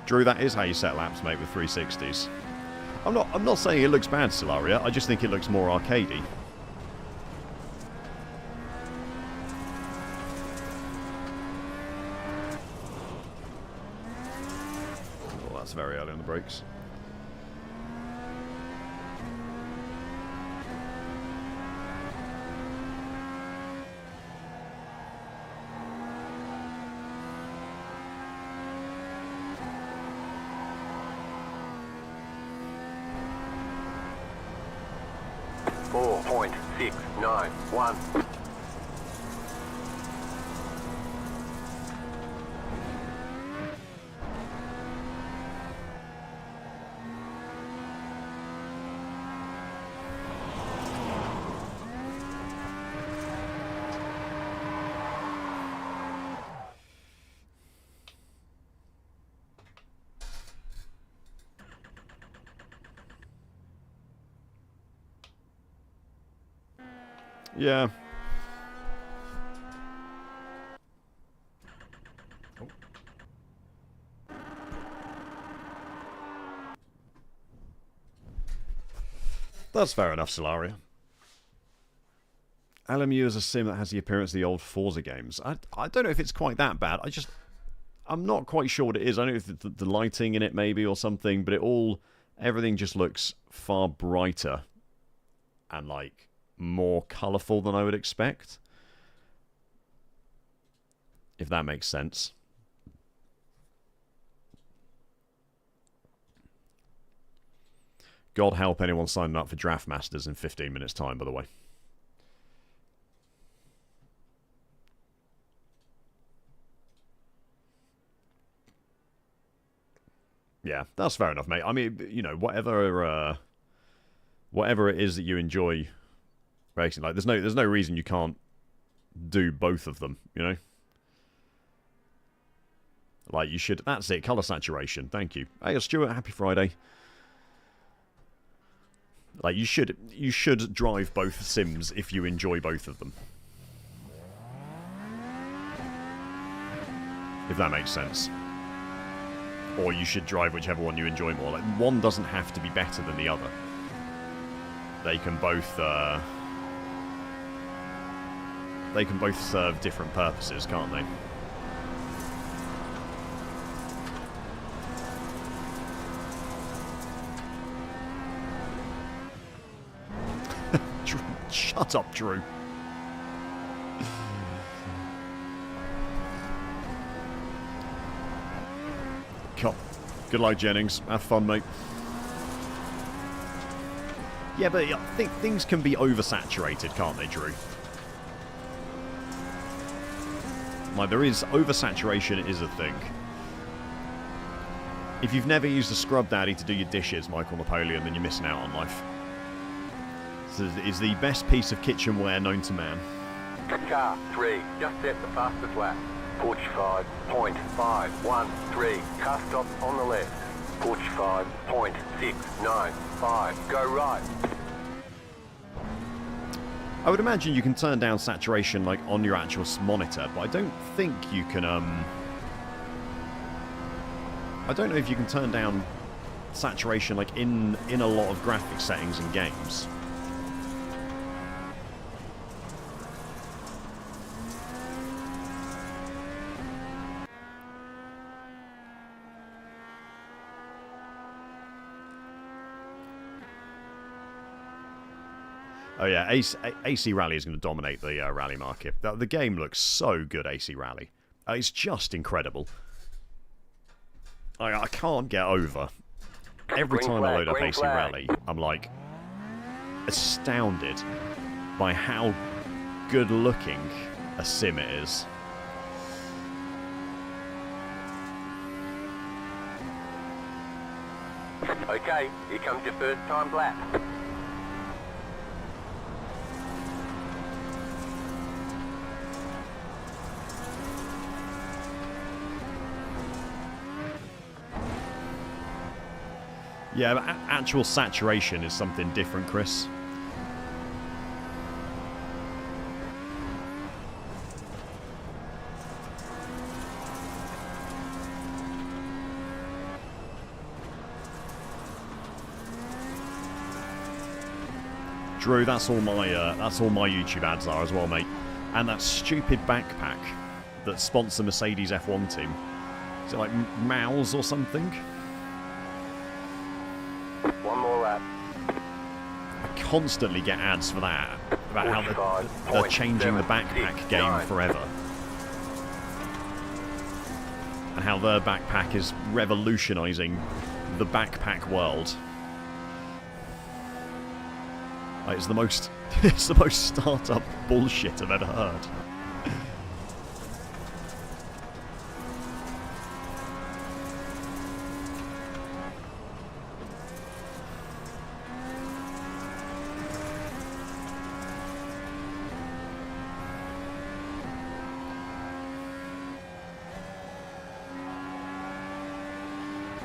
Drew, that is how you set laps, mate, with 360s. I'm not saying it looks bad, Solaria. I just think it looks more arcadey. Oh, that's very early on the brakes. .691. Yeah. That's fair enough, Solaria. LMU is a sim that has the appearance of the old Forza games. I don't know if it's quite that bad. I'm not quite sure what it is. I don't know if the lighting in it maybe or something, but everything just looks far brighter and like more colourful than I would expect. If that makes sense. God help anyone signing up for Draft Masters in 15 minutes time, by the way. Yeah, that's fair enough, mate. I mean, you know, whatever it is that you enjoy racing, like there's no reason you can't do both of them, you know? Like you should. That's it, colour saturation. Thank you. Hey, Stuart, happy Friday. Like you should drive both sims if you enjoy both of them. If that makes sense. Or you should drive whichever one you enjoy more. Like one doesn't have to be better than the other. They can both serve different purposes, can't they? Shut up, Drew. Good luck, Jennings. Have fun, mate. Yeah, but I think things can be oversaturated, can't they, Drew? Like, oversaturation is a thing. If you've never used a scrub daddy to do your dishes, Michael Napoleon, then you're missing out on life. Is the best piece of kitchenware known to man. Car 3, just set the fastest lap. 45.513. Car stop on the left. 45.695. Go right. I would imagine you can turn down saturation like on your actual monitor, but I don't think you can. I don't know if you can turn down saturation like in a lot of graphics settings in games. Oh yeah, AC Rally is going to dominate the rally market. The game looks so good, AC Rally. It's just incredible. I can't get over. Every time I load up AC Rally, I'm like astounded by how good looking a sim it is. Okay, here comes your first time lap. Yeah, but actual saturation is something different, Chris. Drew, that's all my YouTube ads are as well, mate. And that stupid backpack that sponsor Mercedes F1 team. Is it like Mouse or something? One more lap. I constantly get ads for that about how they're changing the backpack game forever, and how their backpack is revolutionising the backpack world. Like, it's the most startup bullshit I've ever heard.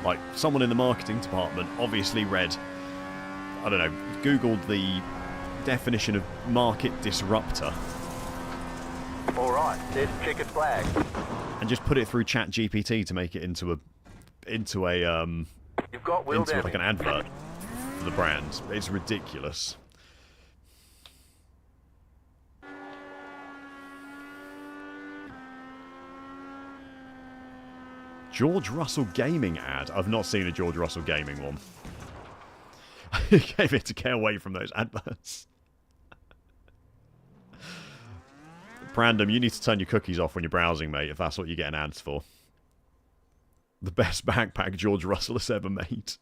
Like, someone in the marketing department obviously read, I don't know, Googled the definition of market disruptor. Alright, there's checkered flag. And just put it through ChatGPT to make it into a You've got wheel damage. like an advert for the brand. It's ridiculous. George Russell Gaming ad. I've not seen a George Russell Gaming one. I came here to get away from those adverts. Brandon, you need to turn your cookies off when you're browsing, mate, if that's what you're getting ads for. The best backpack George Russell has ever made.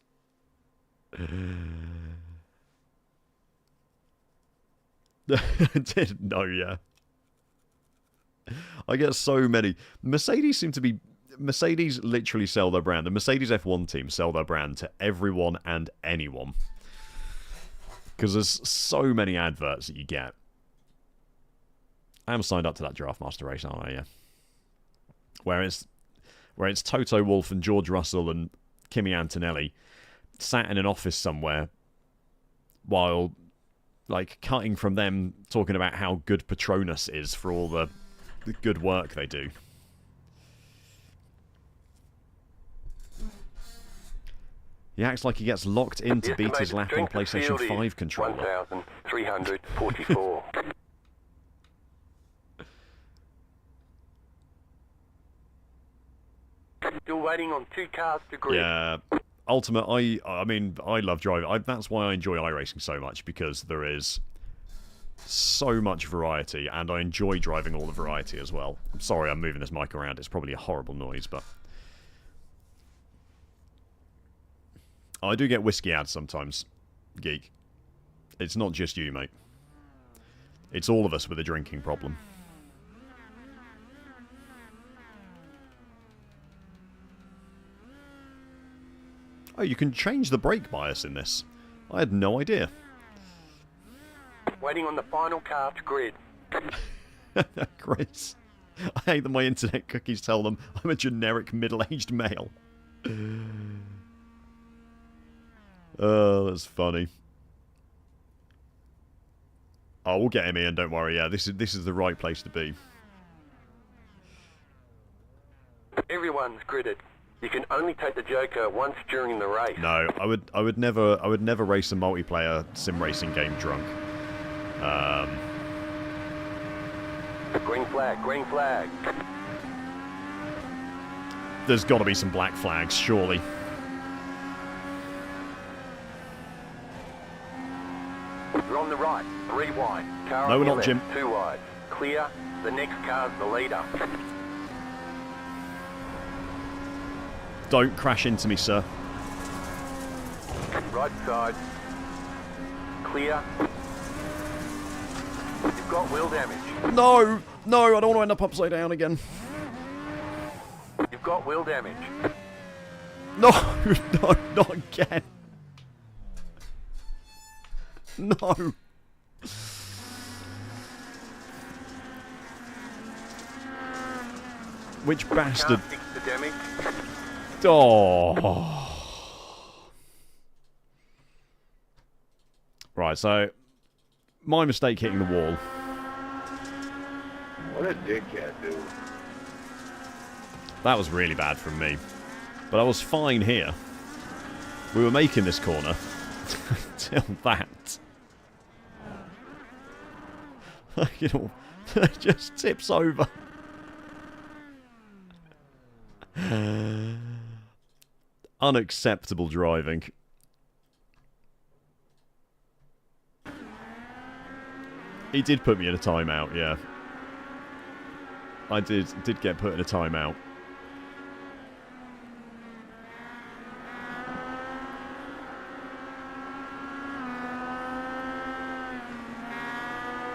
I didn't know, yeah. I get so many. Mercedes literally sell their brand. The Mercedes F1 team sell their brand to everyone and anyone. Because there's so many adverts that you get. I am signed up to that Draft Master race, aren't I? Yeah. Where it's Toto Wolff and George Russell and Kimi Antonelli sat in an office somewhere while, like, cutting from them talking about how good Petronas is for all the good work they do. He acts like he gets locked in to beat his lap on PlayStation 5 controller. 1,344. Still waiting on 2 cars to grid. Yeah. Ultimate, I mean, I love driving. That's why I enjoy iRacing so much, because there is so much variety, and I enjoy driving all the variety as well. I'm sorry I'm moving this mic around. It's probably a horrible noise, but I do get whiskey ads sometimes, Geek. It's not just you, mate. It's all of us with a drinking problem. Oh, you can change the brake bias in this. I had no idea. Waiting on the final car to grid. Chris, I hate that my internet cookies tell them I'm a generic middle-aged male. Oh, that's funny. Oh, we'll get him in, don't worry. Yeah, this is the right place to be. Everyone's gridded. You can only take the Joker once during the race. No, I would never race a multiplayer sim racing game drunk. Green flag, green flag. There's got to be some black flags, surely. You're on the right, 3 wide. Car No, on we're your not, left, Jim. 2 wide. Clear. The next car's the leader. Don't crash into me, sir. Right side. Clear. You've got wheel damage. No, no, I don't want to end up upside down again. You've got wheel damage. No, no, not again. No. Which bastard? Can't fix the damage. Oh. Right, so my mistake hitting the wall. What a dickhead, dude. That was really bad from me. But I was fine here. We were making this corner till that. You know, it just tips over. Unacceptable driving. He did put me in a timeout, yeah. I did get put in a timeout.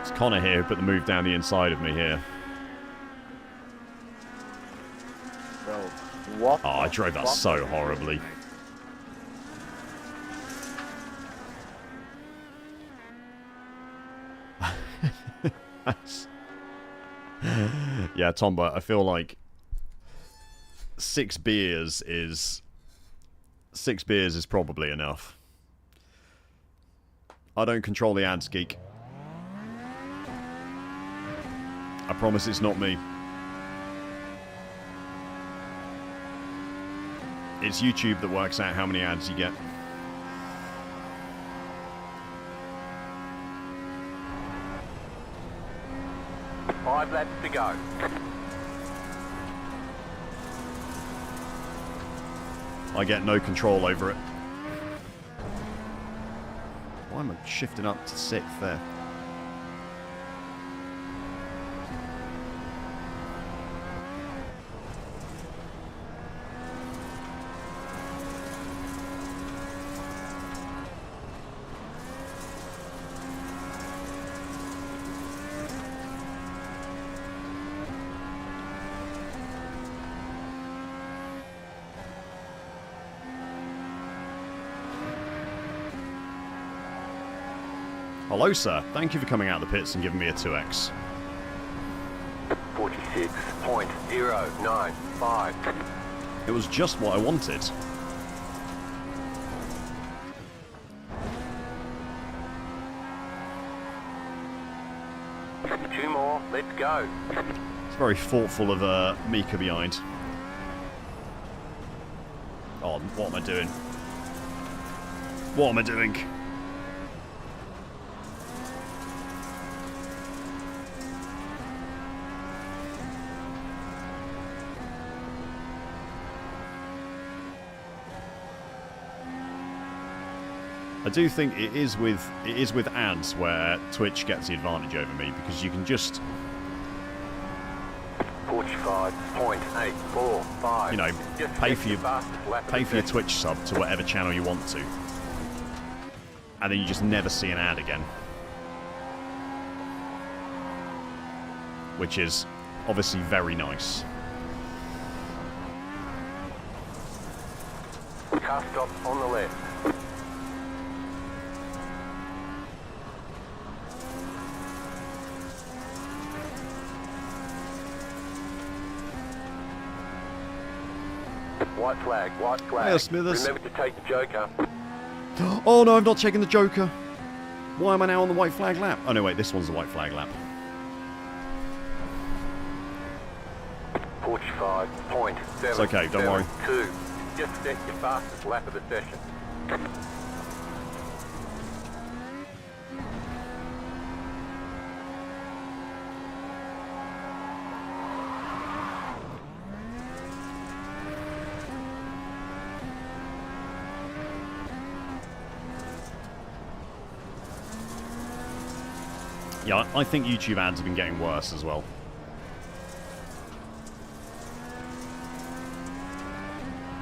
It's Connor here who put the move down the inside of me here. Bro, what? Oh, I drove that so horribly. Yeah, Tom, but I feel like 6 beers is probably enough. I don't control the ads, geek. I promise it's not me. It's YouTube that works out how many ads you get. Five laps to go. I get no control over it. Why am I shifting up to 6th there? Hello, sir. Thank you for coming out of the pits and giving me a 2x. 46.095. It was just what I wanted. Two more, let's go. It's very thoughtful of Mika behind. Oh, what am I doing? What am I doing? I do think it is with ads where Twitch gets the advantage over me, because you can just, 45.845. you know, Just pay take for the your fastest lap of pay the for your session. Twitch sub to whatever channel you want to, and then you just never see an ad again, which is obviously very nice. Car stop on the left. White flag, white flag. Hey, Smithers. Remember to take the joker. Oh no, I'm not checking the Joker. Why am I now on the white flag lap? Oh no, wait, this one's the white flag lap. 45.7. It's okay, don't worry. Just set your fastest lap of the session. Yeah, I think YouTube ads have been getting worse as well.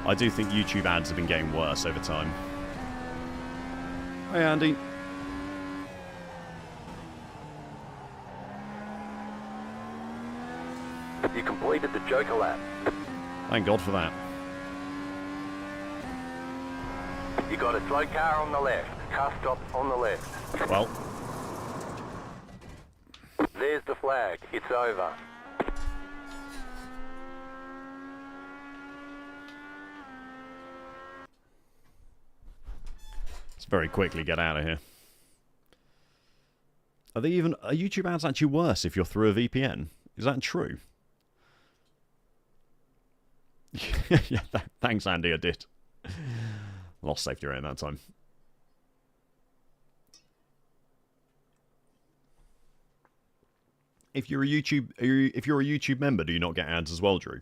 I do think YouTube ads have been getting worse over time. Hey, Andy. You completed the joker lap. Thank God for that. You got a slow car on the left. Car stop on the left. Well, There's the flag. It's over. let's very quickly get out of here. Are YouTube ads actually worse if you're through a VPN? Is that true? Yeah, thanks, Andy. I did. Lost safety rating that time. If you're a YouTube member, do you not get ads as well, Drew?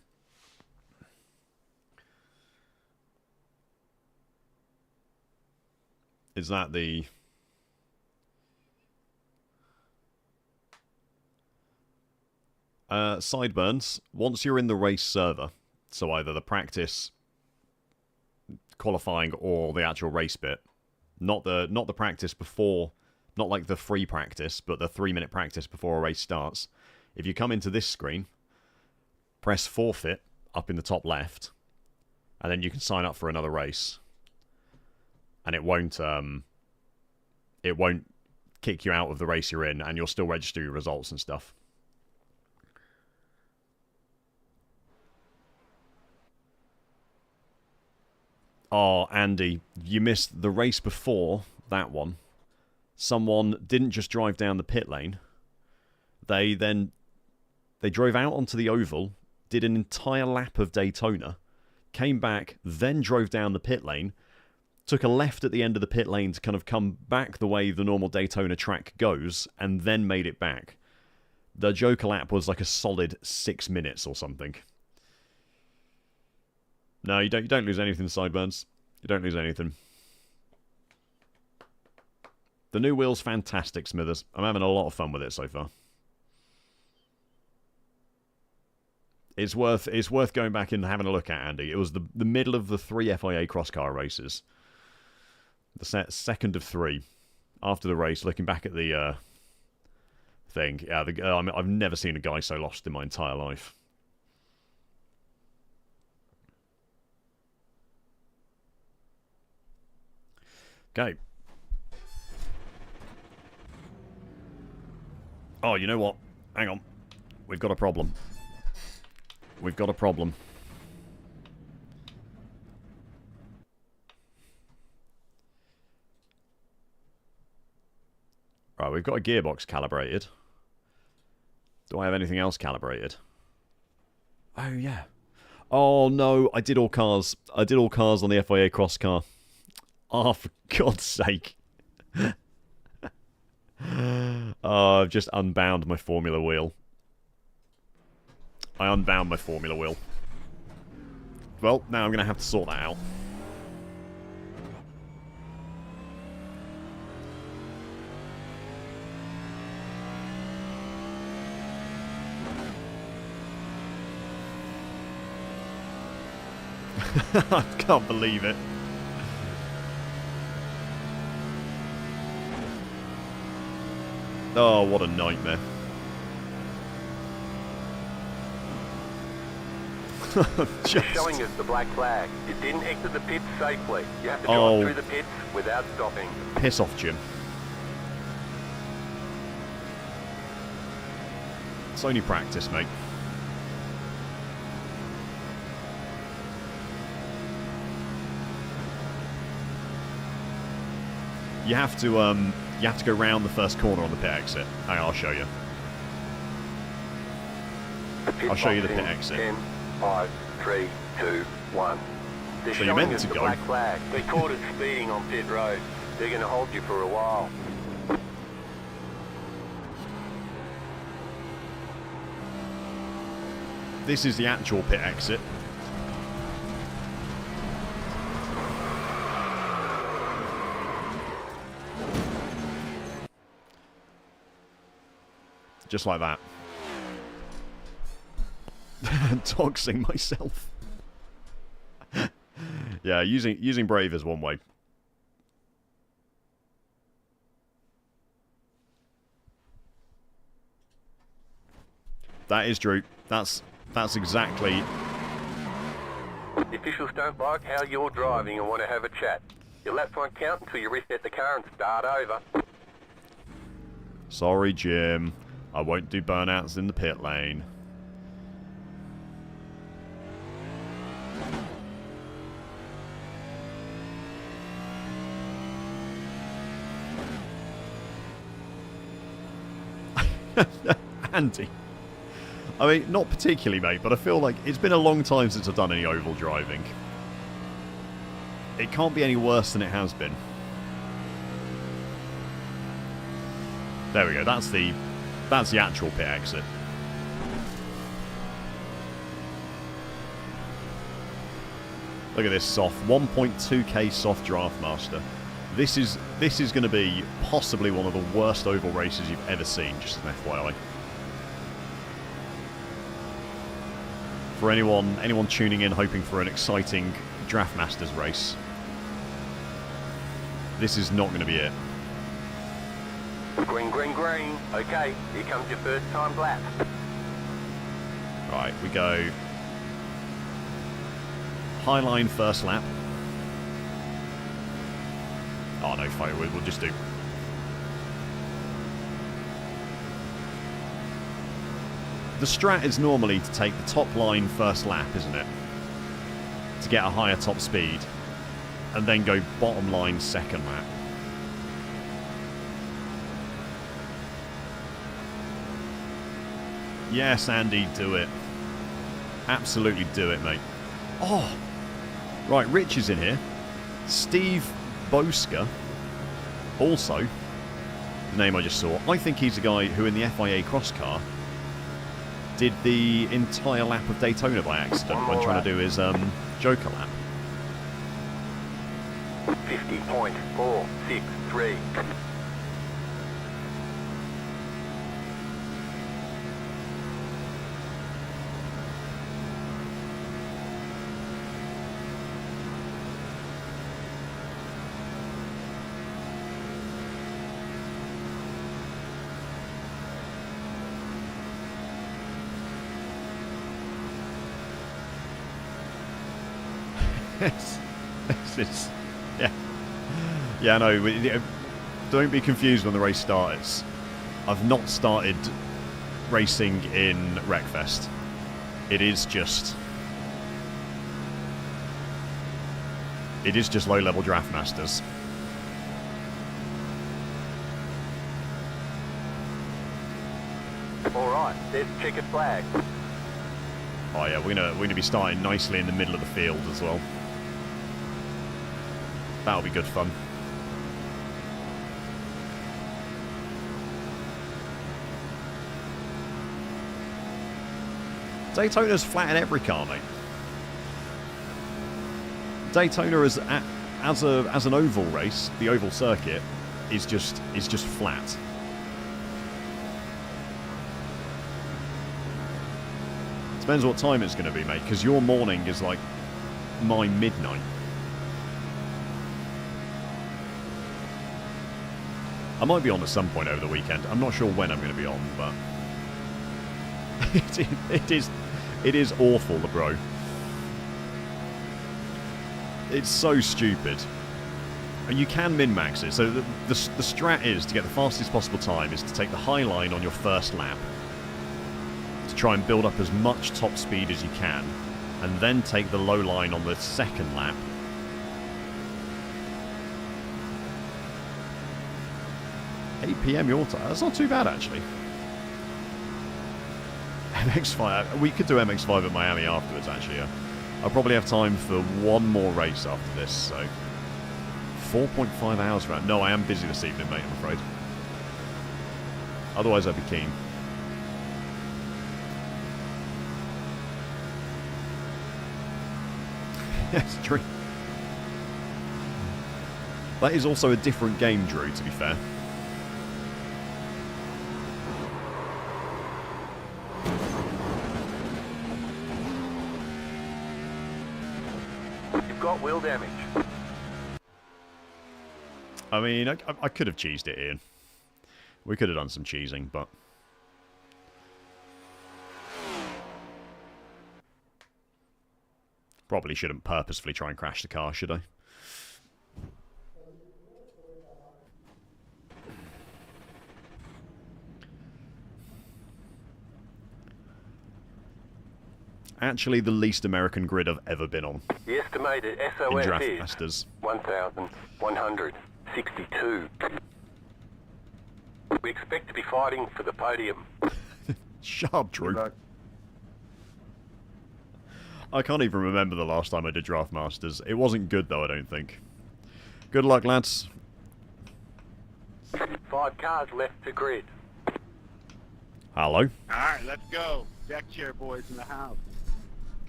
Is that the... Sideburns, once you're in the race server, so either the practice, qualifying, or the actual race bit, not the practice before, not like the free practice, but the 3-minute practice before a race starts. If you come into this screen, press forfeit up in the top left, and then you can sign up for another race. And it won't kick you out of the race you're in, and you'll still register your results and stuff. Oh, Andy, you missed the race before that one. Someone didn't just drive down the pit lane. They drove out onto the oval, did an entire lap of Daytona, came back, then drove down the pit lane, took a left at the end of the pit lane to kind of come back the way the normal Daytona track goes, and then made it back. The Joker lap was like a solid 6 minutes or something. No, you don't lose anything, Sideburns. You don't lose anything. The new wheel's fantastic, Smithers. I'm having a lot of fun with it so far. It's worth going back and having a look at, Andy. It was the middle of the 3 FIA cross car races. The second of 3. After the race, looking back at the thing. Yeah, I've never seen a guy so lost in my entire life. Okay. Oh, you know what? Hang on. We've got a problem. We've got a problem. Right, we've got a gearbox calibrated. Do I have anything else calibrated? Oh, yeah. Oh, no, I did all cars. I did all cars on the FIA cross car. Oh, for God's sake. Oh, I've just unbound my Formula wheel. I unbound my Formula wheel. Well, now I'm going to have to sort that out. I can't believe it. Oh, what a nightmare. Just showing us the black flag. You didn't exit the pits safely. You have to drive through the pits without stopping. Piss off, Jim. It's only practice, mate. You have to go round the first corner on the pit exit. Hang on, I'll show you. I'll show you the pit exit. 10, 5, 3, 2, 1. They're So you're meant showing us to the go. black flag. They caught us speeding on pit road. They're going to hold you for a while. This is the actual pit exit. Just like that. Doxing myself. Yeah, using Brave is one way. That is Drew. That's exactly. The officials don't like how you're driving and want to have a chat. Your laps won't count until you reset the car and start over. Sorry, Jim. I won't do burnouts in the pit lane. Andy. I mean, not particularly, mate, but I feel like it's been a long time since I've done any oval driving. It can't be any worse than it has been. There we go. That's the actual pit exit. Look at this soft 1.2k soft Draft Master. This is going to be possibly one of the worst oval races you've ever seen, just as an FYI. For anyone tuning in hoping for an exciting Draft Masters race, this is not going to be it. Green, green, green. Okay, here comes your first time lap. Right, we go high line first lap. Oh no, fine, we'll just do. The strat is normally to take the top line first lap, isn't it? To get a higher top speed. And then go bottom line second lap. Yes, Andy, do it. Absolutely do it, mate. Oh! Right, Rich is in here. Steve Boska, also, the name I just saw. I think he's the guy who in the FIA cross car did the entire lap of Daytona by accident when trying to do his Joker lap. 50.463. Yeah, no, don't be confused when the race starts. I've not started racing in Wreckfest. It is just low-level Draft Masters. Alright, there's the checkered flag. Oh yeah, we're gonna be starting nicely in the middle of the field as well. That'll be good fun. Daytona's flat in every car, mate. Daytona as an oval race, the oval circuit is just flat. Depends what time it's going to be, mate, because your morning is like my midnight. I might be on at some point over the weekend. I'm not sure when I'm going to be on, but it is awful, the bro. It's so stupid. And you can min-max it. So the strat is to get the fastest possible time is to take the high line on your first lap, to try and build up as much top speed as you can, and then take the low line on the second lap. 8 PM your time. That's not too bad, actually. MX5. We could do MX5 at Miami afterwards, actually. Yeah. I'll probably have time for one more race after this, so 4.5 hours round. No, I am busy this evening, mate, I'm afraid. Otherwise, I'd be keen. Yes, Drew. That is also a different game, Drew, to be fair. You've got wheel damage. I mean, I could have cheesed it, Ian. We could have done some cheesing, but... Probably shouldn't purposefully try and crash the car, should I? Actually, the least American grid I've ever been on. The estimated In SOS Draft is Masters. 1,162. We expect to be fighting for the podium. Shut up, Drew. Good luck. I can't even remember the last time I did Draft Masters. It wasn't good, though, I don't think. Good luck, lads. 5 cars left to grid. Hello. Alright, let's go. Deck chair boys in the house.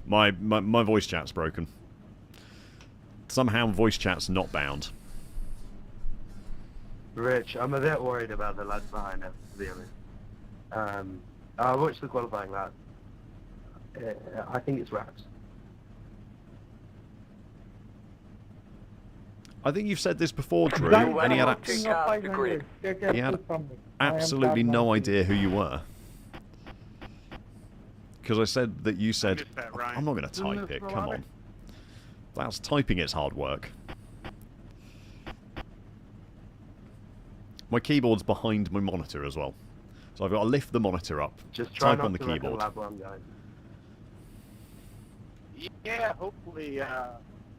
My voice chat's broken. Somehow voice chat's not bound. Rich, I'm a bit worried about the lads behind us, to be honest. I watched the qualifying lap. I think it's wraps. I think you've said this before, Drew, Exactly. and he had, Two cars to grid. he had absolutely no idea who you were. Because I said that you said, missed that, Ryan. I'm not going to type it, come on. That's typing, it's hard work. My keyboard's behind my monitor as well. So I've got to lift the monitor up, Just try type not on the to wreck a keyboard. lap while I'm going. Yeah, hopefully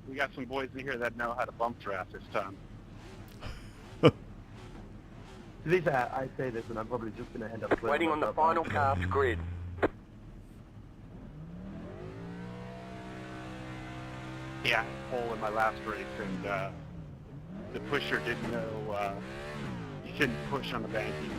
we got some boys in here that know how to bump draft this time. To be fair, I say this and I'm probably just going to end up... Waiting on the final car to grid. Yeah, pole in my last race, and the pusher didn't know you shouldn't push on the banking.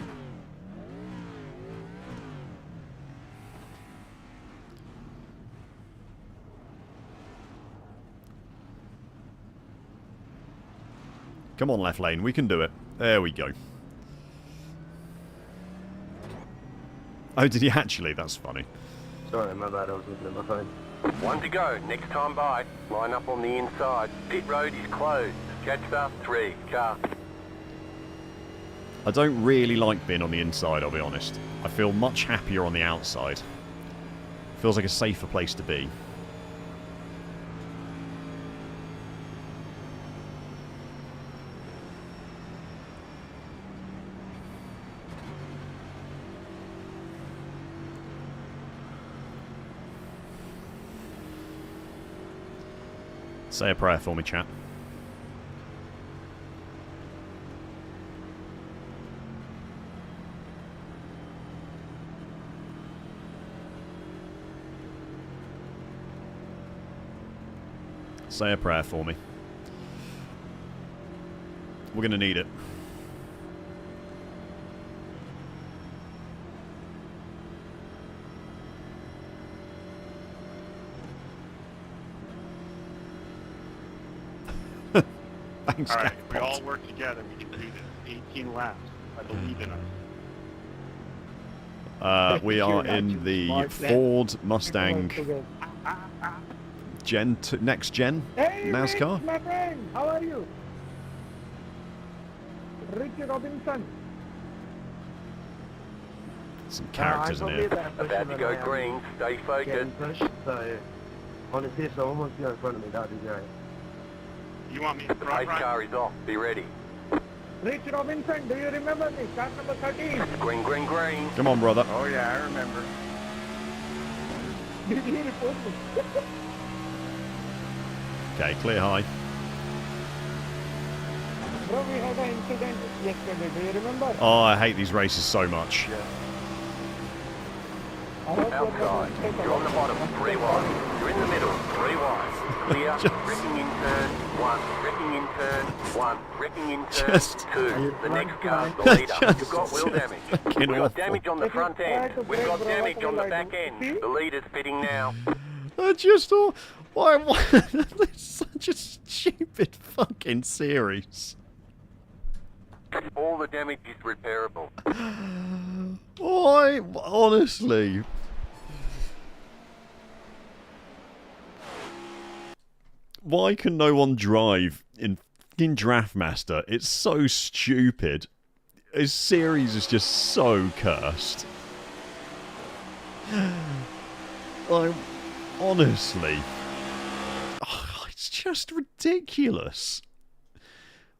Come on, left lane, we can do it. There we go. Oh, did he actually? That's funny. Sorry, my bad, I was looking at my phone. 1 to go. Next time by. Line up on the inside. Pit road is closed. Jetstar 3 car. I don't really like being on the inside, I'll be honest. I feel much happier on the outside. Feels like a safer place to be. Say a prayer for me, chat. Say a prayer for me. We're going to need it. Thanks, All right, if we Jackpot. all work together, we can do this. 18 laps. I believe in us. We are in the Ford Mustang next gen NASCAR. My friend, how are you? Rick Robinson. Some characters in here. About to go green. Stay focused. Getting pushed, so honestly, if someone wants to go in front of me, that'd be great. You want me The to front pace run? car is off. Be ready. Rich Robinson, do you remember me? Car number 13. Green, green, green. Come on, brother. Oh yeah, I remember. Did he report me? Okay, clear high. Bro, we had an incident yesterday. Do you remember? Oh, I hate these races so much. I hope Outside. You're on the bottom. 3 wide. You're in the middle. 3 wide. Clear. Wrecking in turn. 1. Wrecking in turn. 1. Wrecking in turn. Just- 2. The next car's the leader. You've got wheel damage. fucking We've got awful. damage on the front end. We've got damage on the back end. See? The leader's pitting now. I just thought, why? It's such a stupid fucking series. All the damage is repairable. Why? Honestly. Why can no one drive in fucking Draftmaster? It's so stupid. This series is just so cursed. Like, honestly. Oh, it's just ridiculous.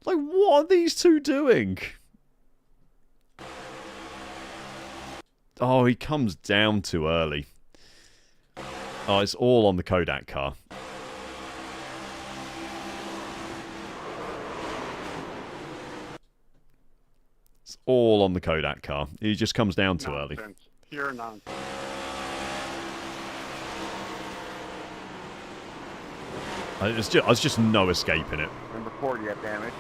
Like, what are these two doing? Oh, he comes down too early. Oh, it's all on the Kodak car. It's all on the Kodak car. He just comes down too early. Nonsense. Pure nonsense. There's just no escaping it. Number 4, you have damage.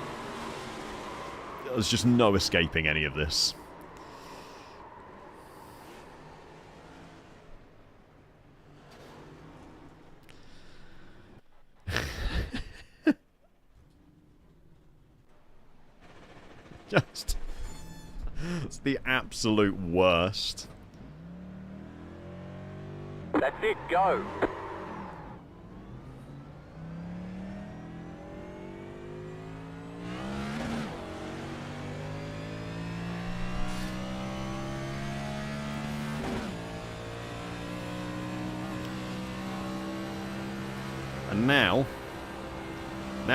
There's just no escaping any of this. Just... It's the absolute worst. That's it, go. And now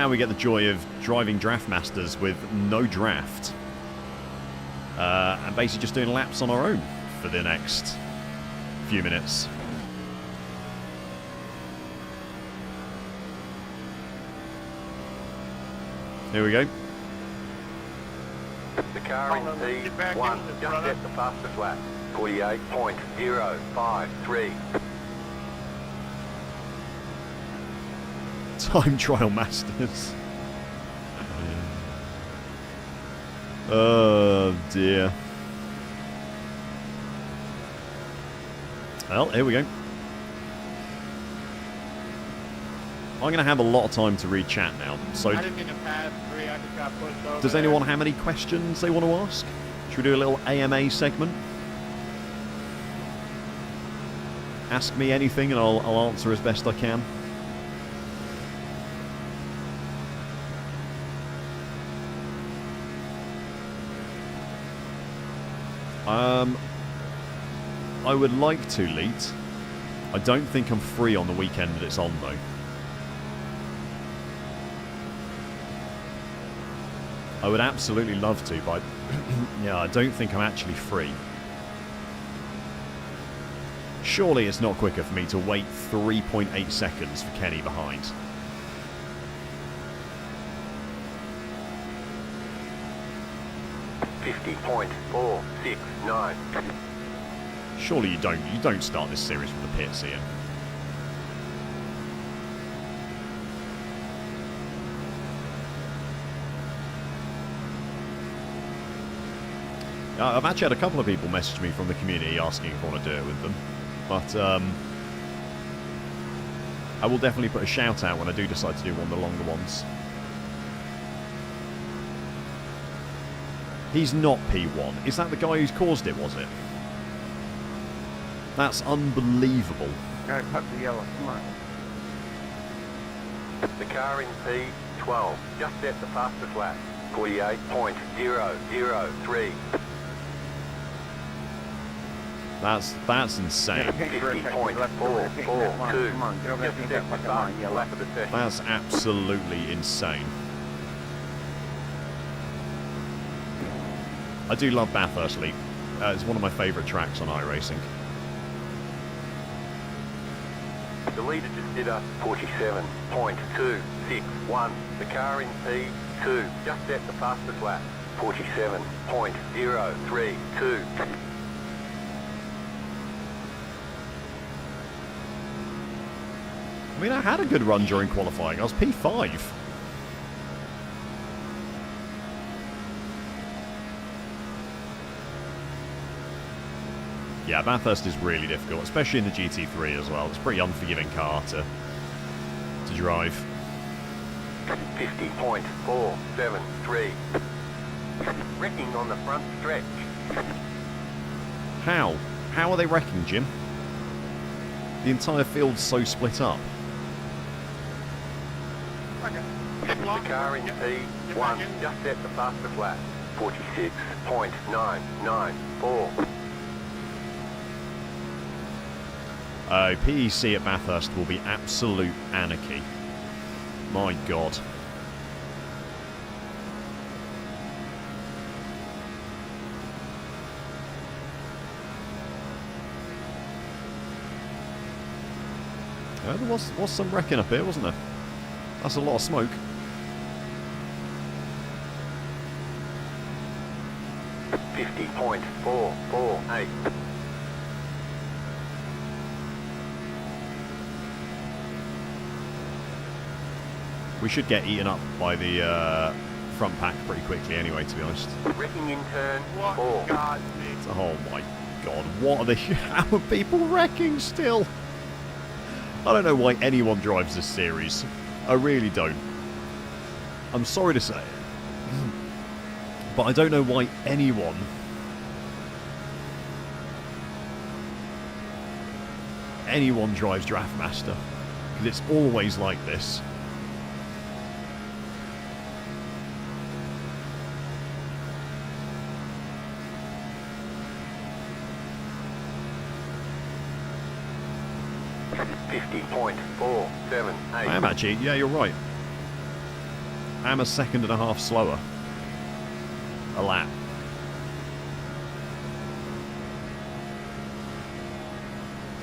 we get the joy of driving Draft Masters with no draft. And basically just doing laps on our own for the next few minutes. Here we go. The car in P1 just set the fastest lap. 48.053. Time Trial Masters. Oh dear. Well, here we go. I'm going to have a lot of time to read chat now. So, I didn't mean to pass 3. I just got pushed over. does anyone have any questions they want to ask? Should we do a little AMA segment? Ask me anything and I'll answer as best I can. I would like to, Leet. I don't think I'm free on the weekend that it's on, though. I would absolutely love to, but yeah, I don't think I'm actually free. Surely it's not quicker for me to wait 3.8 seconds for Kenny behind. .469. Surely you don't start this series from the pits, Ian. I've actually had a couple of people message me from the community asking if I want to do it with them. But I will definitely put a shout out when I do decide to do one of the longer ones. He's not P1. Is that the guy who's caused it, was it? That's unbelievable. Guys, cut the yellow. Come on. The car in P12 just set the fastest lap. 48.003. That's insane. 50.442. Come on, get over there Just and set get the that fucking line, fastest yellow. lap of the session. That's absolutely insane. I do love Bathurst Leap. It's one of my favourite tracks on iRacing. The leader just did a 47.261. The car in P2 just set the fastest lap. 47.032. I mean, I had a good run during qualifying. I was P5. Yeah, Bathurst is really difficult, especially in the GT3 as well. It's a pretty unforgiving car to drive. 50.473. Wrecking on the front stretch. How? How are they wrecking, Jim? The entire field's so split up. The car in P1 just set the fastest lap. 46.994. PEC at Bathurst will be absolute anarchy. My God. There was some wrecking up here, wasn't there? That's a lot of smoke. 50.448. We should get eaten up by the front pack pretty quickly anyway, to be honest. Wrecking in turn What? 4. God, me. Oh my god, what are they? How are people wrecking still? I don't know why anyone drives this series. I really don't. I'm sorry to say it. But I don't know why anyone drives Draftmaster. Because it's always like this. I am actually, yeah, you're right. I am a second and a half slower. A lap.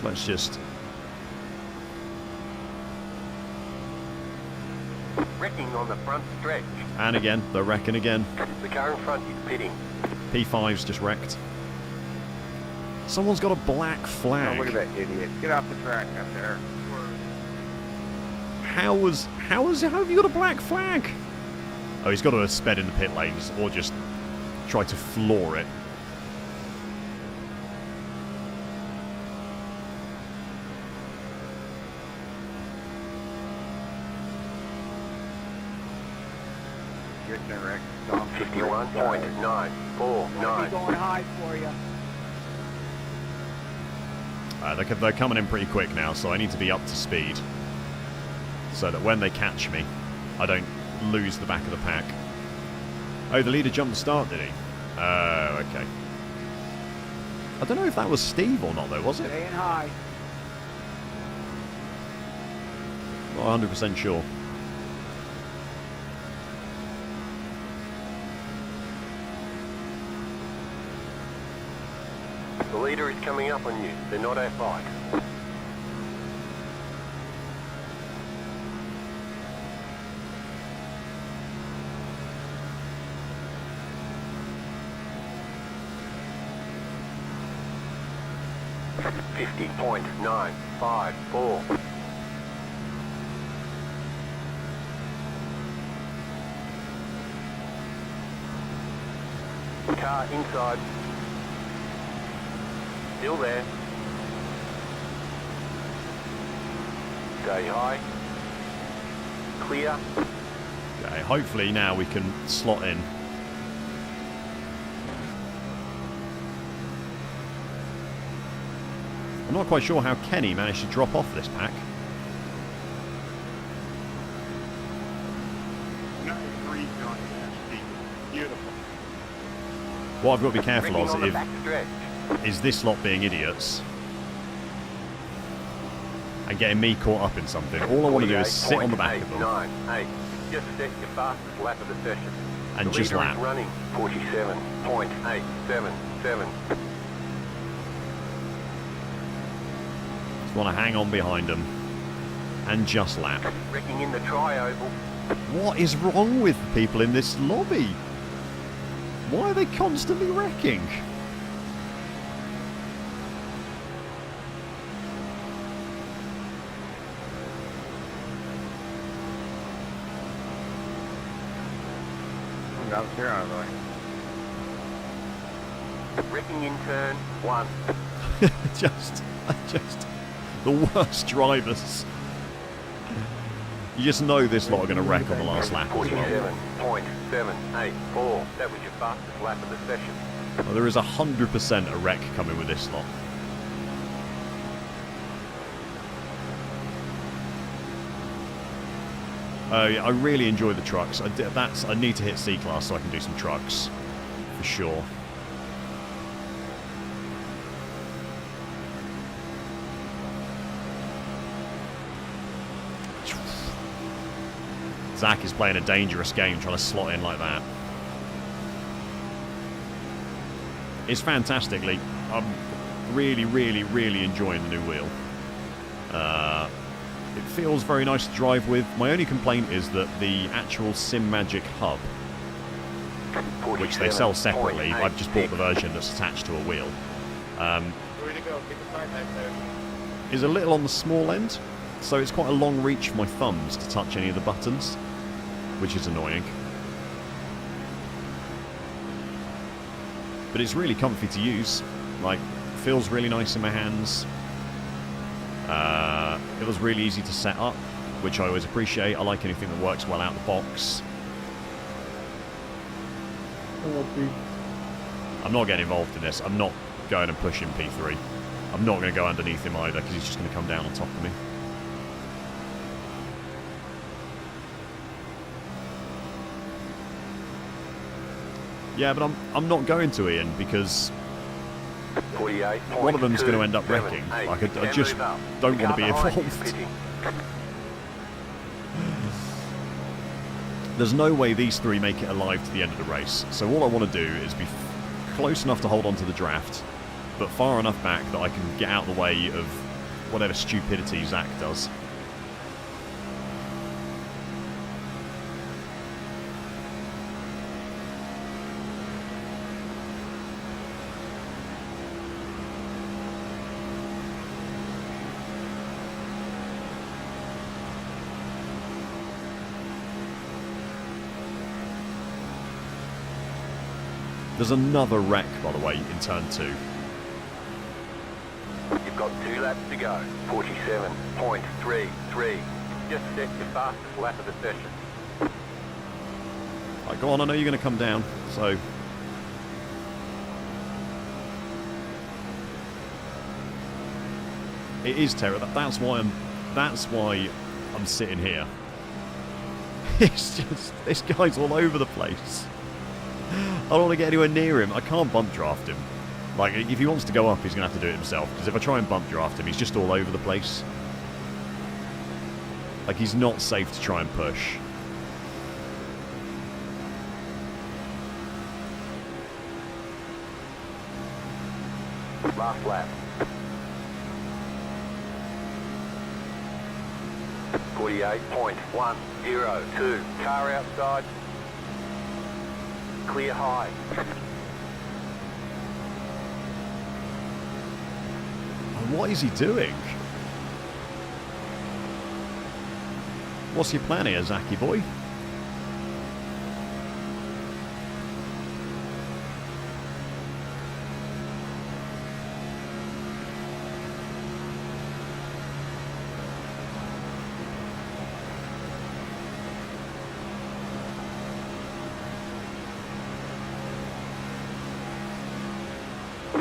Let's just... Wrecking on the front stretch. And again, they're wrecking again. The car in front is pitting. P5's just wrecked. Someone's got a black Oh, flag. look at that idiot. Get off the track up there. How have you got a black flag? Oh, he's got to have sped in the pit lanes or just tried to floor it. Get that wreck. 51.949. Going high for you. They're coming in pretty quick now, so I need to be up to speed. So that when they catch me, I don't lose the back of the pack. Oh, the leader jumped the start, did he? Oh, okay. I don't know if that was Steve or not, though, was it? Staying high. Not 100% sure. The leader is coming up on you. They're not our fight. .954. Car inside. Still there. Stay high. Clear. Okay, hopefully now we can slot in. I'm not quite sure how Kenny managed to drop off this pack. Nice breeze on that speed. Beautiful. What I've got to be careful Wrecking of on the back stretch. is this lot being idiots and getting me caught up in something. All I want to do is sit on the back of them 48.98. Just set your fastest lap of the session. and The just leader lap. is running 47.877. Just want to hang on behind them and just lap. Wrecking in the tri-oval. What is wrong with people in this lobby? Why are they constantly wrecking? Got the steering out of the way. Wrecking in turn 1. just the worst drivers. You just know this lot are going to wreck on the last lap as well. 47.784. That was your fastest lap of the session. Well, there is 100% a wreck coming with this lot. Yeah, I really enjoy the trucks. I need to hit C-Class so I can do some trucks, for sure. Zach is playing a dangerous game trying to slot in like that. It's fantastically. I'm really, really, really enjoying the new wheel. It feels very nice to drive with. My only complaint is that the actual Simagic hub which they sell separately. I've just bought the version that's attached to a wheel. Way to go. Get the time back there. Is a little on the small end, so it's quite a long reach for my thumbs to touch any of the buttons, which is annoying. But it's really comfy to use. Like, feels really nice in my hands. It was really easy to set up, which I always appreciate. I like anything that works well out the box. I'm not getting involved in this. I'm not going and pushing P3. I'm not going to go underneath him either, because he's just going to come down on top of me. Yeah, but I'm not going to, Ian, because one of them's going to end up wrecking. Like, I just don't want to be involved. There's no way these three make it alive to the end of the race. So all I want to do is be close enough to hold on to the draft, but far enough back that I can get out of the way of whatever stupidity Zach does. There's another wreck, by the way, in turn 2. You've got 2 laps to go. 47.33. Just set your fastest lap of the session. Right, go on, I know you're going to come down, so... It is terrible. That's why I'm sitting here. It's just... This guy's all over the place. I don't want to get anywhere near him. I can't bump draft him. Like, if he wants to go up, he's going to have to do it himself. Because if I try and bump draft him, he's just all over the place. Like, he's not safe to try and push. Last lap. 48.102. Car outside. Clear high. What is he doing? What's your plan here, Zachy boy?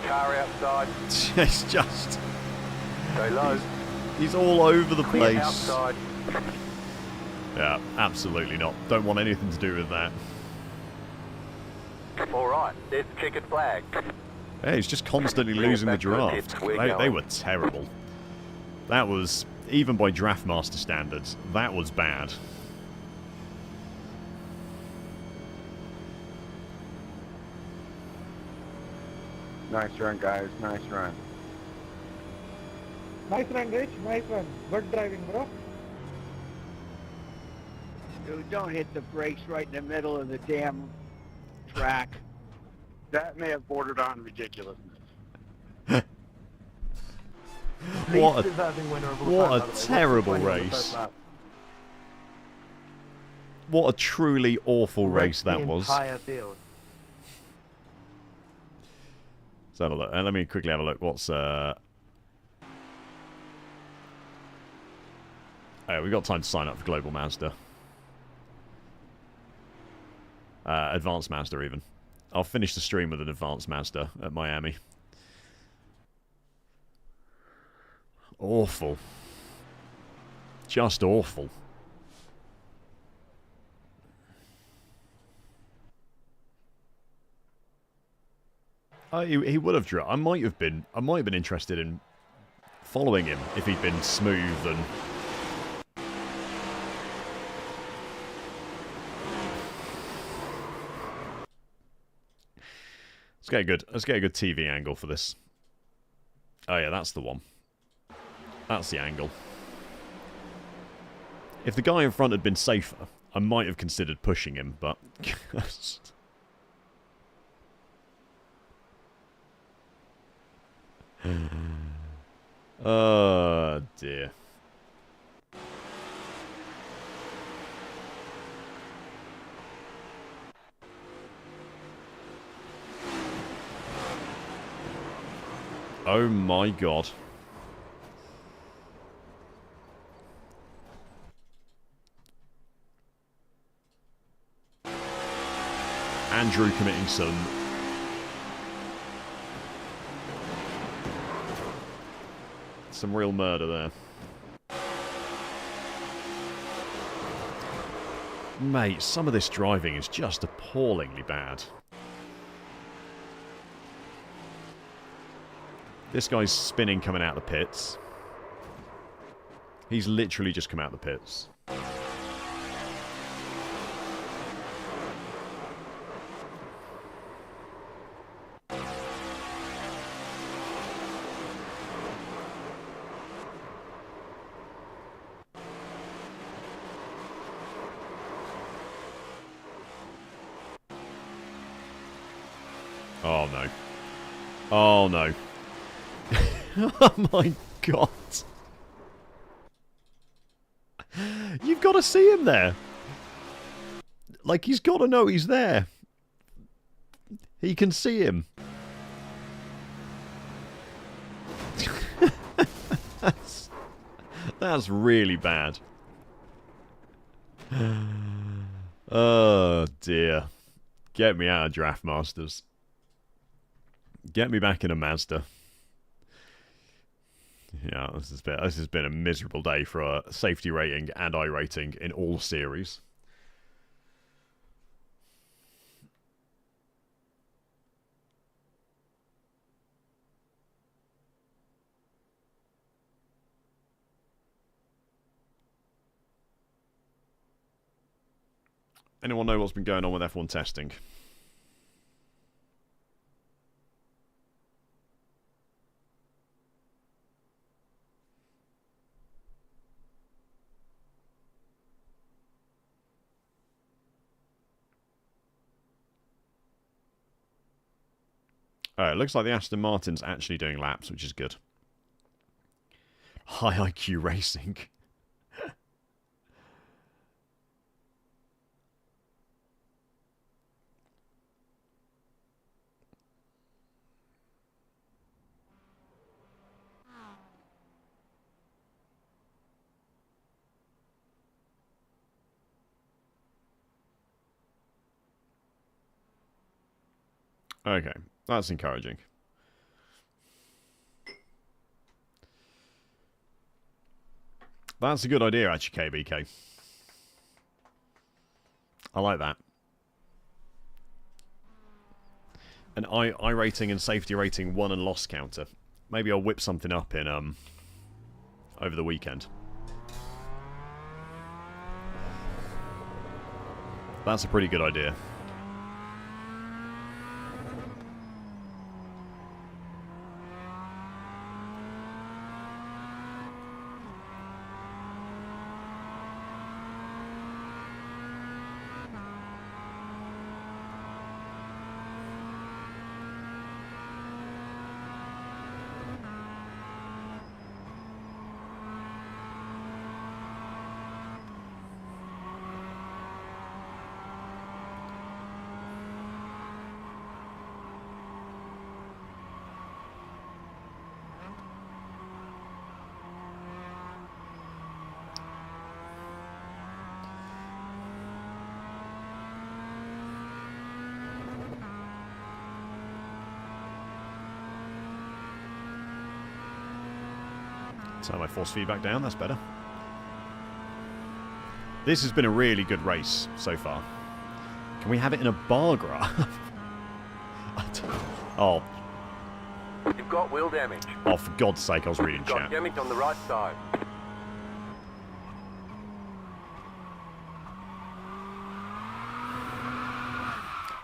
Car outside. It's just... Go low. He's all over the Clear place. outside. Yeah, absolutely not. Don't want anything to do with that. Alright, there's the checkered flag. Yeah, he's just constantly Bring it losing the back to the draft. pits. We're They going. were terrible. That was, even by Draftmaster standards, that was bad. Nice run, guys. Nice run. Nice run, Rich. Nice run. Good driving, bro. Dude, don't hit the brakes right in the middle of the damn track. That may have bordered on ridiculousness. What Least deserving winner of all what time, a by the way. What's the terrible point on the race. first lap? What a truly awful race Wrecked that the was. entire field. Let's have a look. Let me quickly have a look. What's Oh, we've got time to sign up for Global Mazda. Advanced Mazda, even. I'll finish the stream with an Advanced Mazda at Miami. Awful. Just awful. He would have I might have been interested in following him if he'd been smooth and let's get a good TV angle for this. Oh yeah, that's the one. That's the angle. If the guy in front had been safer, I might have considered pushing him, but Oh, dear. Oh my god. Andrew committing some real murder there. Mate, some of this driving is just appallingly bad. This guy's spinning coming out the pits. He's literally just come out the pits. Oh no. Oh no. Oh my god. You've got to see him there. Like, he's got to know he's there. He can see him. That's really bad. Oh dear. Get me out of Draft Masters. Get me back in a Mazda. Yeah, this has been a miserable day for a safety rating and I rating in all series. Anyone know what's been going on with F1 testing? Oh, it looks like the Aston Martin's actually doing laps, which is good. High IQ racing. Okay, that's encouraging. That's a good idea, actually, KBK. I like that. An I rating and safety rating won and lost counter. Maybe I'll whip something up in over the weekend. That's a pretty good idea. Turn my force feedback down, that's better. This has been a really good race so far. Can we have it in a bar graph? Oh. You've got wheel damage. Oh, for God's sake, I was reading You've got chat. damage on the right side.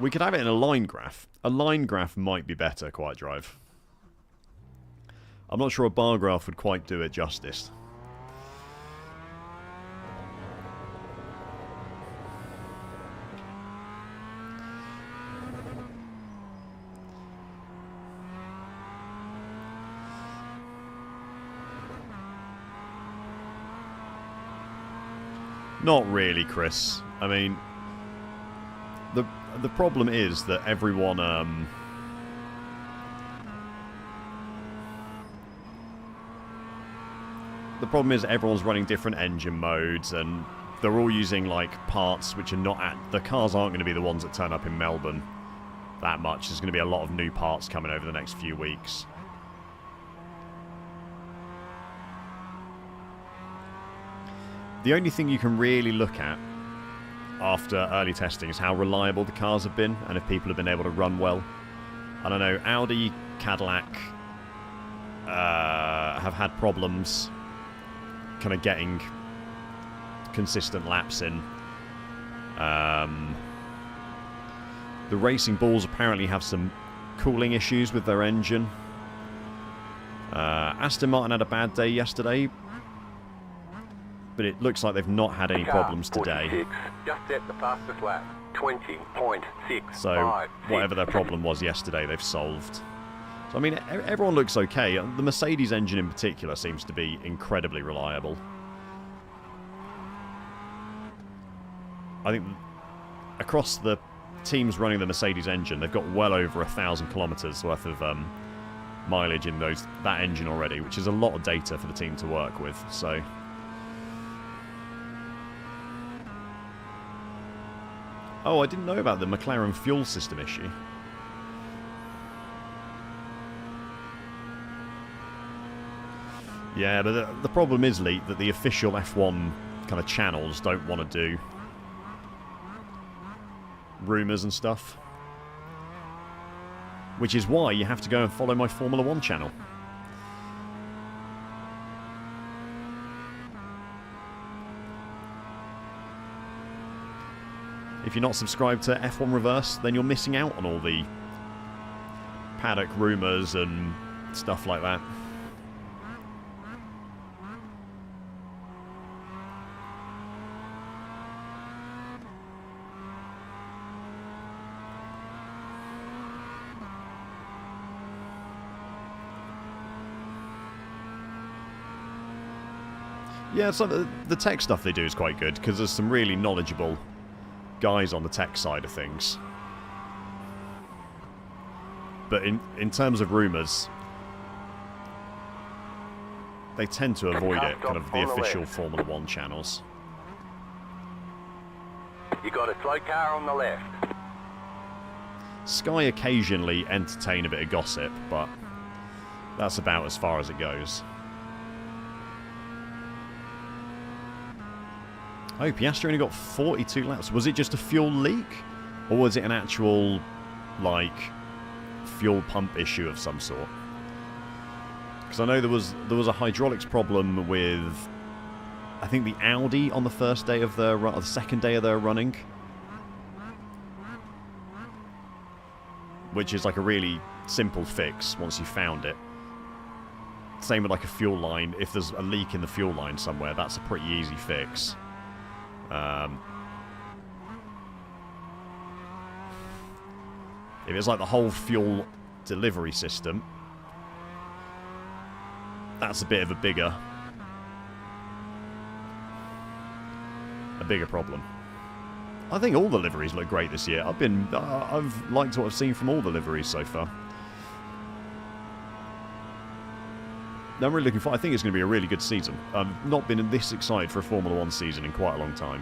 We could have it in a line graph. A line graph might be better, Quiet Drive. I'm not sure a bar graph would quite do it justice. Not really, Chris. I mean, the problem is that everyone the problem is everyone's running different engine modes, and they're all using like parts which are not at the cars aren't going to be the ones that turn up in Melbourne that much. There's going to be a lot of new parts coming over the next few weeks. The only thing you can really look at after early testing is how reliable the cars have been and if people have been able to run well. I don't know, Audi, Cadillac have had problems kind of getting consistent laps in. The Racing Bulls apparently have some cooling issues with their engine. Aston Martin had a bad day yesterday, but it looks like they've not had any problems today. Just set the fastest lap. 20.6. So whatever their problem was yesterday, they've solved. So I mean, everyone looks okay. The Mercedes engine in particular seems to be incredibly reliable. I think across the teams running the Mercedes engine, they've got well over 1,000 kilometres worth of mileage in that engine already, which is a lot of data for the team to work with. So. Oh, I didn't know about the McLaren fuel system issue. Yeah, but the problem is, Lee, that the official F1 kind of channels don't want to do rumours and stuff. Which is why you have to go and follow my Formula 1 channel. If you're not subscribed to F1 Reverse, then you're missing out on all the paddock rumours and stuff like that. Yeah, so the tech stuff they do is quite good, because there's some really knowledgeable guys on the tech side of things. But in terms of rumours, they tend to avoid it, kind of the official Formula 1 channels. You got a slow car on the left. Sky occasionally entertain a bit of gossip, but that's about as far as it goes. Oh, Piastri only got 42 laps. Was it just a fuel leak? Or was it an actual, like, fuel pump issue of some sort? Because I know there was a hydraulics problem with, I think, the Audi on the first day of their run, or the second day of their running. Which is like a really simple fix once you found it. Same with like a fuel line. If there's a leak in the fuel line somewhere, that's a pretty easy fix. If it's like the whole fuel delivery system, that's a bit of a bigger problem. I think all the liveries look great this year. I've liked what I've seen from all the liveries so far. I'm really looking forward. I think it's going to be a really good season. I've not been this excited for a Formula 1 season in quite a long time.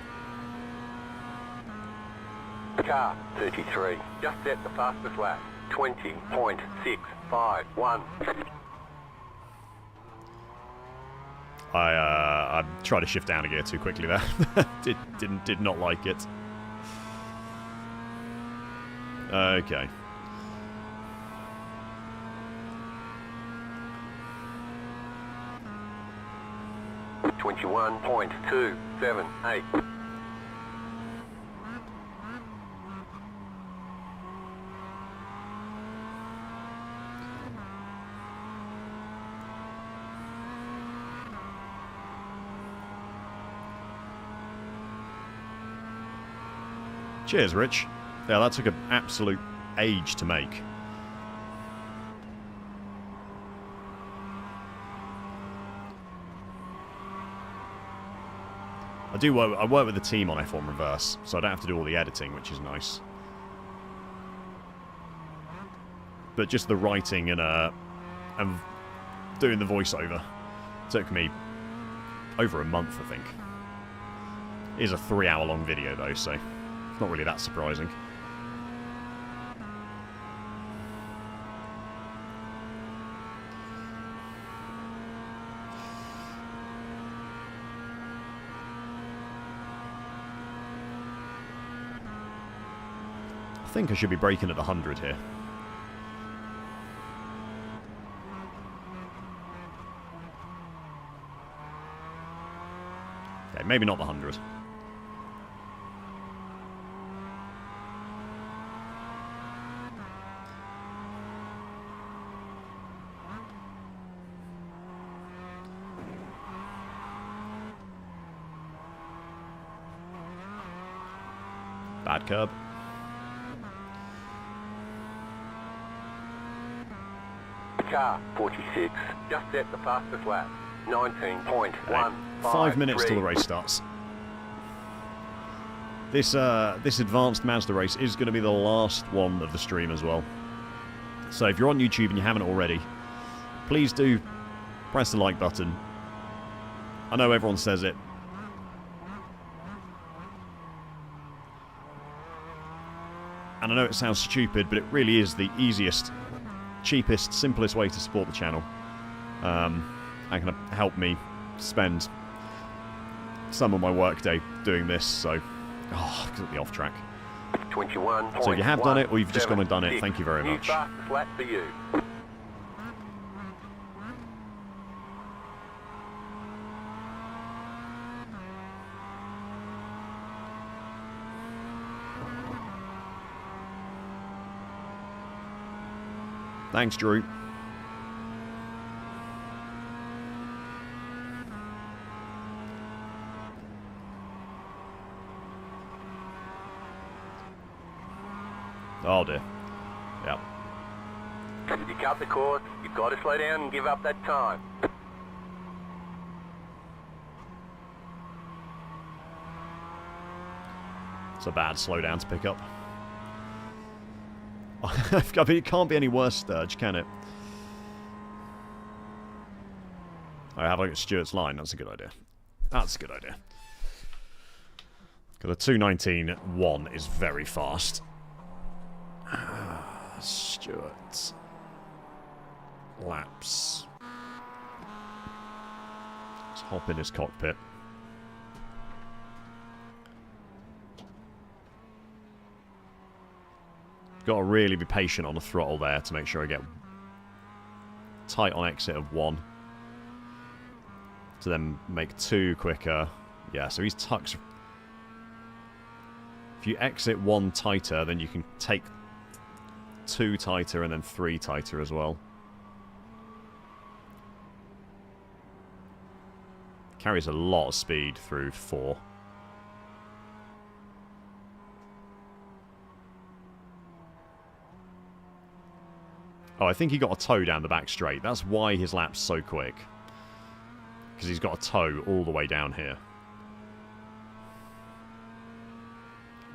Car 33. Just set the fastest lap. 20.651. I tried to shift down a gear too quickly there. did not like it. Okay. .278. Cheers, Rich. Yeah, that took an absolute age to make. I work with the team on F1 Reverse, so I don't have to do all the editing, which is nice. But just the writing and doing the voiceover took me over a month, I think. It is a 3-hour-long video, though, so it's not really that surprising. I think I should be braking at 100 here. Okay, maybe not the 100. Bad curb. Car 46, just set the fastest lap. 19.1. 5 minutes till the race starts. This advanced Mazda race is going to be the last one of the stream as well. So if you're on YouTube and you haven't already, please do press the like button. I know everyone says it. And I know it sounds stupid, but it really is the easiest, cheapest, simplest way to support the channel. And can help me spend some of my workday doing this, so... Oh, completely off track. 21. So if you have done it, or you've just gone and done it, thank you very much. New fastest lap for you. Thanks, Drew. Oh dear. Yep. If you cut the course, you've got to slow down and give up that time. It's a bad slowdown to pick up. I mean, it can't be any worse, Sturge, can it? I have a look at Stuart's line. That's a good idea. That's a good idea. Because a 2:19.1 is very fast. Stuart. Laps. Let's hop in his cockpit. Got to really be patient on the throttle there to make sure I get tight on exit of 1. To then make 2 quicker. Yeah, so he's tucks. If you exit 1 tighter, then you can take 2 tighter and then 3 tighter as well. Carries a lot of speed through 4. Oh, I think he got a toe down the back straight. That's why his lap's so quick. Because he's got a toe all the way down here.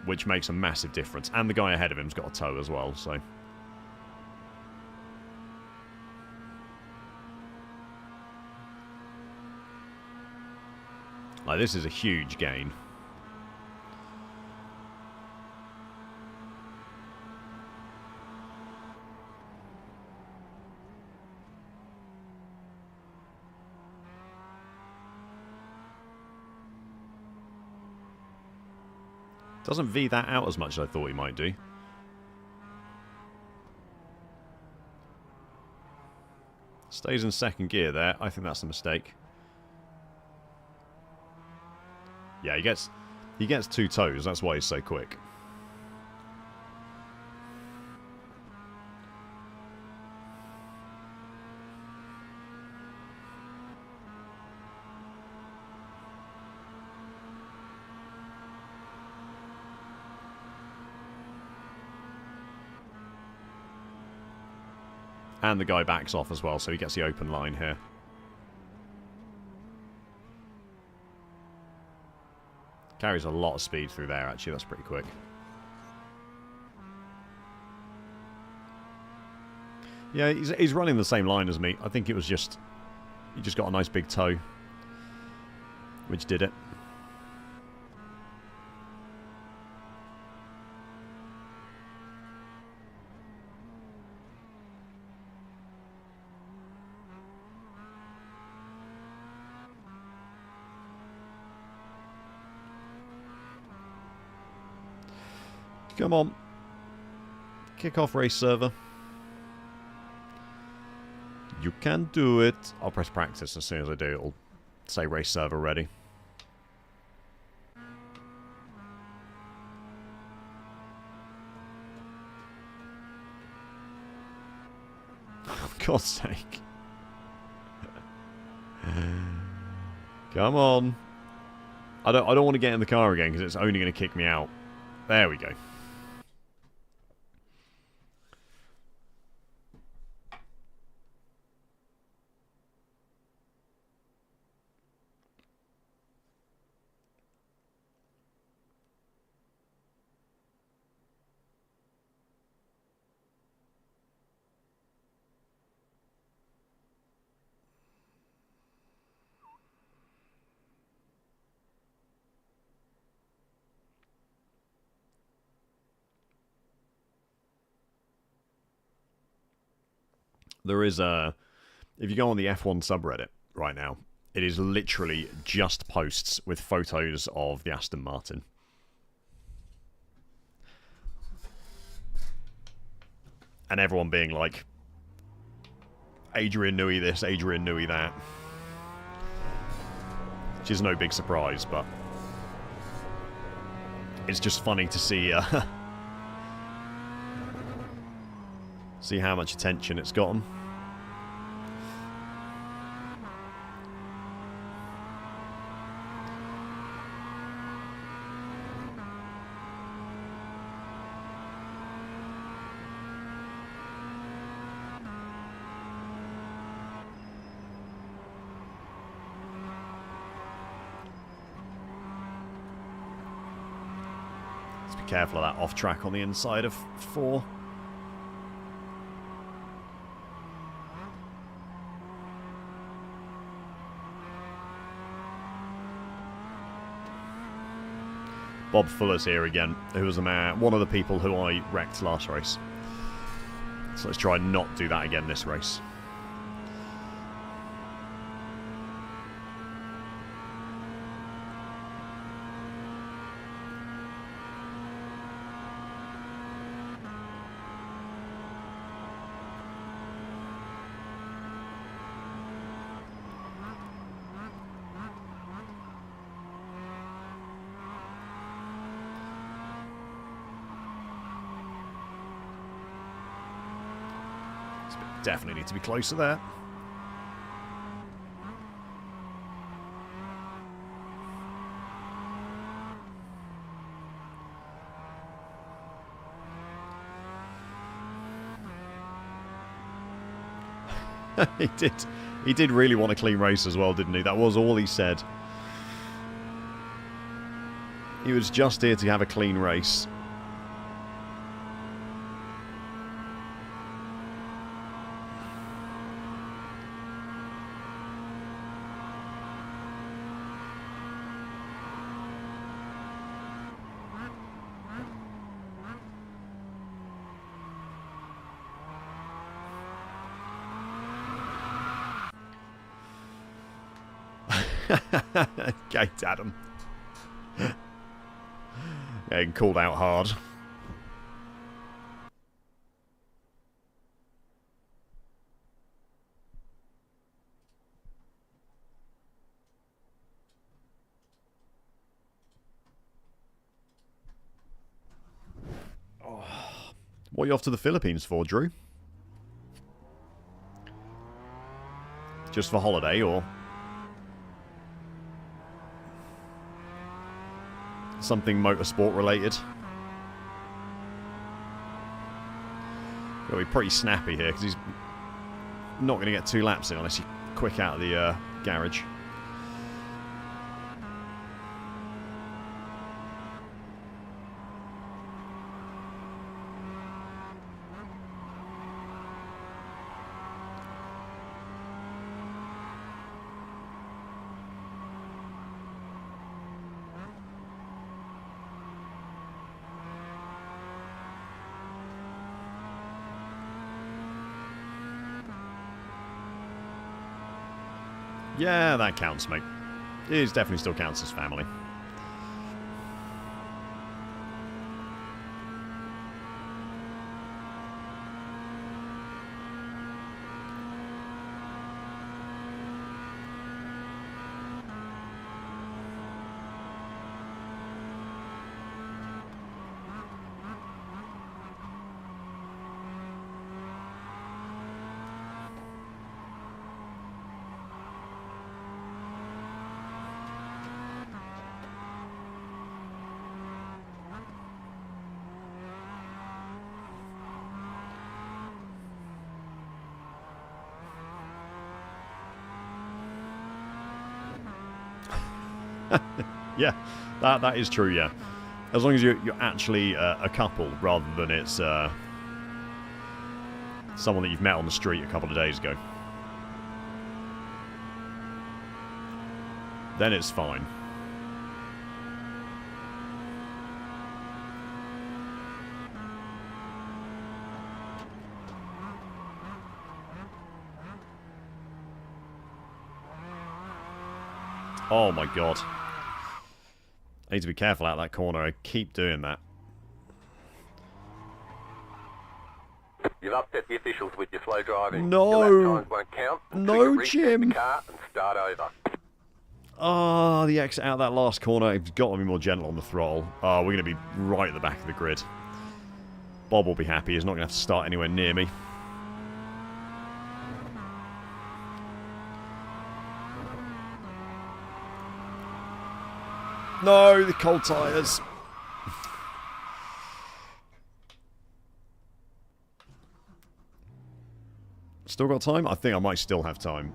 Which makes a massive difference. And the guy ahead of him's got a toe as well, so... Like, this is a huge gain. Doesn't V that out as much as I thought he might do. Stays in second gear there. I think that's a mistake. Yeah, he gets 2 toes. That's why he's so quick. And the guy backs off as well, so he gets the open line here. Carries a lot of speed through there, actually. That's pretty quick. Yeah, he's running the same line as me. I think it was just... He just got a nice big toe. Which did it. Come on. Kick off race server. You can do it. I'll press practice as soon as I do. It'll say race server ready. For God's sake. Come on. I don't want to get in the car again because it's only going to kick me out. There we go. There is a... If you go on the F1 subreddit right now, it is literally just posts with photos of the Aston Martin. And everyone being like, Adrian Newey this, Adrian Newey that. Which is no big surprise, but... It's just funny to see... see how much attention it's gotten. Let's be careful of that off track on the inside of 4. Bob Fuller's here again, who was one of the people who I wrecked last race. So let's try and not do that again this race. Definitely need to be closer there. He did really want a clean race as well, didn't he? That was all he said. He was just here to have a clean race. Gate Adam. Getting called out hard. Oh. What are you off to the Philippines for, Drew? Just for holiday, or something motorsport related? Gotta be pretty snappy here because he's not going to get 2 laps in unless you quick out of the garage. Yeah, that counts, mate. It definitely still counts as family. Yeah, that is true, yeah. As long as you're actually a couple, rather than it's someone that you've met on the street a couple of days ago. Then it's fine. Oh my god. I need to be careful out of that corner. I keep doing that. You've upset the officials with your slow driving. No. Your lap times won't count. No, Reset Jim. the car and start over. Ah, the exit out of that last corner. I've got to be more gentle on the throttle. Oh, we're going to be right at the back of the grid. Bob will be happy. He's not going to have to start anywhere near me. No, the cold tyres. Still got time? I think I might still have time.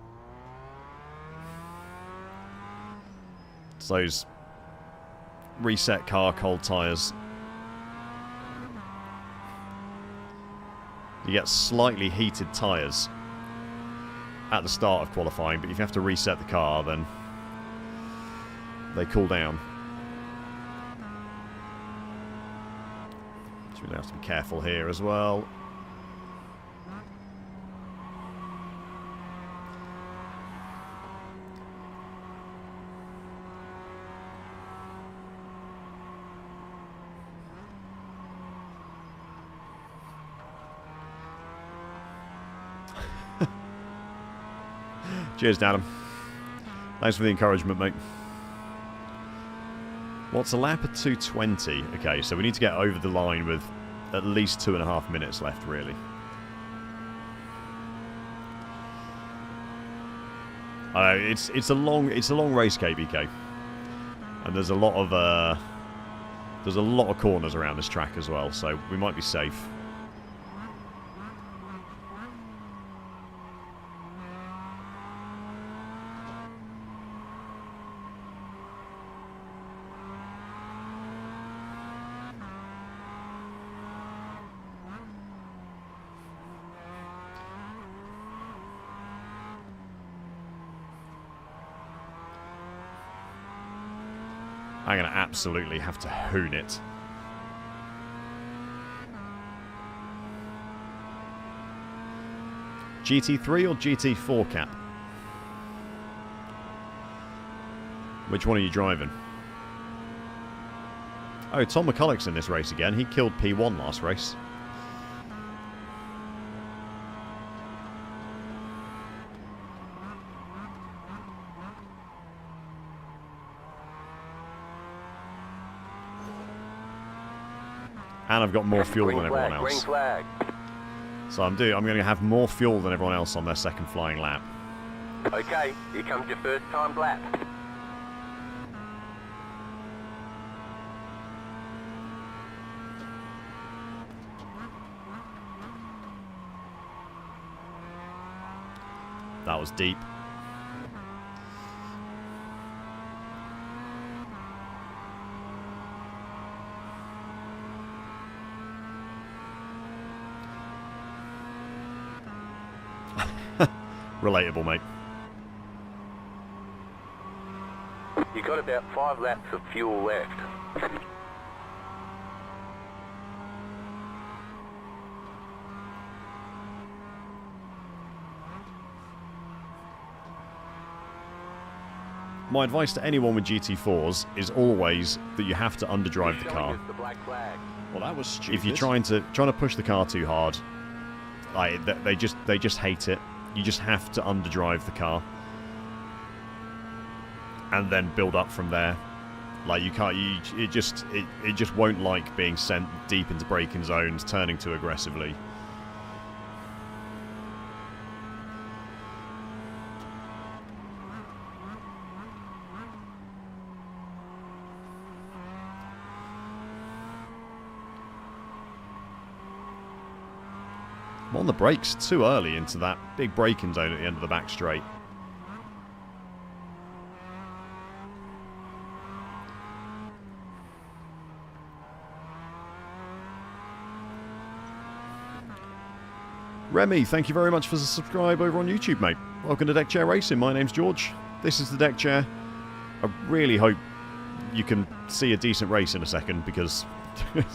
It's those reset car cold tyres. You get slightly heated tyres at the start of qualifying, but if you have to reset the car, then they cool down. So we have to be careful here as well. Cheers, Adam. Thanks for the encouragement, mate. What's a lap at 2:20? Okay, so we need to get over the line with at least 2.5 minutes left, really. I know it's a long race, KBK, and there's a lot of corners around this track as well, so we might be safe. I'm going to absolutely have to hoon it. GT3 or GT4 cap? Which one are you driving? Oh, Tom McCulloch's in this race again. He killed P1 last race. And I've got more fuel than everyone else. Green flag. So I'm going to have more fuel than everyone else on their second flying lap. Okay, here comes your first time lap. That was deep. Relatable, mate. You got about 5 laps of fuel left. my advice to anyone with GT4s is always that you have to underdrive the car. The black flag. Well, that was stupid. If you're trying to push the car too hard, like they just hate it. You just have to underdrive the car, and then build up from there. Like you can't, it just won't like being sent deep into braking zones, turning too aggressively. I'm on the brakes too early into that big braking zone at the end of the back straight. Remy, thank you very much for the subscribe over on YouTube, mate. Welcome to Deck Chair Racing. My name's George. This is the Deck Chair. I really hope you can see a decent race in a second, because the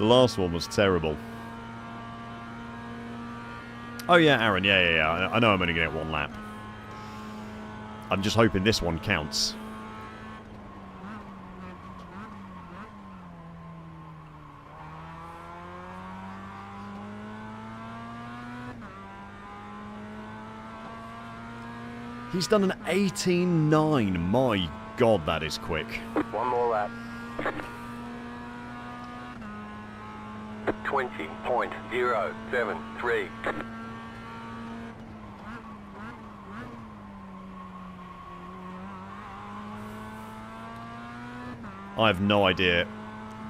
last one was terrible. Oh yeah, Aaron, yeah. I know I'm only going to get one lap. I'm just hoping this one counts. He's done an 18.9. My God, that is quick. One more lap. 20.073. I have no idea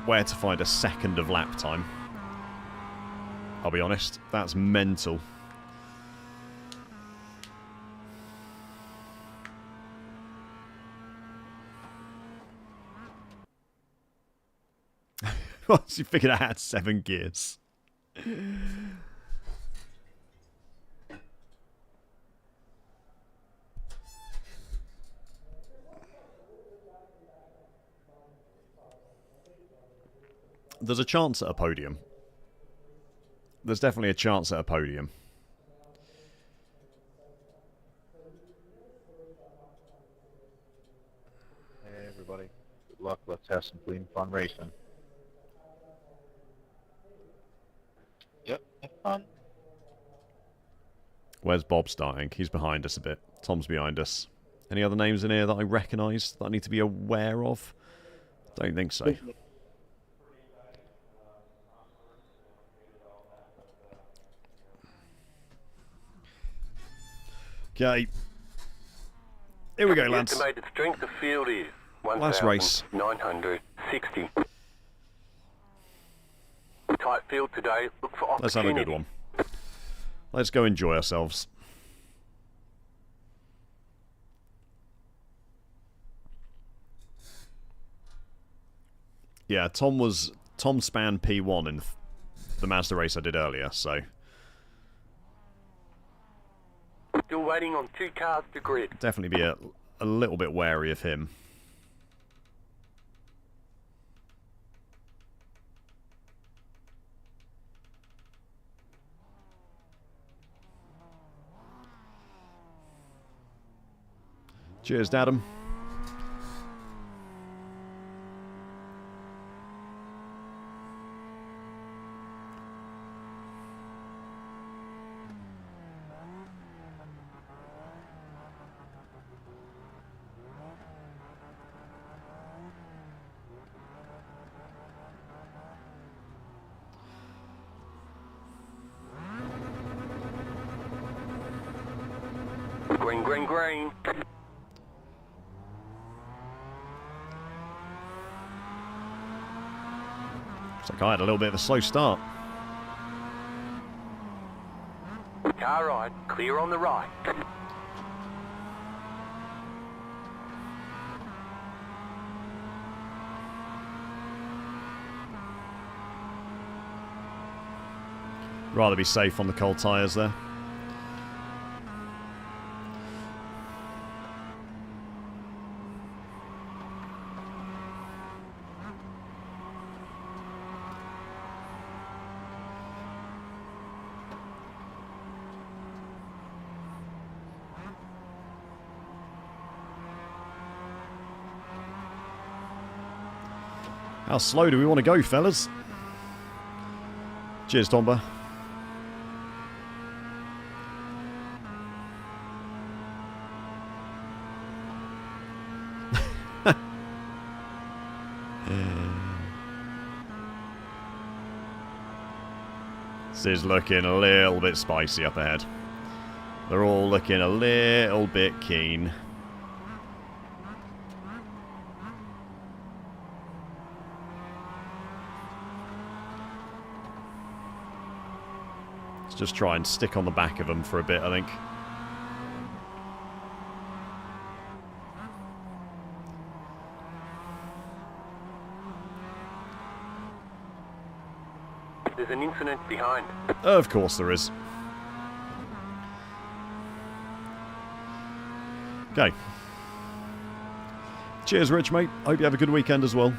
where to find a second of lap time. I'll be honest, that's mental. Once you figured out I had 7 gears. There's a chance at a podium. There's definitely a chance at a podium. Hey, everybody. Good luck. Let's have some clean, fun racing. Yep, have fun. Where's Bob starting? He's behind us a bit. Tom's behind us. Any other names in here that I recognise that I need to be aware of? Don't think so. Okay. Here we go, The lads. estimated strength of field is Last race. 1,960. Tight field today. Look for opportunity. Let's have a good one. Let's go enjoy ourselves. Yeah, Tom span P1 in the Mazda race I did earlier, so Still waiting on 2 cars to grid. definitely be a little bit wary of him. Cheers, Dadam. Green, green, green. Looks like I had a little bit of a slow start. Car ride. Clear on the right. Rather be safe on the cold tyres there. How slow do we want to go, fellas? Cheers, Tomba. This is looking a little bit spicy up ahead. They're all looking a little bit keen. Let's just try and stick on the back of them for a bit, I think. There's an incident behind. Of course there is. Okay. Cheers, Rich, mate. Hope you have a good weekend as well.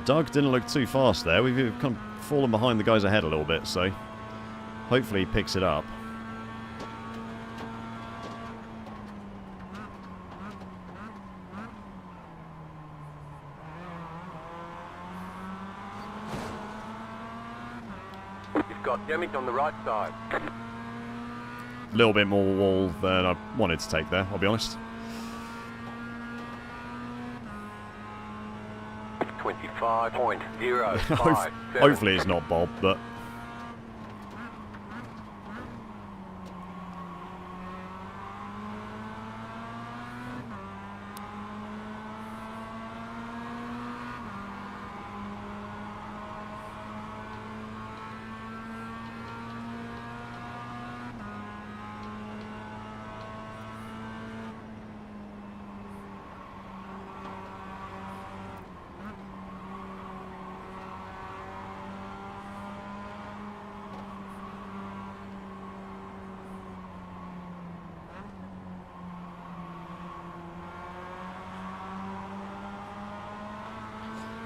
Doug didn't look too fast there. We've kind of fallen behind the guys ahead a little bit, so hopefully he picks it up. You've got damage on the right side. A little bit more wall than I wanted to take there, I'll be honest. 25.057. Hopefully it's not Bob, but...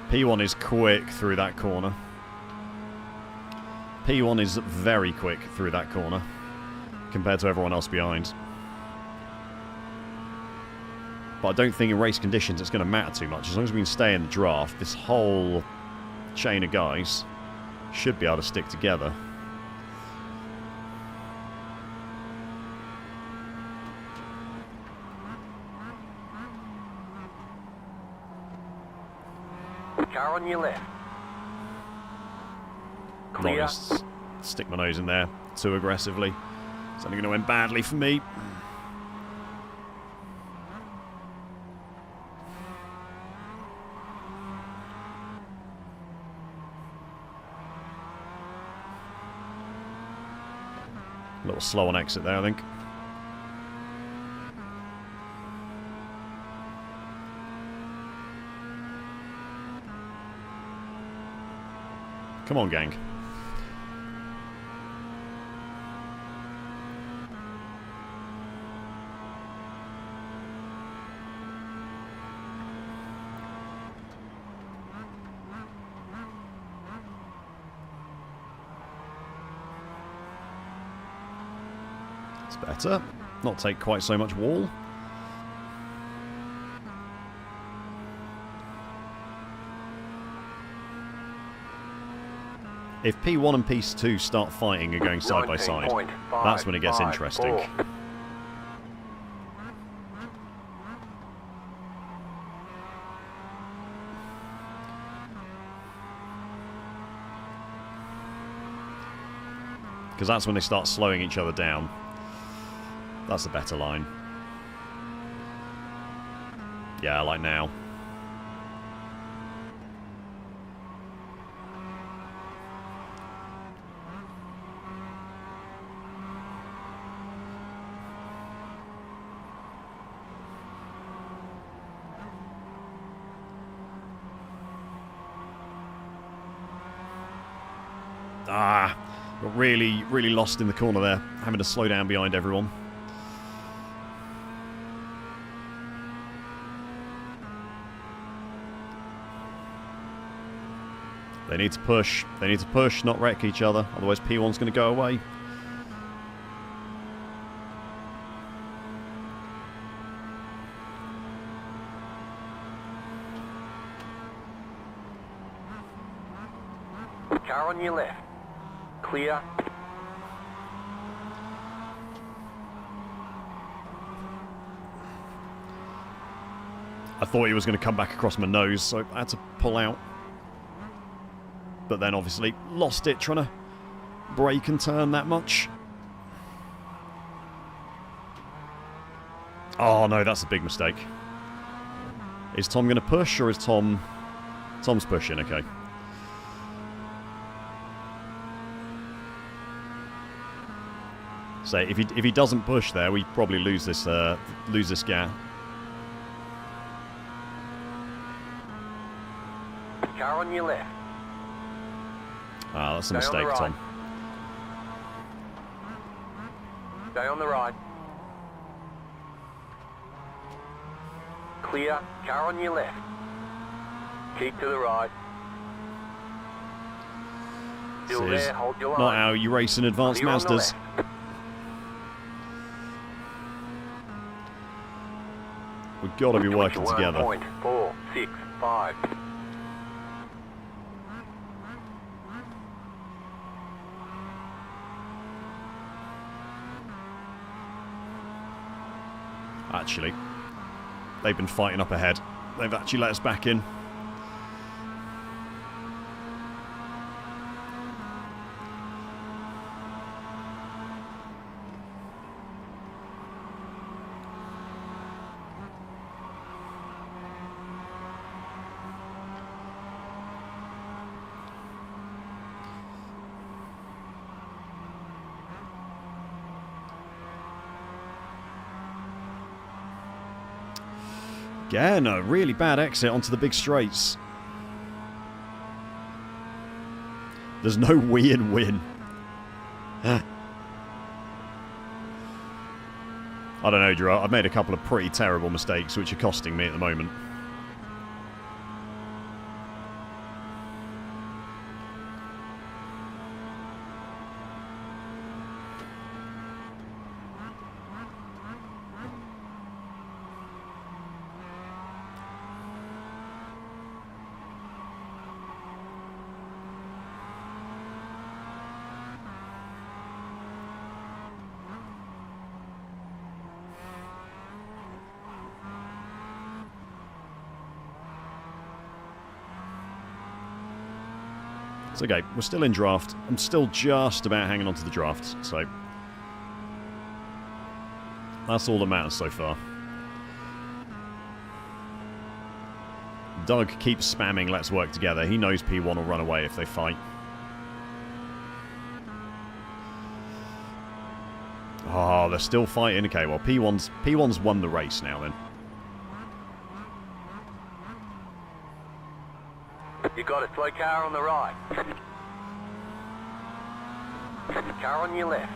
P1 is quick through that corner. P1 is very quick through that corner compared to everyone else behind. But I don't think in race conditions it's going to matter too much. As long as we can stay in the draft, this whole chain of guys should be able to stick together. Car on your left. Not Clear. just stick my nose in there too aggressively. It's only going to end badly for me. A little slow on exit there, I think. Come on, gang. It's better. Not take quite so much wall. If P1 and P2 start fighting and going side by side, that's when it gets interesting. Because that's when they start slowing each other down. That's a better line. Yeah, like now. Got really, really lost in the corner there, having to slow down behind everyone. They need to push. They need to push, not wreck each other. Otherwise P1's going to go away. Car on your left. Clear. I thought he was going to come back across my nose, so I had to pull out. But then obviously lost it trying to brake and turn that much. Oh no, that's a big mistake. Is Tom going to push, or is Tom... Tom's pushing, okay. So if he doesn't push there, we probably lose this gap. Car on your left. Ah, that's a Stay on mistake, the right. Tom. Stay on the right. Clear. Car on your left. Keep to the right. Still This is there, hold your line. not how you race in advanced Clear on the Mazdas. left. We've got to be working together. 21.465. Actually, they've been fighting up ahead. They've actually let us back in. Again, a really bad exit onto the big straights. There's no win-win. I don't know, Drew. I've made a couple of pretty terrible mistakes which are costing me at the moment. It's okay, we're still in draft. I'm still just about hanging on to the draft, so that's all that matters so far. Doug keeps spamming let's work together. He knows P1 will run away if they fight. Oh, they're still fighting. Okay, well P1's won the race now then. You got a slow car on the right. Car on your left.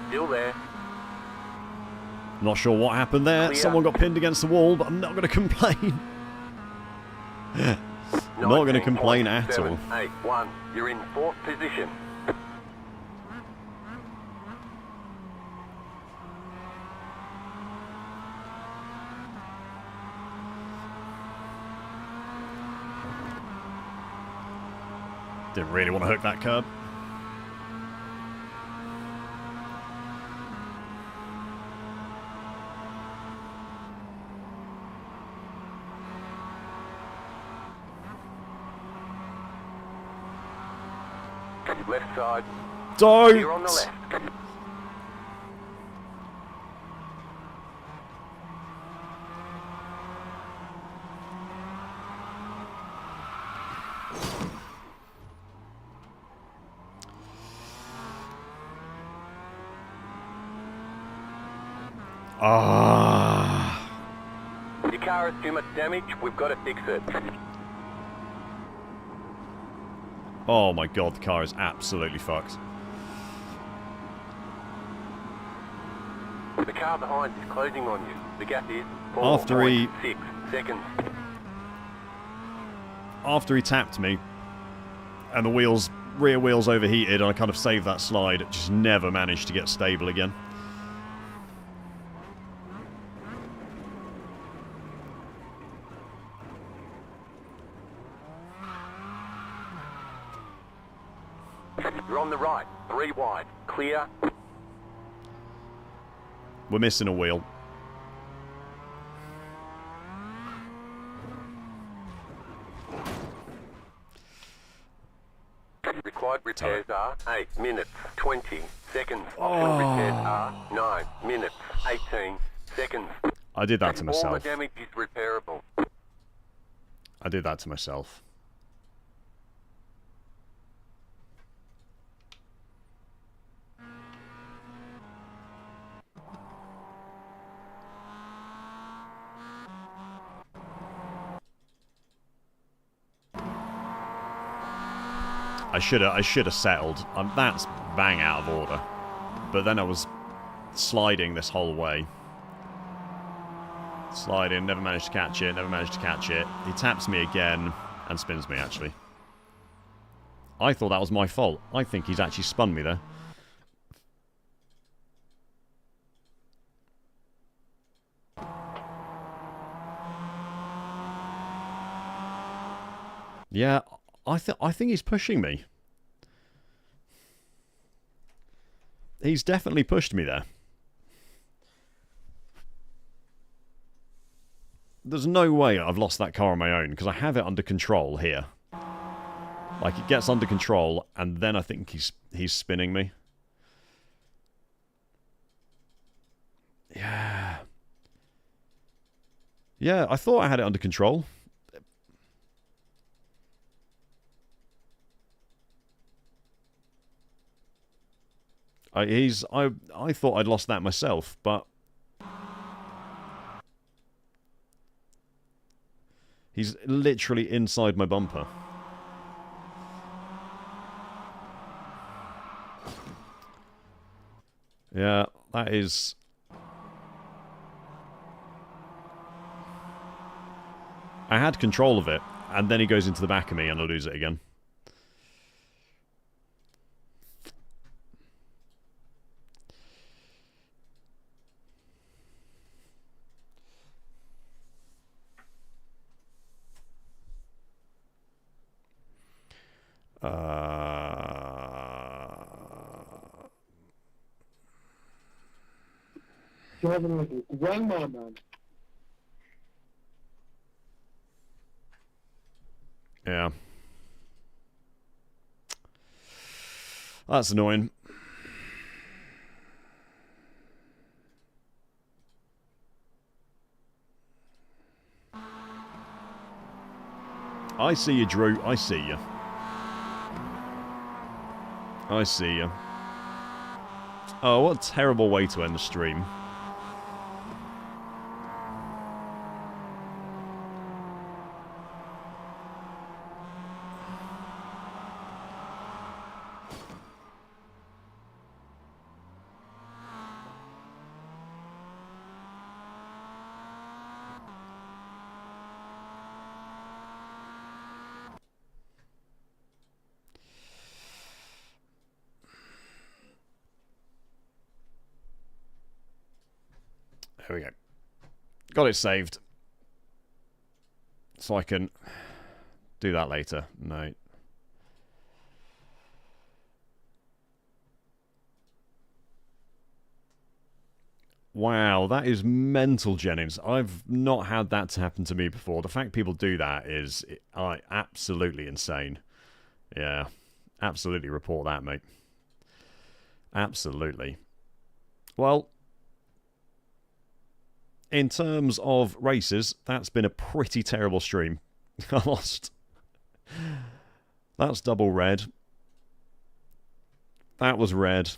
Still there. Not sure what happened there. Clear. Someone got pinned against the wall, but I'm not going to complain. Not going to complain at all. 19.781. You're in fourth position. Didn't really want to hook that curb. Left side. Don't! Clear on the left. Ah. Your car has too much damage. We've got to fix it. Oh my god, the car is absolutely fucked. The car behind is closing on you. The gap is After he- 4.6 seconds. After he tapped me, and the rear wheels overheated, and I kind of saved that slide, it just never managed to get stable again. 3 wide. Clear. We're missing a wheel. Required repairs are 8 minutes, 20 seconds. Optional repairs are 9 minutes, 18 seconds. I did that to All myself. the damage is repairable. I did that to myself. I should have settled. That's bang out of order. But then I was sliding this whole way. Sliding, never managed to catch it, never managed to catch it. He taps me again and spins me, actually. I thought that was my fault. I think he's actually spun me there. Yeah, I think he's pushing me. He's definitely pushed me there. There's no way I've lost that car on my own, because I have it under control here. Like, it gets under control, and then I think he's spinning me. Yeah. Yeah, I thought I had it under control. I thought I'd lost that myself, but he's literally inside my bumper. Yeah, that is... I had control of it, and then he goes into the back of me and I lose it again. Driving like a grandma, man. Yeah. That's annoying. I see you, Drew. I see you. I see you. Oh, what a terrible way to end the stream. There we go. Got it saved. So I can do that later. No. Wow, that is mental, Jennings. I've not had that to happen to me before. The fact people do that is absolutely insane. Yeah, absolutely report that, mate. Absolutely. Well, in terms of races, that's been a pretty terrible stream. I lost. That's double red. That was red.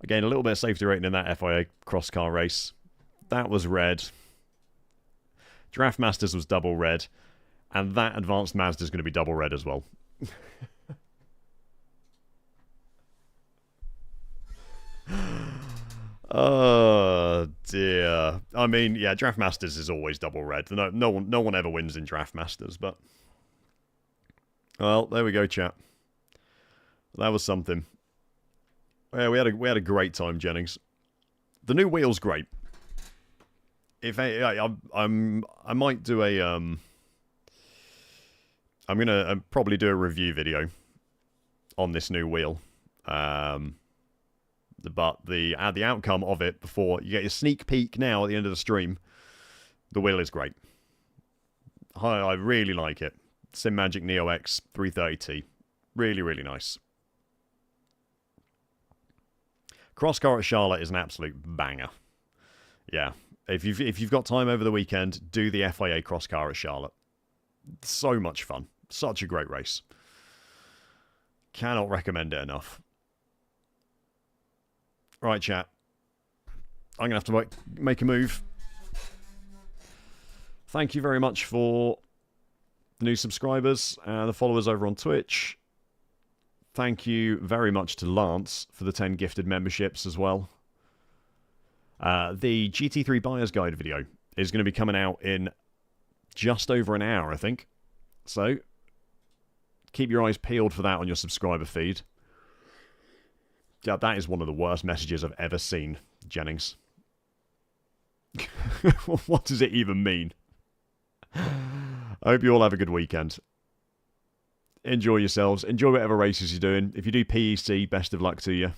Again, a little bit of safety rating in that FIA cross car race. That was red. Draft Masters was double red. And that Advanced Mazda is going to be double red as well. Oh dear. I mean, yeah, Draft Masters is always double red. No one ever wins in Draft Masters, but well, there we go, chat. That was something. Yeah, we had a great time, Jennings. The new wheel's great. If I might do a I'm gonna probably do a review video on this new wheel. But the outcome of it, before you get your sneak peek now at the end of the stream, the wheel is great. I really like it. Simagic Neo X 330T. Really, really nice. Crosscar at Charlotte is an absolute banger. Yeah. If you've got time over the weekend, do the FIA Crosscar at Charlotte. So much fun. Such a great race. Cannot recommend it enough. Right, chat. I'm going to have to make a move. Thank you very much for the new subscribers and the followers over on Twitch. Thank you very much to Lance for the 10 gifted memberships as well. The GT3 Buyer's Guide video is going to be coming out in just over an hour, I think. So, keep your eyes peeled for that on your subscriber feed. Yeah, that is one of the worst messages I've ever seen, Jennings. What does it even mean? I hope you all have a good weekend. Enjoy yourselves. Enjoy whatever races you're doing. If you do PEC, best of luck to you.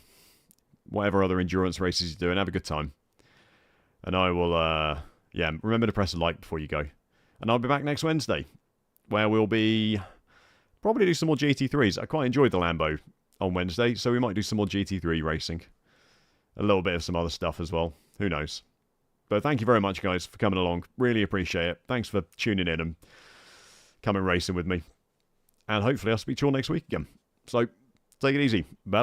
Whatever other endurance races you're doing, have a good time. And I will, remember to press a like before you go. And I'll be back next Wednesday, where we'll be probably do some more GT3s. I quite enjoyed the Lambo on Wednesday, so we might do some more GT3 racing. A little bit of some other stuff as well. Who knows? But thank you very much, guys, for coming along. Really appreciate it. Thanks for tuning in and coming racing with me. And hopefully I'll speak to you all next week again. So, take it easy. Bye.